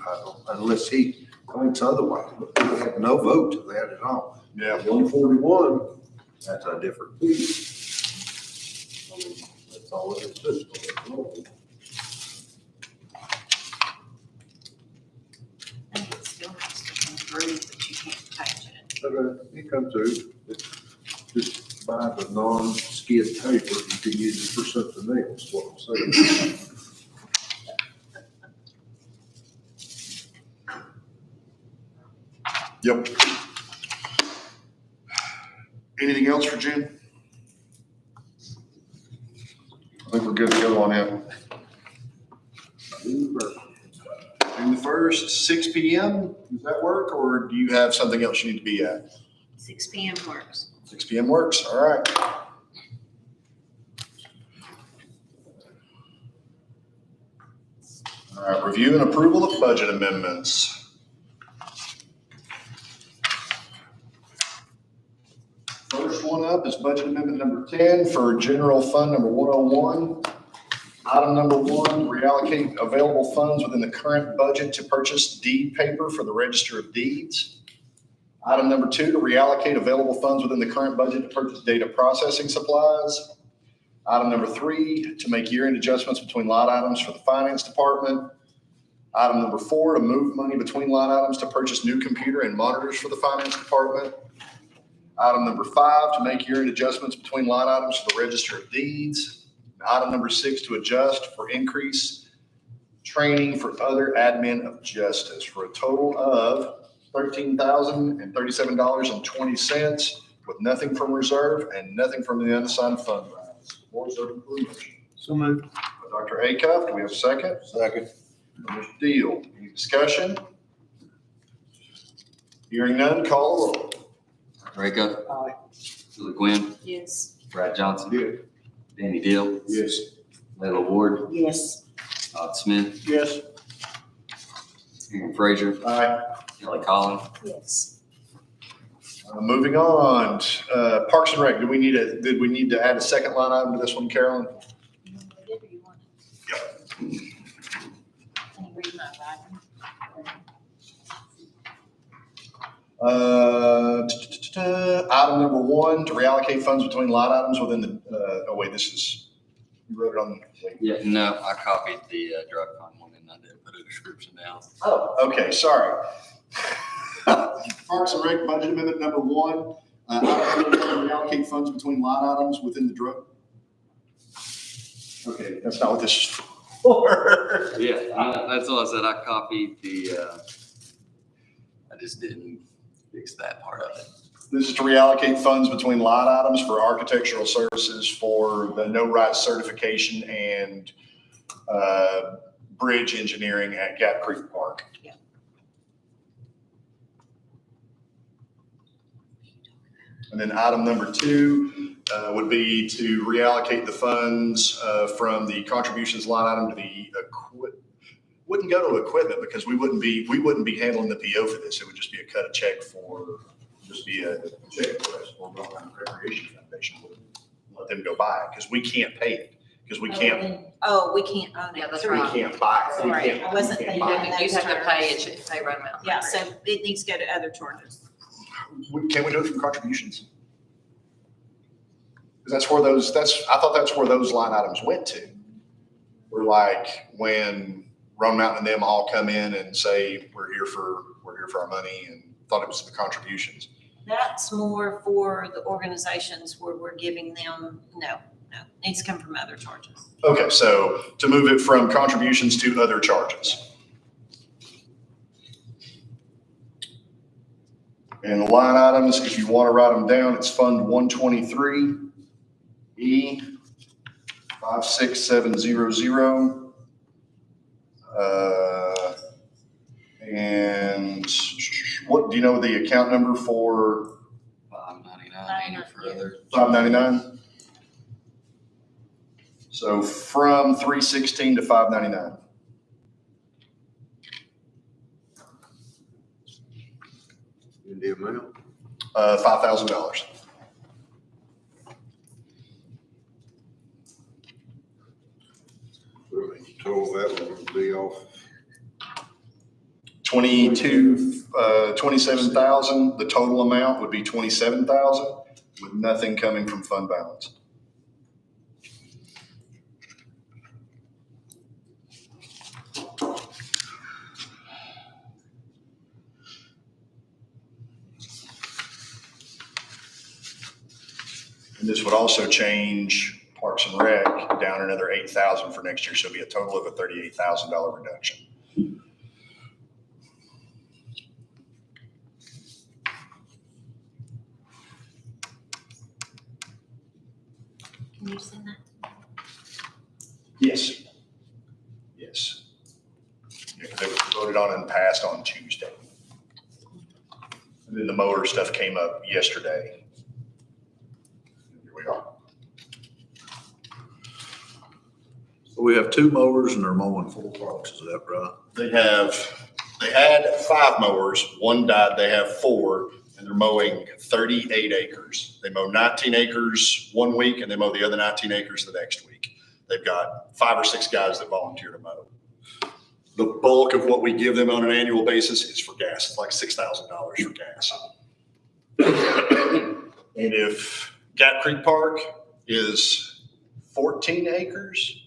unless he thinks otherwise. But we have no vote to that at all. Yeah. 141, that's a different piece. I mean, that's all it is. I think it still has to come through, but you can't touch it. But it comes through. Just buy the non-skid paper, you can use it for something else, what I'm saying. Yep. Anything else for June? I think we're good to go on that. June the 1st, 6 PM, does that work, or do you have something else you need to be at? 6 PM works. 6 PM works, all right. All right, review and approval of budget amendments. First one up is budget amendment number 10 for general fund number 101. Item number 1, reallocate available funds within the current budget to purchase deed paper for the Register of Deeds. Item number 2, to reallocate available funds within the current budget to purchase data processing supplies. Item number 3, to make year-end adjustments between line items for the finance department. Item number 4, to move money between line items to purchase new computer and monitors for the finance department. Item number 5, to make year-end adjustments between line items for the Register of Deeds. Item number 6, to adjust for increase training for other admin of justice for a total of $13,037.20 with nothing from reserve and nothing from the unassigned fund balance. Board is open for motion. So moved. Dr. Acuff, do we have a second? Second. Mr. Deal, any discussion? Hearing none, call the roll. Dr. Acuff? Aye. Julie Gwynn? Yes. Brad Johnson? Yeah. Danny Deal, Yes. Layla Ward, Yes. Todd Smith, Yes. Aaron Frazier, Aye. Kelly Collins. Yes. Moving on, Parks and Rec, did we need to add a second line item to this one, Carolyn? Whatever you want. Can you read my writing? Item number one, to reallocate funds between line items within the, you wrote it on, wait. Yeah, no, I copied the drug fund one and I didn't put a description down. Oh, okay, sorry. Parks and Rec budget amendment number one, item number one, reallocate funds between line items within the drug. Okay, that's not what this is for. Yeah, that's all I said. I copied I just didn't fix that part of it. This is to reallocate funds between line items for architectural services for the no-rise certification and bridge engineering at Gap Creek Park. Yeah. And then item number two would be to reallocate the funds from the contributions line item to the wouldn't go to equipment because we wouldn't be handling the PO for this. It would just be a cut of check just be a check request for Rhode Island Recreation Foundation. Let them go buy it because we can't pay it because we can't. Oh, we can't own it. Yeah, that's We right. can't buy it. We Sorry, can't- I wasn't we can't thinking buy of it. that. You'd have to pay it, pay Road Mountain. Yeah, so it needs to go to other charges. Can we do it from contributions? Because that's where I thought that's where those line items went to. We're like when Roan Mountain and them all come in and say, we're here for our money, and thought it was the contributions. That's more for the organizations where we're giving them, no, needs to come from other charges. Okay, so to move it from contributions to other charges. And the line items, if you want to write them down, it's Fund 123, E 56700. And what, do you know the account number for $599 and for other. 599? So from 316 to 599. In the amount? $5,000. Total that would be off. 27,000. The total amount would be 27,000 with nothing coming from fund balance. And this would also change Parks and Rec down another 8,000 for next year. So it'd be a total of a $38,000 reduction. Can you send that? Yes. Yes. Yeah, 'cause it was voted on and passed on Tuesday. And then the mower stuff came up yesterday. Here we are. So we have two mowers and they're mowing 4 parks, is that right? They had 5 mowers, one died, they have 4, and they're mowing 38 acres. They mow 19 acres one week and they mow the other 19 acres the next week. They've got 5 or 6 guys that volunteer to mow. The bulk of what we give them on an annual basis is for gas. It's like $6,000 for gas. And if Gap Creek Park is 14 acres,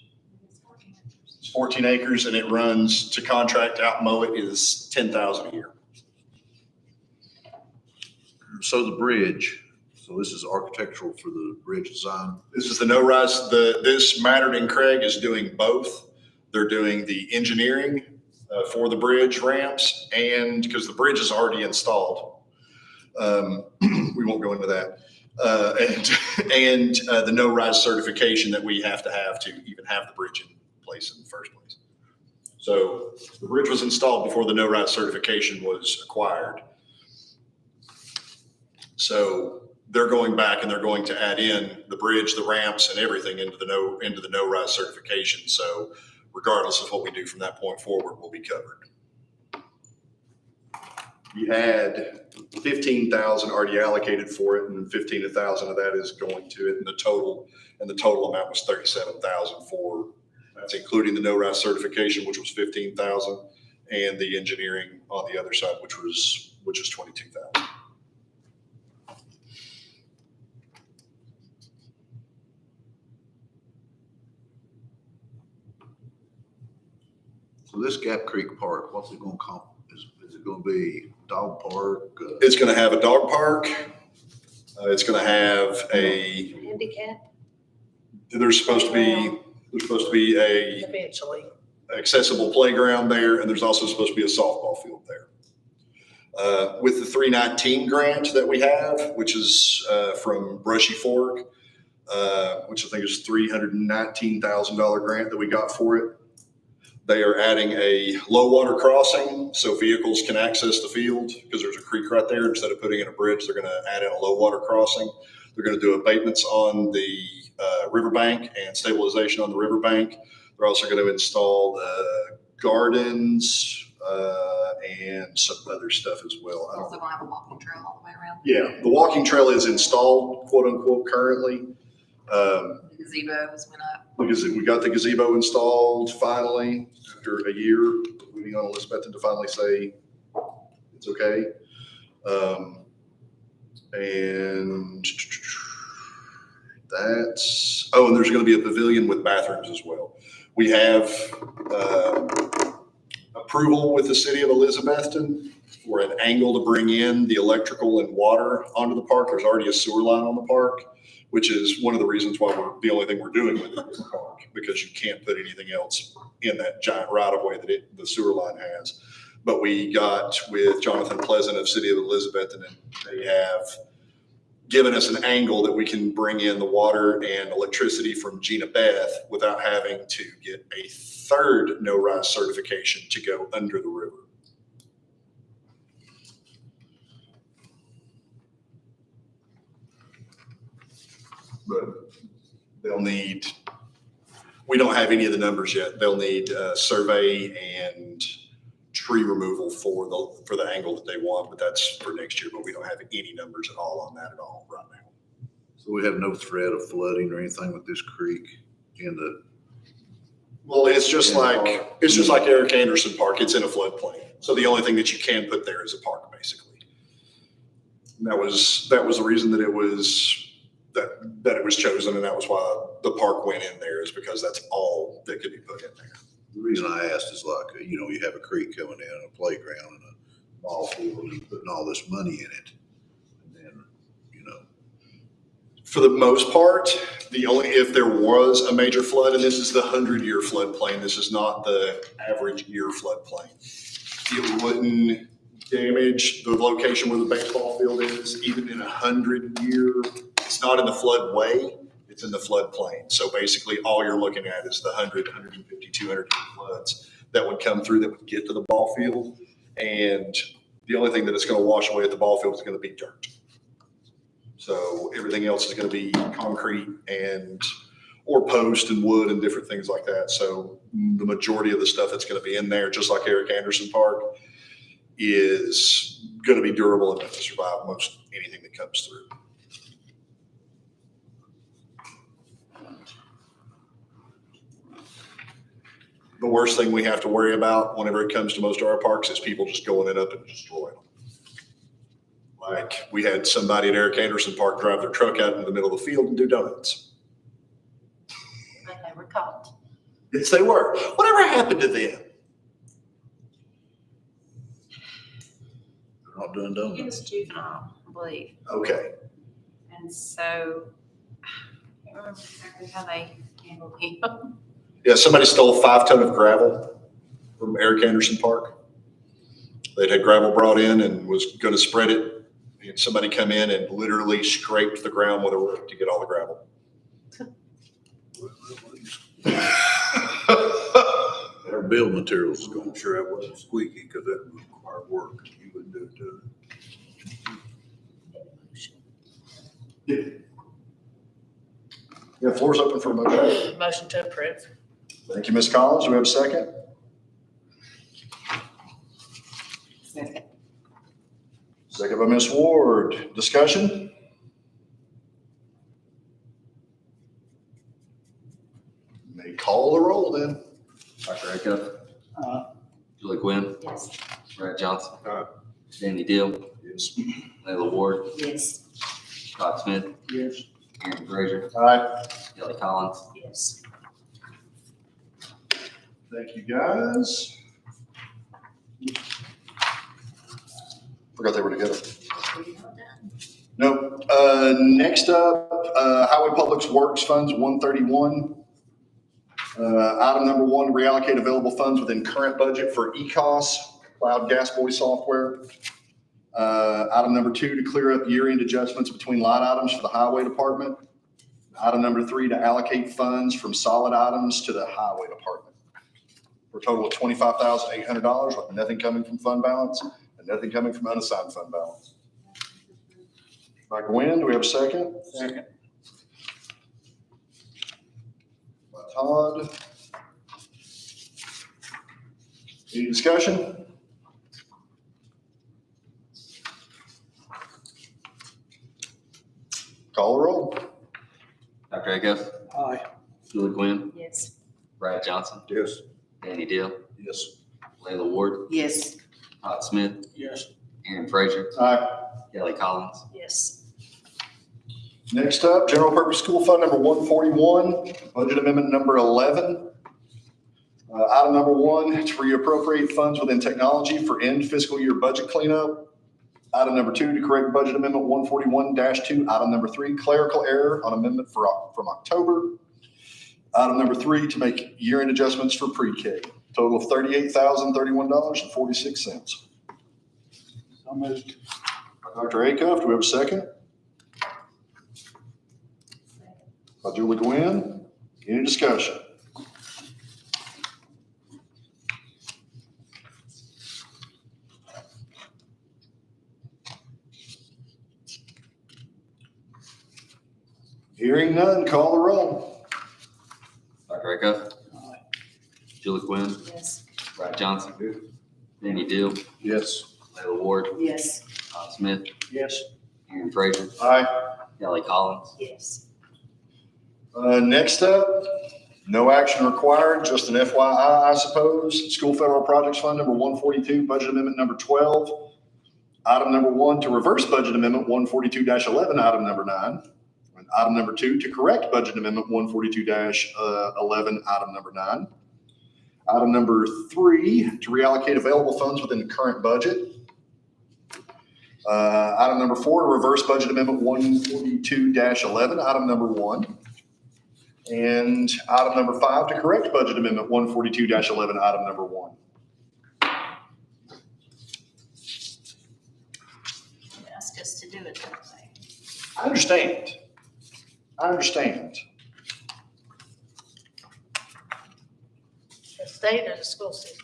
it's 14 acres and it runs to contract out mow it is $10,000 a year. So the bridge, so this is architectural for the bridge design. This is the no-rise, this Mattern and Craig is doing both. They're doing the engineering for the bridge ramps and because the bridge is already installed. We won't go into that. And the no-rise certification that we have to even have the bridge in place in the first place. So the bridge was installed before the no-rise certification was acquired. So they're going back and they're going to add in the bridge, the ramps, and everything into the no-rise certification. So regardless of what we do from that point forward, we'll be covered. You had 15,000 already allocated for it, and 15,000 of that is going to it, and the total amount was 37,000 for, that's including the no-rise certification, which was 15,000, and the engineering on the other side, which is 22,000. So this Gap Creek Park, what's it gonna call? Is it gonna be dog park? It's going to have a dog park. It's going to have a, Handicap there's supposed to be a eventually. accessible playground there, and there's also supposed to be a softball field there. With the 319 grant that we have, which is from Brushy Fork, which I think is $319,000 grant that we got for it. They are adding a low water crossing so vehicles can access the field because there's a creek right there. Instead of putting in a bridge, they're going to add in a low water crossing. They're going to do abatements on the riverbank and stabilization on the riverbank. They're also going to install gardens and some other stuff as well. We're also gonna have a walking trail all the way around. Yeah, the walking trail is installed, quote unquote, currently. The gazebos went up. Because we got the gazebo installed finally after a year, waiting on Elizabeth to finally say it's okay. And that's, oh, and there's going to be a pavilion with bathrooms as well. We have approval with the city of Elizabethton for an angle to bring in the electrical and water onto the park. There's already a sewer line on the park, which is one of the reasons why the only thing we're doing with it is the park, because you can't put anything else in that giant right of way that the sewer line has. But we got with Jonathan Pleasant of City of Elizabethton, and they have given us an angle that we can bring in the water and electricity from Gina Beth without having to get a third no-rise certification to go under the river. But they'll need, we don't have any of the numbers yet. They'll need survey and tree removal for the angle that they want, but that's for next year. But we don't have any numbers at all on that at all right now. So we have no threat of flooding or anything with this creek in the. Well, it's just like Eric Anderson Park. It's in a floodplain. So the only thing that you can put there is a park, basically. And that was the reason that it was chosen, and that was why the park went in there, is because that's all that could be put in there. The reason I asked is like, you know, you have a creek coming in, a playground and a ball field, and you're putting all this money in it. And then, you know. For the most part, if there was a major flood, and this is the 100-year floodplain, this is not the average year floodplain, it wouldn't damage the location where the baseball field is, even in 100-year. It's not in the floodway, it's in the floodplain. So basically all you're looking at is the 100, 150, 200 floods that would come through that would get to the ball field. And the only thing that it's going to wash away at the ball field is going to be dirt. So everything else is going to be concrete or post and wood and different things like that. So the majority of the stuff that's going to be in there, just like Eric Anderson Park, is going to be durable enough to survive most anything that comes through. The worst thing we have to worry about whenever it comes to most of our parks is people just going it up and destroying them. Like we had somebody at Eric Anderson Park drive their truck out into the middle of the field and do donuts. But they were caught. Yes, they were. Whatever happened to them? They're not doing He donuts. was juvenile, I believe. Okay. And so, I can't remember exactly how they handled him. Yeah, somebody stole 5 tons of gravel from Eric Anderson Park. They'd had gravel brought in and was going to spread it. And somebody come in and literally scraped the ground with a rope to get all the gravel. Our build materials is going, sure it wasn't squeaky because that would require work. You wouldn't do it to it. Yeah, floor's open for a motion. Motion to approve. Thank you, Ms. Collins. Do we have a second? Second. Second by Ms. Ward. Discussion? May call the roll then. Dr. Acuff, Aye. Julie Gwynn, Yes. Brad Johnson. Aye. Danny Deal, Yes. Layla Ward, Yes. Todd Smith, Yes. Aaron Frazier, Aye. Kelly Collins. Yes. Thank you, guys. Forgot they were together. Nope. Next up, Highway Public Works Funds 131. Item number one, reallocate available funds within current budget for ECOS, Cloud Gas Boy software. Item number two, to clear up year-end adjustments between line items for the Highway Department. Item number three, to allocate funds from solid items to the Highway Department for a total of $25,800 with nothing coming from fund balance and nothing coming from unassigned fund balance. By Gwen, do we have a second? Second. By Todd. Any discussion? Call the roll. Dr. Acuff, Aye. Julie Gwynn, Yes. Brad Johnson, Yes. Danny Deal, Yes. Layla Ward, Yes. Todd Smith, Yes. Aaron Frazier, Aye. Kelly Collins. Yes. Next up, General Purpose School Fund number 141, budget amendment number 11. Item number one, to reappropriate funds within technology for end fiscal year budget cleanup. Item number two, to correct budget amendment 141-2. Item number three, clerical error on amendment from October. Item number three, to make year-end adjustments for pre-K. Total of $38,031.46. So moved. Dr. Acuff, do we have a second? By Julie Gwynn. Any discussion? Hearing none, call the roll. Dr. Acuff, Aye. Julie Gwynn, Yes. Brad Johnson, Danny Deal, Yes. Layla Ward, Yes. Todd Smith, Yes. Aaron Frazier, Aye. Kelly Collins. Yes. Next up, no action required, just an FYI, I suppose. School Federal Projects Fund number 142, budget amendment number 12. Item number one, to reverse budget amendment 142-11, item number 9. And item number two, to correct budget amendment 142-11, item number 9. Item number three, to reallocate available funds within the current budget. Item number four, to reverse budget amendment 142-11, item number 1. And item number 5, to correct budget amendment 142-11, item number 1. Ask us to do it that way. I understand. I understand. The state or the school system?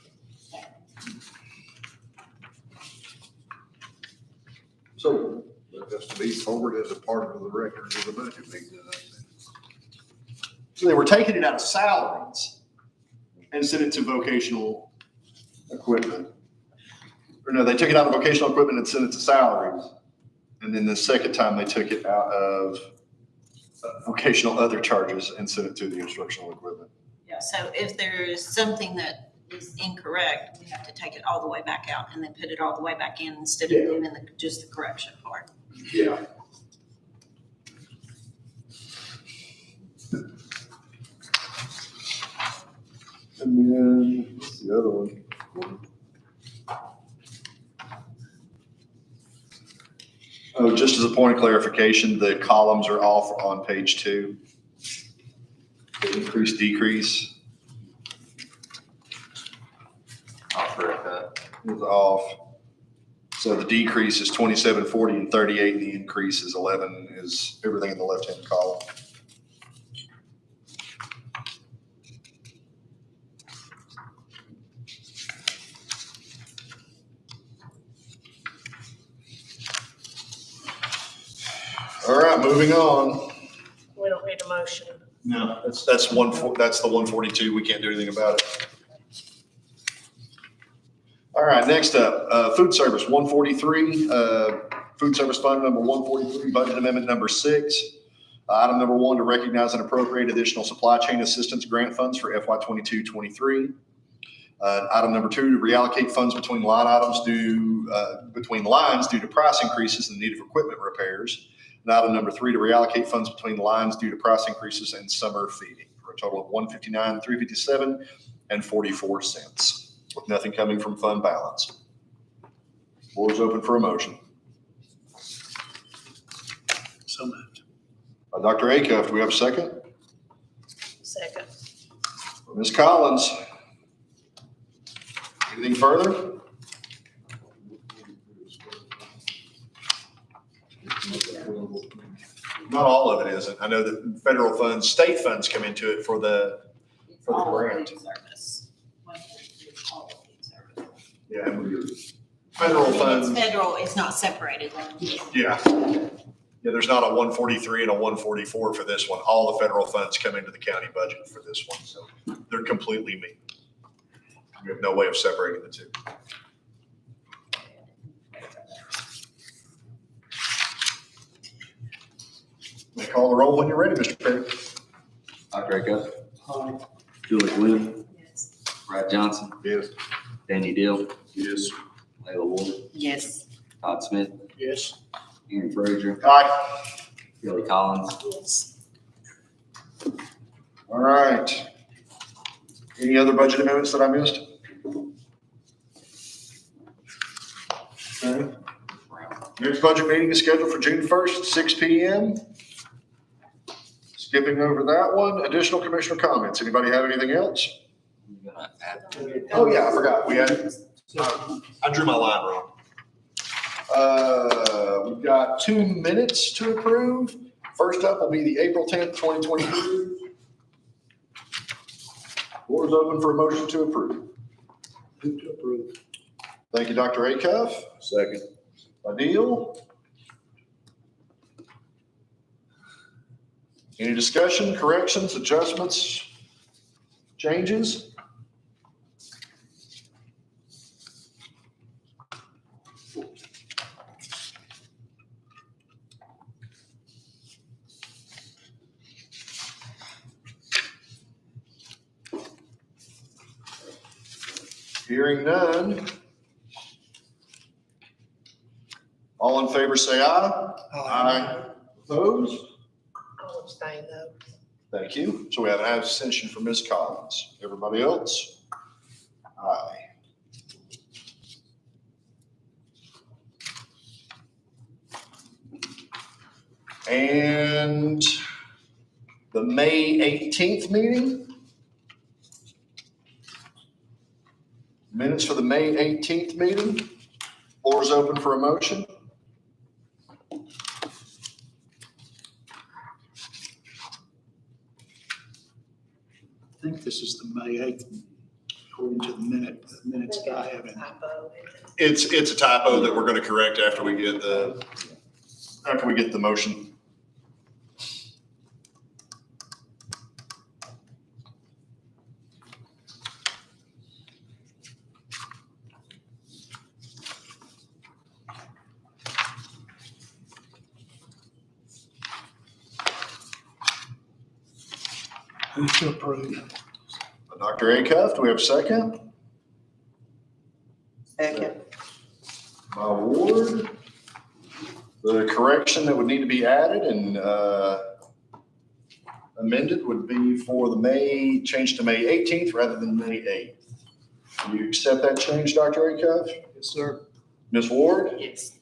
So that has to be forwarded as a part of the record of the budget meeting. So they were taking it out of salaries and sent it to vocational equipment. Or no, they took it out of vocational equipment and sent it to salaries. And then the second time they took it out of vocational other charges and sent it to the instructional equipment. Yeah, so if there is something that is incorrect, we have to take it all the way back out and then put it all the way back in instead of doing just the correction part. Yeah. And then, what's the other one? Oh, just as a point of clarification, the columns are off on page 2. The increase, decrease I'll correct that. is off. So the decrease is 27, 40, and 38, and the increase is 11, is everything in the left-hand column. All right, right, moving on. We don't need a motion. No, that's the 142. We can't do anything about it. All right, next up, food service, 143, food service fund number 143, budget amendment number 6. Item number 1, to recognize and appropriate additional supply chain assistance grant funds for FY 22-23. Item number 2, to reallocate funds between lines due to price increases and need of equipment repairs. And item number 3, to reallocate funds between lines due to price increases and summer feeding for a total of $159,357 and 44 cents, with nothing coming from fund balance. Floor is open for a motion. So moved. Dr. Acuff, do we have a second? Second. Ms. Collins? Anything further? Not all of it isn't. I know that federal funds, state funds come into it for the grant. Service. Yeah. Federal It's funds, federal, it's not separated. yeah. Yeah, there's not a 143 and a 144 for this one. All the federal funds come into the county budget for this one, so they're completely me. We have no way of separating the two. May call the roll when you're ready, Mr. Perry. Dr. Acuff, Aye. Julie Gwynn, Brad Johnson, Yes. Danny Deal, Yes. Layla Ward, Yes. Todd Smith, Yes. Aaron Frazier, Aye. Kelly Collins. Yes. All right. Any other budget amendments that I missed? Okay. Next budget meeting is scheduled for June 1st, 6 PM. Skipping over that one, additional commissioner comments. Anybody have anything else? You're gonna add- Oh, yeah, I forgot. I drew my line wrong. We've got 2 minutes to approve. First up will be the April 10th, 2023. Floor is open for a motion to approve. Move to approve. Thank you, Dr. Acuff. Second. Adil. Any discussion, corrections, adjustments, changes? Hearing none. All in favor, say aye. Aye. Opposed? I'll abstain though. Thank you. So we have an abstention for Ms. Collins. Everybody else? Aye. And the May 18th meeting? Minutes for the May 18th meeting? Floor is open for a motion. I think this is the May 8th, according to the minutes that I have in. Typo. It's a typo that we're going to correct after we get the motion. Move to approve. Dr. Acuff, do we have a second? Second. By Ward. The correction that would need to be added and amended would be for the change to May 18th rather than May 8th. Do you accept that change, Dr. Acuff? Yes, sir. Ms. Ward? Yes.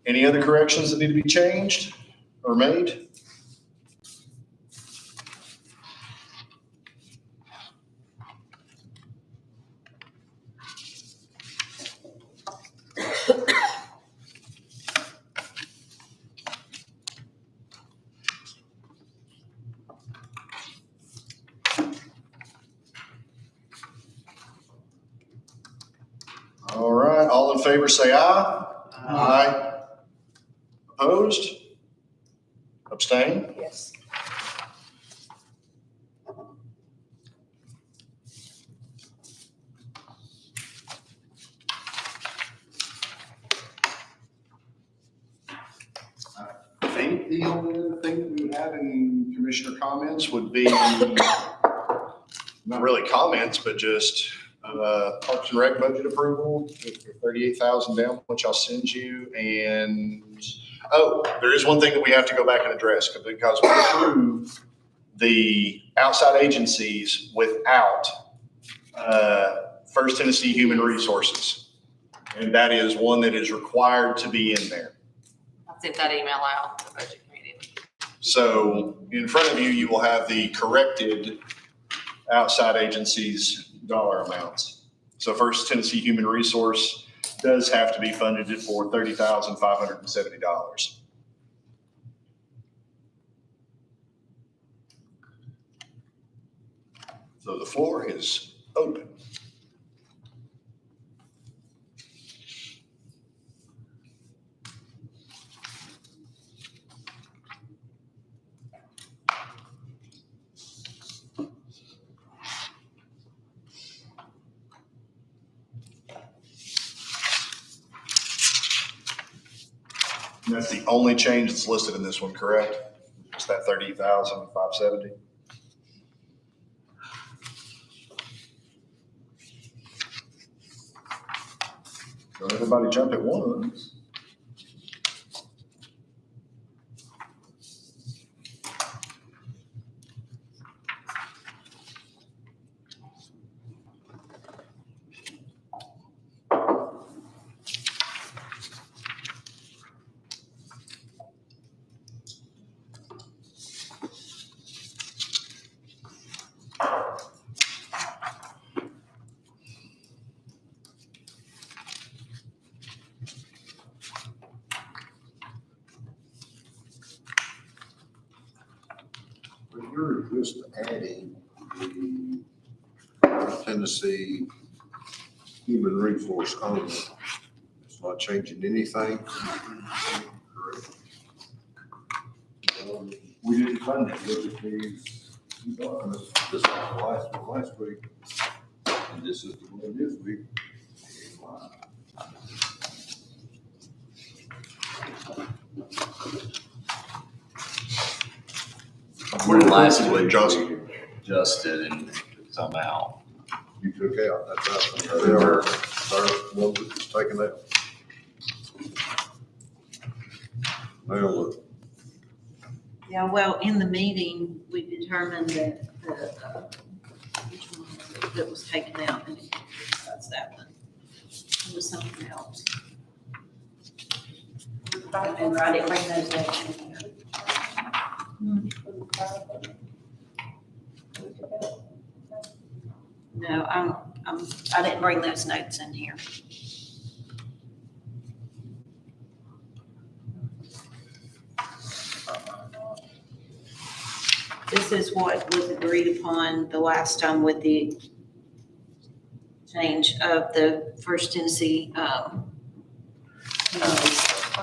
Any other corrections that need to be changed or made? All right, all in favor say aye. Aye. Opposed? Abstain? Yes. I think the only other thing that we would have in commissioner comments would be, not really comments, but just Parks and Rec budget approval for 38,000 down, which I'll send you. And, oh, there is one thing that we have to go back and address because we approved the outside agencies without First Tennessee Human Resources. And that is one that is required to be in there. I sent that email out to the budget committee. So in front of you, you will have the corrected outside agencies' dollar amounts. So First Tennessee Human Resource does have to be funded for $30,570. So the floor is open. And that's the only change that's listed in this one, correct? Just that 30,570. Don't everybody jump at once. You're just adding the Tennessee Human Resource only. It's not changing anything. We didn't fund it, look at these. This was last week, and this is the one this week. Last week, we adjusted and took some out. You took out, that's right. They are, one that was taken out. Now, look. Yeah, well, in the meeting, we determined that which one that was taken out, and that's that one. It was something else. Remember, I didn't bring those notes in here. No, I didn't bring those notes in here. This is what was agreed upon the last time with the change of the First Tennessee, What's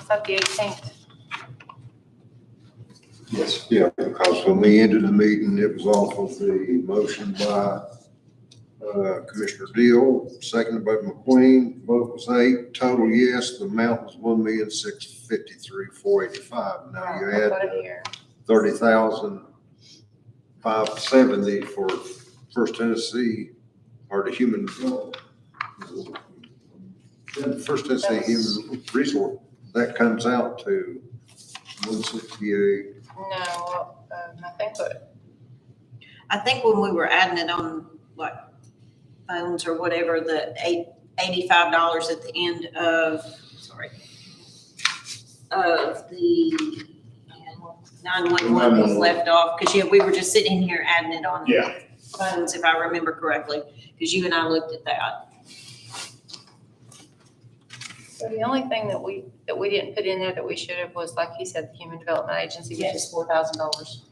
that, the 18th? Yes. Yeah, because when we ended the meeting, it was off of the motion by Commissioner Deal, seconded by McQueen. Vote was 8, total yes, the amount was $1,653,485. Now you add 30,570 for First Tennessee, or the human, First Tennessee Human Resource, that comes out to 168. No, I think when we were adding it on like phones or whatever, the $85 at the end of, of the 911 was left off, because we were just sitting here adding it on phones, if I remember correctly, because you and I looked at that. So the only thing that we didn't put in there that we should have was, like he said, the Human Development Agency, which is $4,000.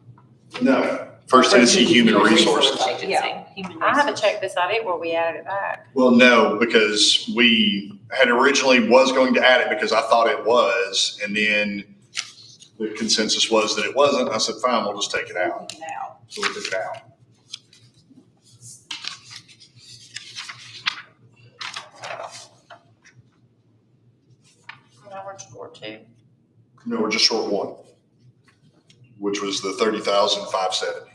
No, First Tennessee Human Resources. Yeah. I haven't checked this out yet where we added it back. Well, no, because we had originally was going to add it because I thought it was, and then the consensus was that it wasn't. I said, fine, we'll just take it out. Take it out. So we took it out. Now we're short two. No, we're just short one, which was the 30,570.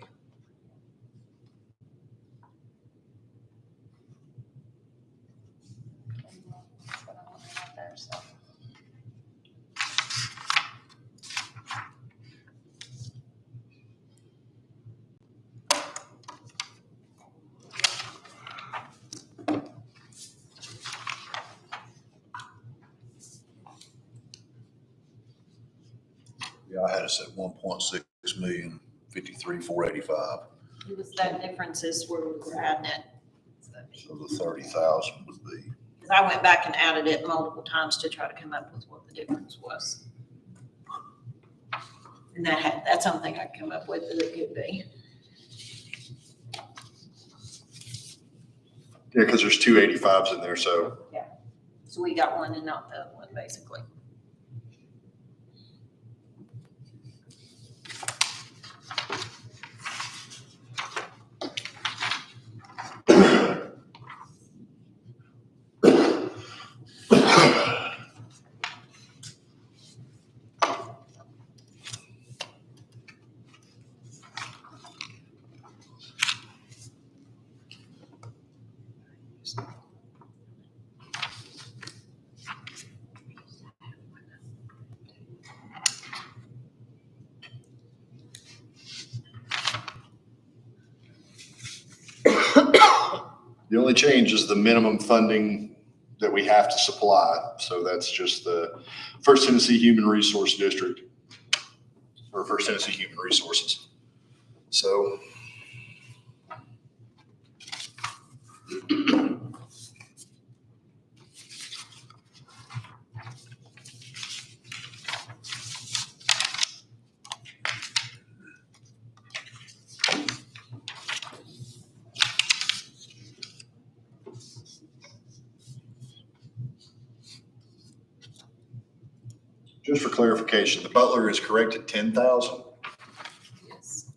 Yeah, I had us at 1.6 million, 53,485. It was that difference is where we were adding it. So the 30,000 would be. Because I went back and added it multiple times to try to come up with what the difference was. And that's something I come up with that it could be. Yeah, because there's two 85s in there, so. So we got one and not the other one, basically. The only change is the minimum funding that we have to supply. So that's just the First Tennessee Human Resource District, or First Tennessee Human Resources. So just for clarification, the Butler is correct at 10,000? Yes.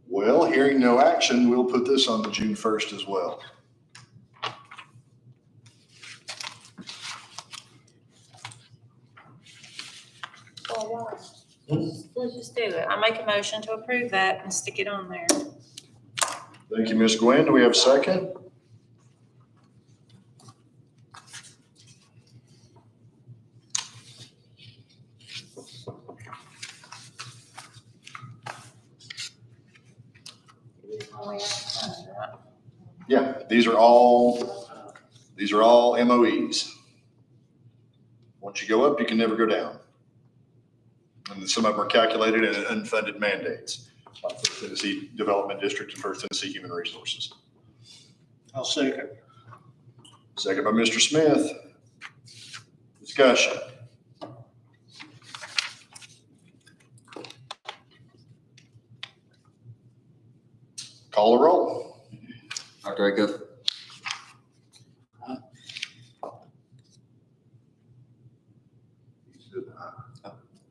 Well, hearing no action, we'll put this on the June 1st as well. Let's just do it. I make a motion to approve that and stick it on there. Thank you, Ms. Gwen. Do we have a second? Yeah, these are all MOEs. Once you go up, you can never go down. And some of them are calculated in unfunded mandates, like First Tennessee Development District and First Tennessee Human Resources. I'll second. Second by Mr. Smith. Discussion. Call the roll. Dr. Acuff?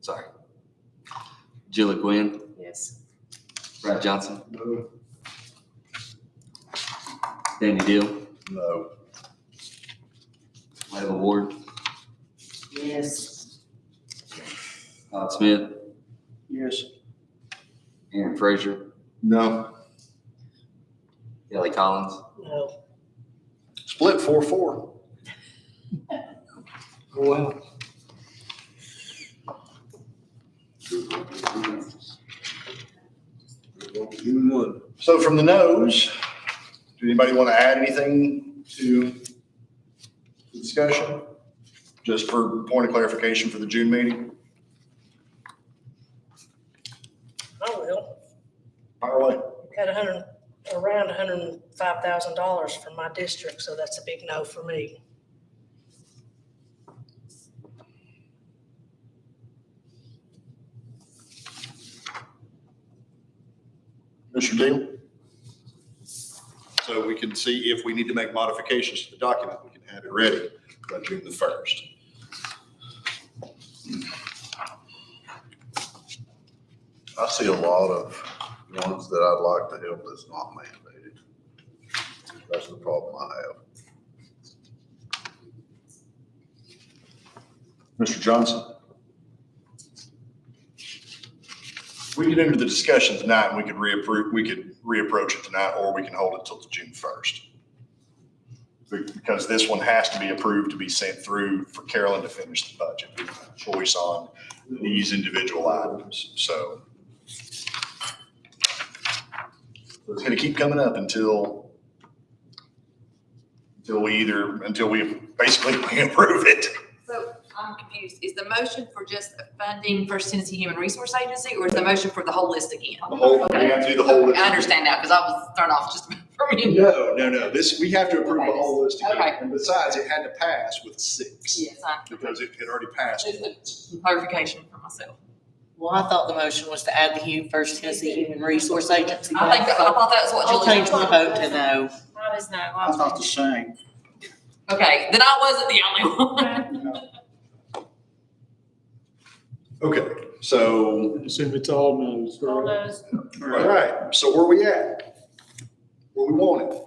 Sorry. Jilla Gwynn? Yes. Brad Johnson? No. Danny Deal? No. Layla Ward? Yes. Todd Smith? Yes. Aaron Frazier? No. Kelly Collins? No. Split 4-4. Well, June 1. So from the nose, do anybody want to add anything to the discussion? Just for point of clarification for the June meeting? I will. Fire away. Got around $105,000 for my district, so that's a big no for me. Mr. Deal? So we can see if we need to make modifications to the document, we can have it ready by June the 1st. I see a lot of ones that I'd like to help that's not mandated. That's the problem I have. Mr. Johnson? We get into the discussion tonight and we could reapproach it tonight, or we can hold it till June 1st. Because this one has to be approved to be sent through for Carolyn to finish the budget. We don't have a choice on these individual items, so. It's gonna keep coming up until we basically approve it. So I'm confused. Is the motion for just funding First Tennessee Human Resource Agency, or is the motion for the whole list again? The whole, we have to do the whole list. I understand now, because I was starting off just for me. No, we have to approve the whole list again. Okay. And besides, it had to pass with 6. Yes, I, Because it had already passed. just clarification for myself. Well, I thought the motion was to add the First Tennessee Human Resource Agency. I thought that was what I'll Julie change my vote to no. Mine is no. I thought the same. Okay, then I wasn't the only one. Okay, so, Assume it's all no's, All right? those. all right, so where we at? Where we want it?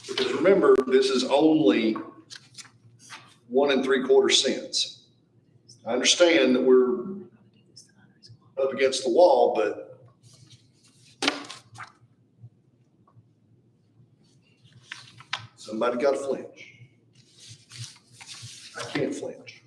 Because remember, this is only 1 3/4 cents. I understand that we're up against the wall, but somebody got to flinch. I can't flinch.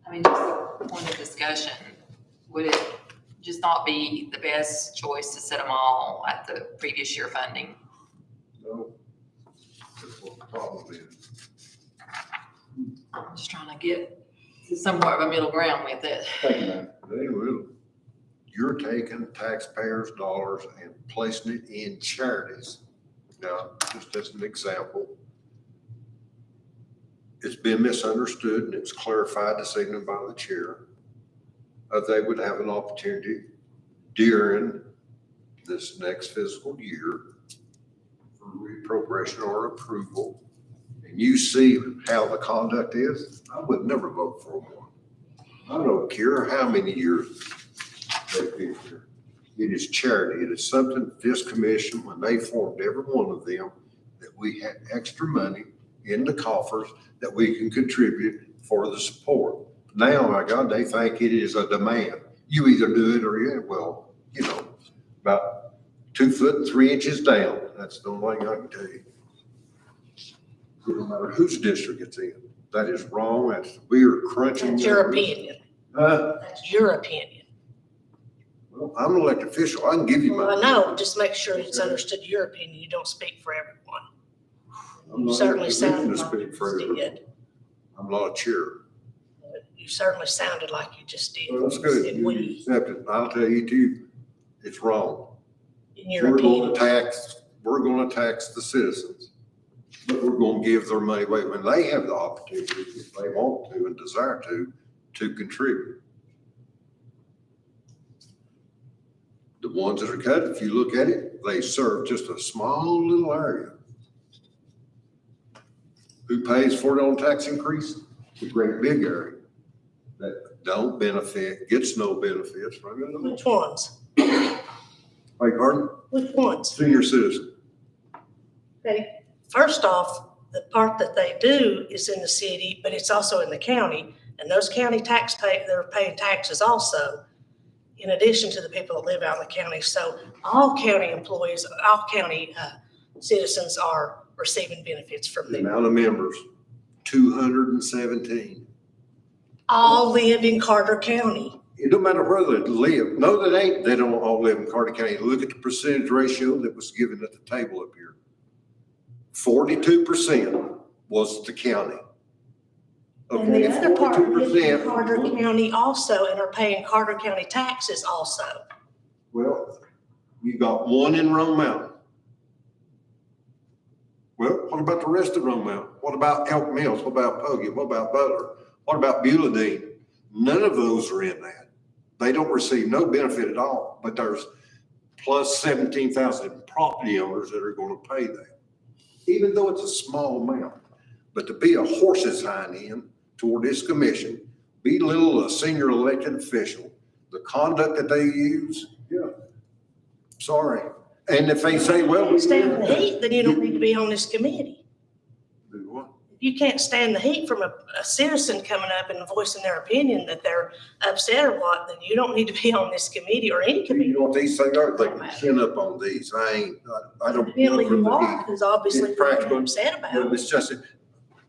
I mean, just a point of discussion, would it just not be the best choice to set them all at the previous year funding? No. That's what the problem is. I'm just trying to get to somewhat of a middle ground with it. Thank you, ma'am. They will. You're taking taxpayers' dollars and placing it in charities. Now, just as an example, it's been misunderstood and it's clarified this evening by the chair. They would have an opportunity during this next fiscal year for reappropriation or approval. And you see how the conduct is, I would never vote for one. I don't care how many years they've been here. It is charity. It is something this commission, when they formed every one of them, that we had extra money in the coffers that we can contribute for the support. Now, my God, they think it is a demand. You either do it or you, well, you know, about 2 foot 3 inches down. That's the only thing I can tell you. No matter whose district it's in, that is wrong. We are crunching. That's your opinion. That's your opinion. Well, I'm an elected official. I can give you my. Well, I know, just make sure it's understood your opinion. You don't speak for everyone. I'm You not certainly in a position sounded to like speak for you everyone. did. I'm not a chair. You certainly sounded like you just did. Well, that's You good. said You we, accept it. I'll tell you too, it's wrong. in your We're opinion. we're gonna tax the citizens, but we're gonna give their money away when they have the opportunity, if they want to and desire to contribute. The ones that are cut, if you look at it, they serve just a small little area. Who pays for it on tax increase? The great big area that don't benefit, gets no benefits from it. Which ones? Beg pardon? Which ones? Senior citizen. Okay, first off, the part that they do is in the city, but it's also in the county. And those county they're paying taxes also, in addition to the people that live out in the county. So all county employees, all county citizens are receiving benefits from The them. amount of members, 217. All live in Carter County. It don't matter where they live. No, they ain't. They don't all live in Carter County. Look at the percentage ratio that was given at the table up here. 42% was the county. And the other part lives in 42%. Carter County also and are paying Carter County taxes also. Well, you got one in Rome Mountain. Well, what about the rest of Rome Mountain? What about Elk Mills? What about Pogie? What about Butler? What about Beulah Dean? None of those are in that. They don't receive no benefit at all, but there's plus 17,000 property owners that are gonna pay that, even though it's a small amount. But to be a horse's hind end toward this commission, belittle a senior elected official, the conduct that they use, yeah, sorry. And if they say, well. If you stand the heat, then you don't need to be on this committee. Do what? If you can't stand the heat from a citizen coming up and voicing their opinion that they're upset or what, then you don't need to be on this committee or any committee. You know what these things are? They can chin up on these. I don't. Evidently you are, because obviously It's you're practical. upset about But it. it's just,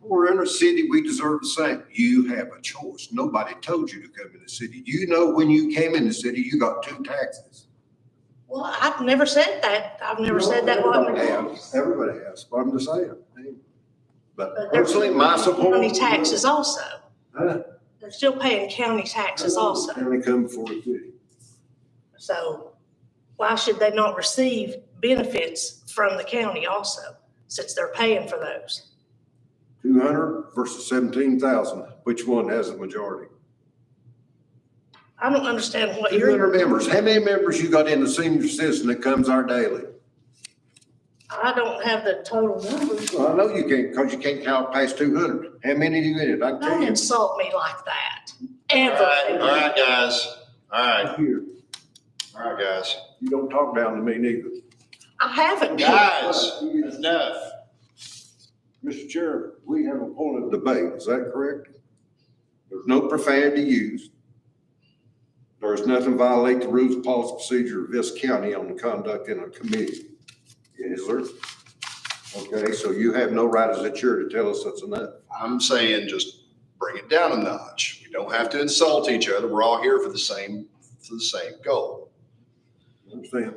we're in a city, we deserve the same. You have a choice. Nobody told you to come in the city. You know, when you came in the city, you got 2 taxes. Well, I've never said that. I've never said that. Everybody has. Everybody has, but I'm just saying. But But they're personally, my support. county taxes also. Huh? They're still paying county taxes also. County come before the city. So why should they not receive benefits from the county also, since they're paying for those? 200 versus 17,000. Which one has the majority? I don't understand what you're. 200 members. How many members you got in the senior citizen that comes our daily? I don't have the total numbers. Well, I know you can't, because you can't count past 200. How many do you in it? I can tell Don't you. insult me like that, ever. All right, guys. All right, Here, all right, guys. you don't talk down to me neither. I haven't. Guys, enough. Mr. Chair, we have a point of debate, is that correct? There's no profanity used. There's nothing violate the rules of policy procedure of this county on the conduct in a committee. Is there? Okay, so you have no right as a chair to tell us that's enough. I'm saying just bring it down a notch. We don't have to insult each other. We're all here for the same goal. Understand?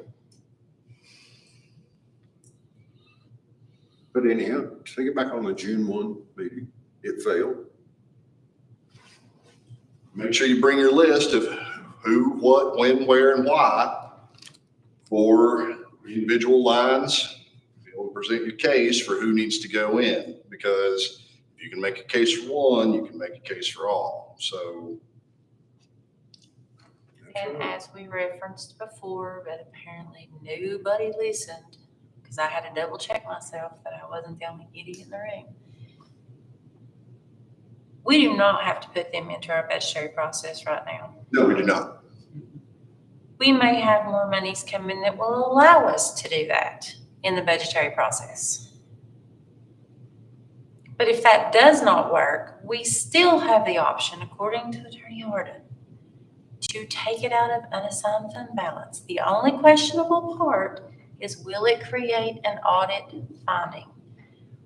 But anyhow, take it back on the June 1 meeting. It failed. Make sure you bring your list of who, what, when, where, and why for individual lines. Be able to present your case for who needs to go in, because if you can make a case for one, you can make a case for all. So And as we referenced before, but apparently nobody listened, because I had to double check myself that I wasn't the only idiot in the room. We do not have to put them into our budgetary process right now. no, we do not. We may have more monies come in that will allow us to do that in the budgetary process. But if that does not work, we still have the option, according to Attorney Harden, to take it out of unassigned fund balance. The only questionable part is, will it create an audit finding?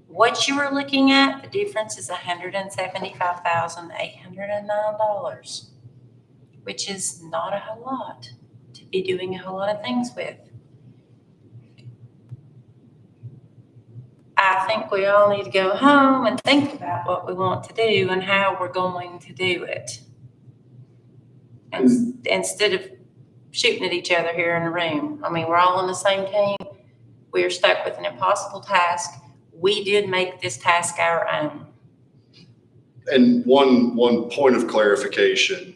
What you are looking at, the difference is $175,809, which is not a whole lot to be doing a whole lot of things with. I think we all need to go home and think about what we want to do and how we're going to do it. Instead of shooting at each other here in the room. I mean, we're all on the same team. We are stuck with an impossible task. We did make this task our own. And one point of clarification,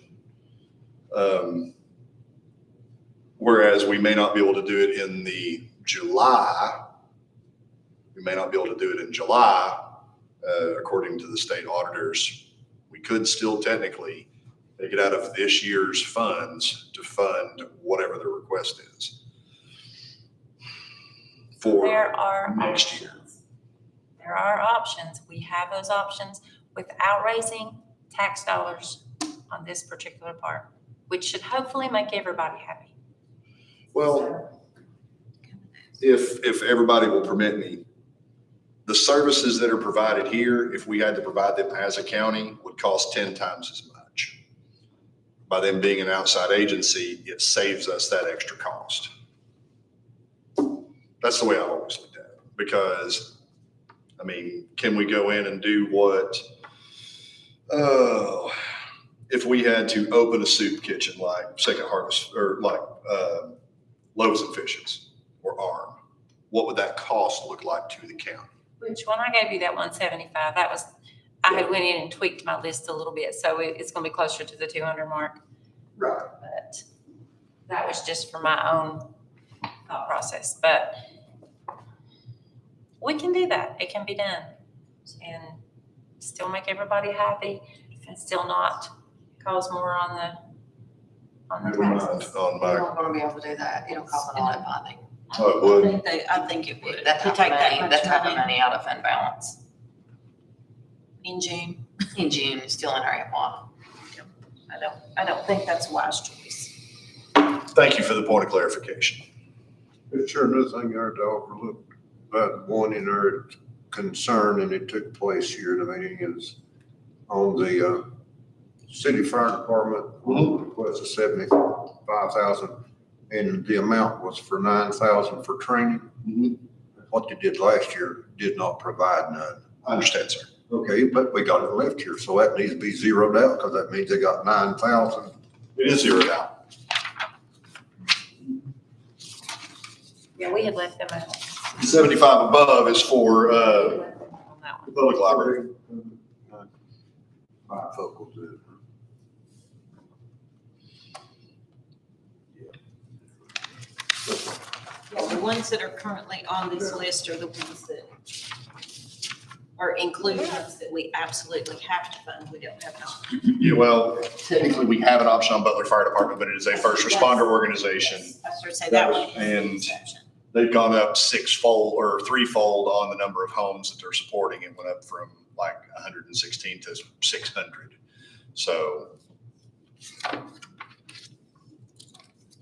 whereas we may not be able to do it in the July, we may not be able to do it in July, according to the state auditors, we could still technically take it out of this year's funds to fund whatever the request is for There are next year. There are options. We have those options without raising tax dollars on this particular part, which should hopefully make everybody happy. Well, if everybody will permit me, the services that are provided here, if we had to provide them as a county, would cost 10 times as much. By them being an outside agency, it saves us that extra cost. That's the way I've always looked at it, because I mean, can we go in and do what, if we had to open a soup kitchen like Second Harvest, or like Loaves and Fishes or ARM? What would that cost look like to the county? Which when I gave you that 175, that was, I had went in and tweaked my list a little bit, so it's gonna be closer to the 200 mark. Right. But that was just for my own thought process, but we can do that. It can be done and still make everybody happy and still not cause more on the Never mind taxes. on We're my, not gonna be able to do that. It'll cost a lot of funding. oh, it would. I think it would. That To type take of that money, much that type of money money out of fund balance. in June. In June, still in our APWA. I don't think that's a wise choice. Thank you for the point of clarification. It's sure another thing I had to overlook, but one in our concern, and it took place here in the meeting, is on the city fire department, request of 75,000, and the amount was for 9,000 for training. What they did last year did not provide none. I understand, sir. Okay, but we got it left here, so that needs to be zeroed out, because that means they got 9,000. It is zeroed out. Yeah, we had left them out 75 above is for on that one. the public library. Bifocals. Yeah, the ones that are currently on this list are the ones that are inclusions that we absolutely have to fund. We don't have to. Yeah, well, technically, we have an option on Butler Fire Department, but it is a first responder organization. I should say that one is an And exception. they've gone up sixfold or threefold on the number of homes that they're supporting. It went up from like 116 to 600. So,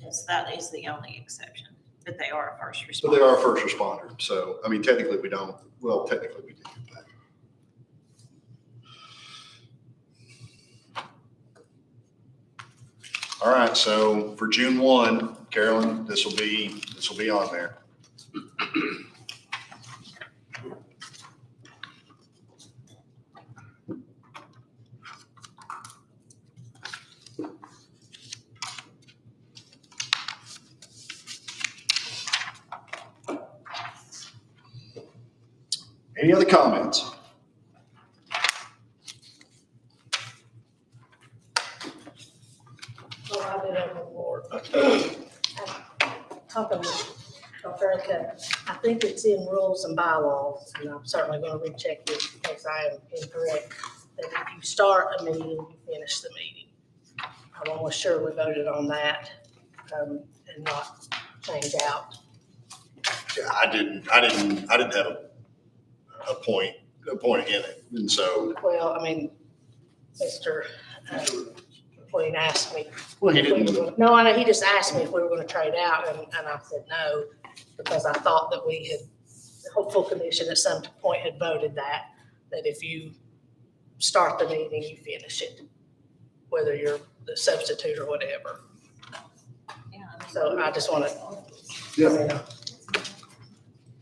Yes, that is the only exception, that they are a first responder. but they are a first responder. So, I mean, technically, we don't, well, technically, we do. but- All right, so for June 1, Carolyn, this will be on there. Any other comments? Oh, I did have one more. Talking with Dr. Erica, I think it's in rules and bylaws, and I'm certainly gonna recheck this because I am incorrect, that if you start a meeting, you finish the meeting. I'm almost sure we voted on that, and not change out. Yeah, I didn't have a point in it. And so, Well, I mean, Mr. McQueen asked me. well, he didn't, No, I know, he just asked me if we were gonna trade out, and I said no, because I thought that we had, the hopeful commission at some point had voted that if you start the meeting, you finish it, whether you're the substitute or whatever. So I just wanna,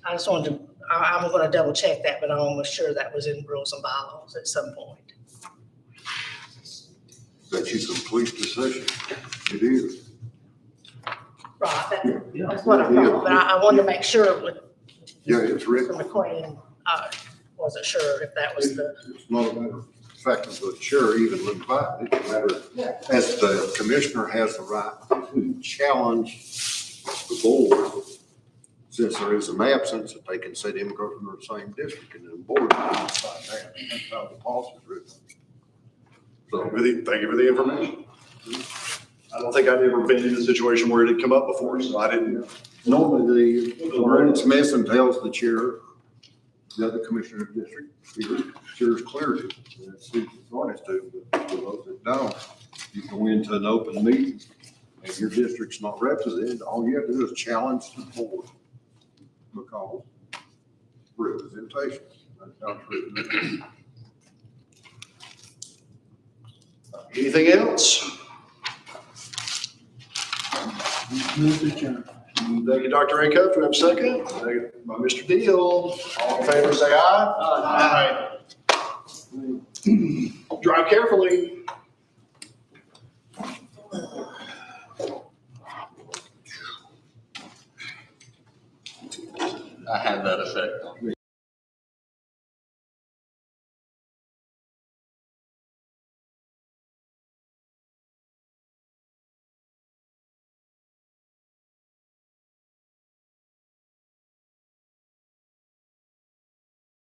I just wanted to, I'm gonna double check that, but I'm almost sure that was in rules and bylaws at some point. That you complete the session. It is. Right, that's what I thought, but I wanted to make sure with Yeah, it's written. Mr. McQueen, I wasn't sure if that was the. It's not a matter of fact of the chair even look back. It's a matter, as the commissioner has the right to challenge the board, since there is an absence, that they can sit in because they're the same district, and the board can decide that. That's how the policy is written. So, thank you for the information. I don't think I've ever been in a situation where it had come up before, so I didn't. normally the ordinance messing tells the chair, the other commissioner of the district, the chair's cleared it. And that's the authorities do, but for those that don't, you go into an open meeting and your district's not represented, all you have to do is challenge the board. Because representation, that's how it's written. Anything else? Move to adjourn. Thank you, Dr. Acuff. Do we have a second? Second by Mr. Deal. All in favor, say aye. Aye. Drive carefully. I have that effect on me.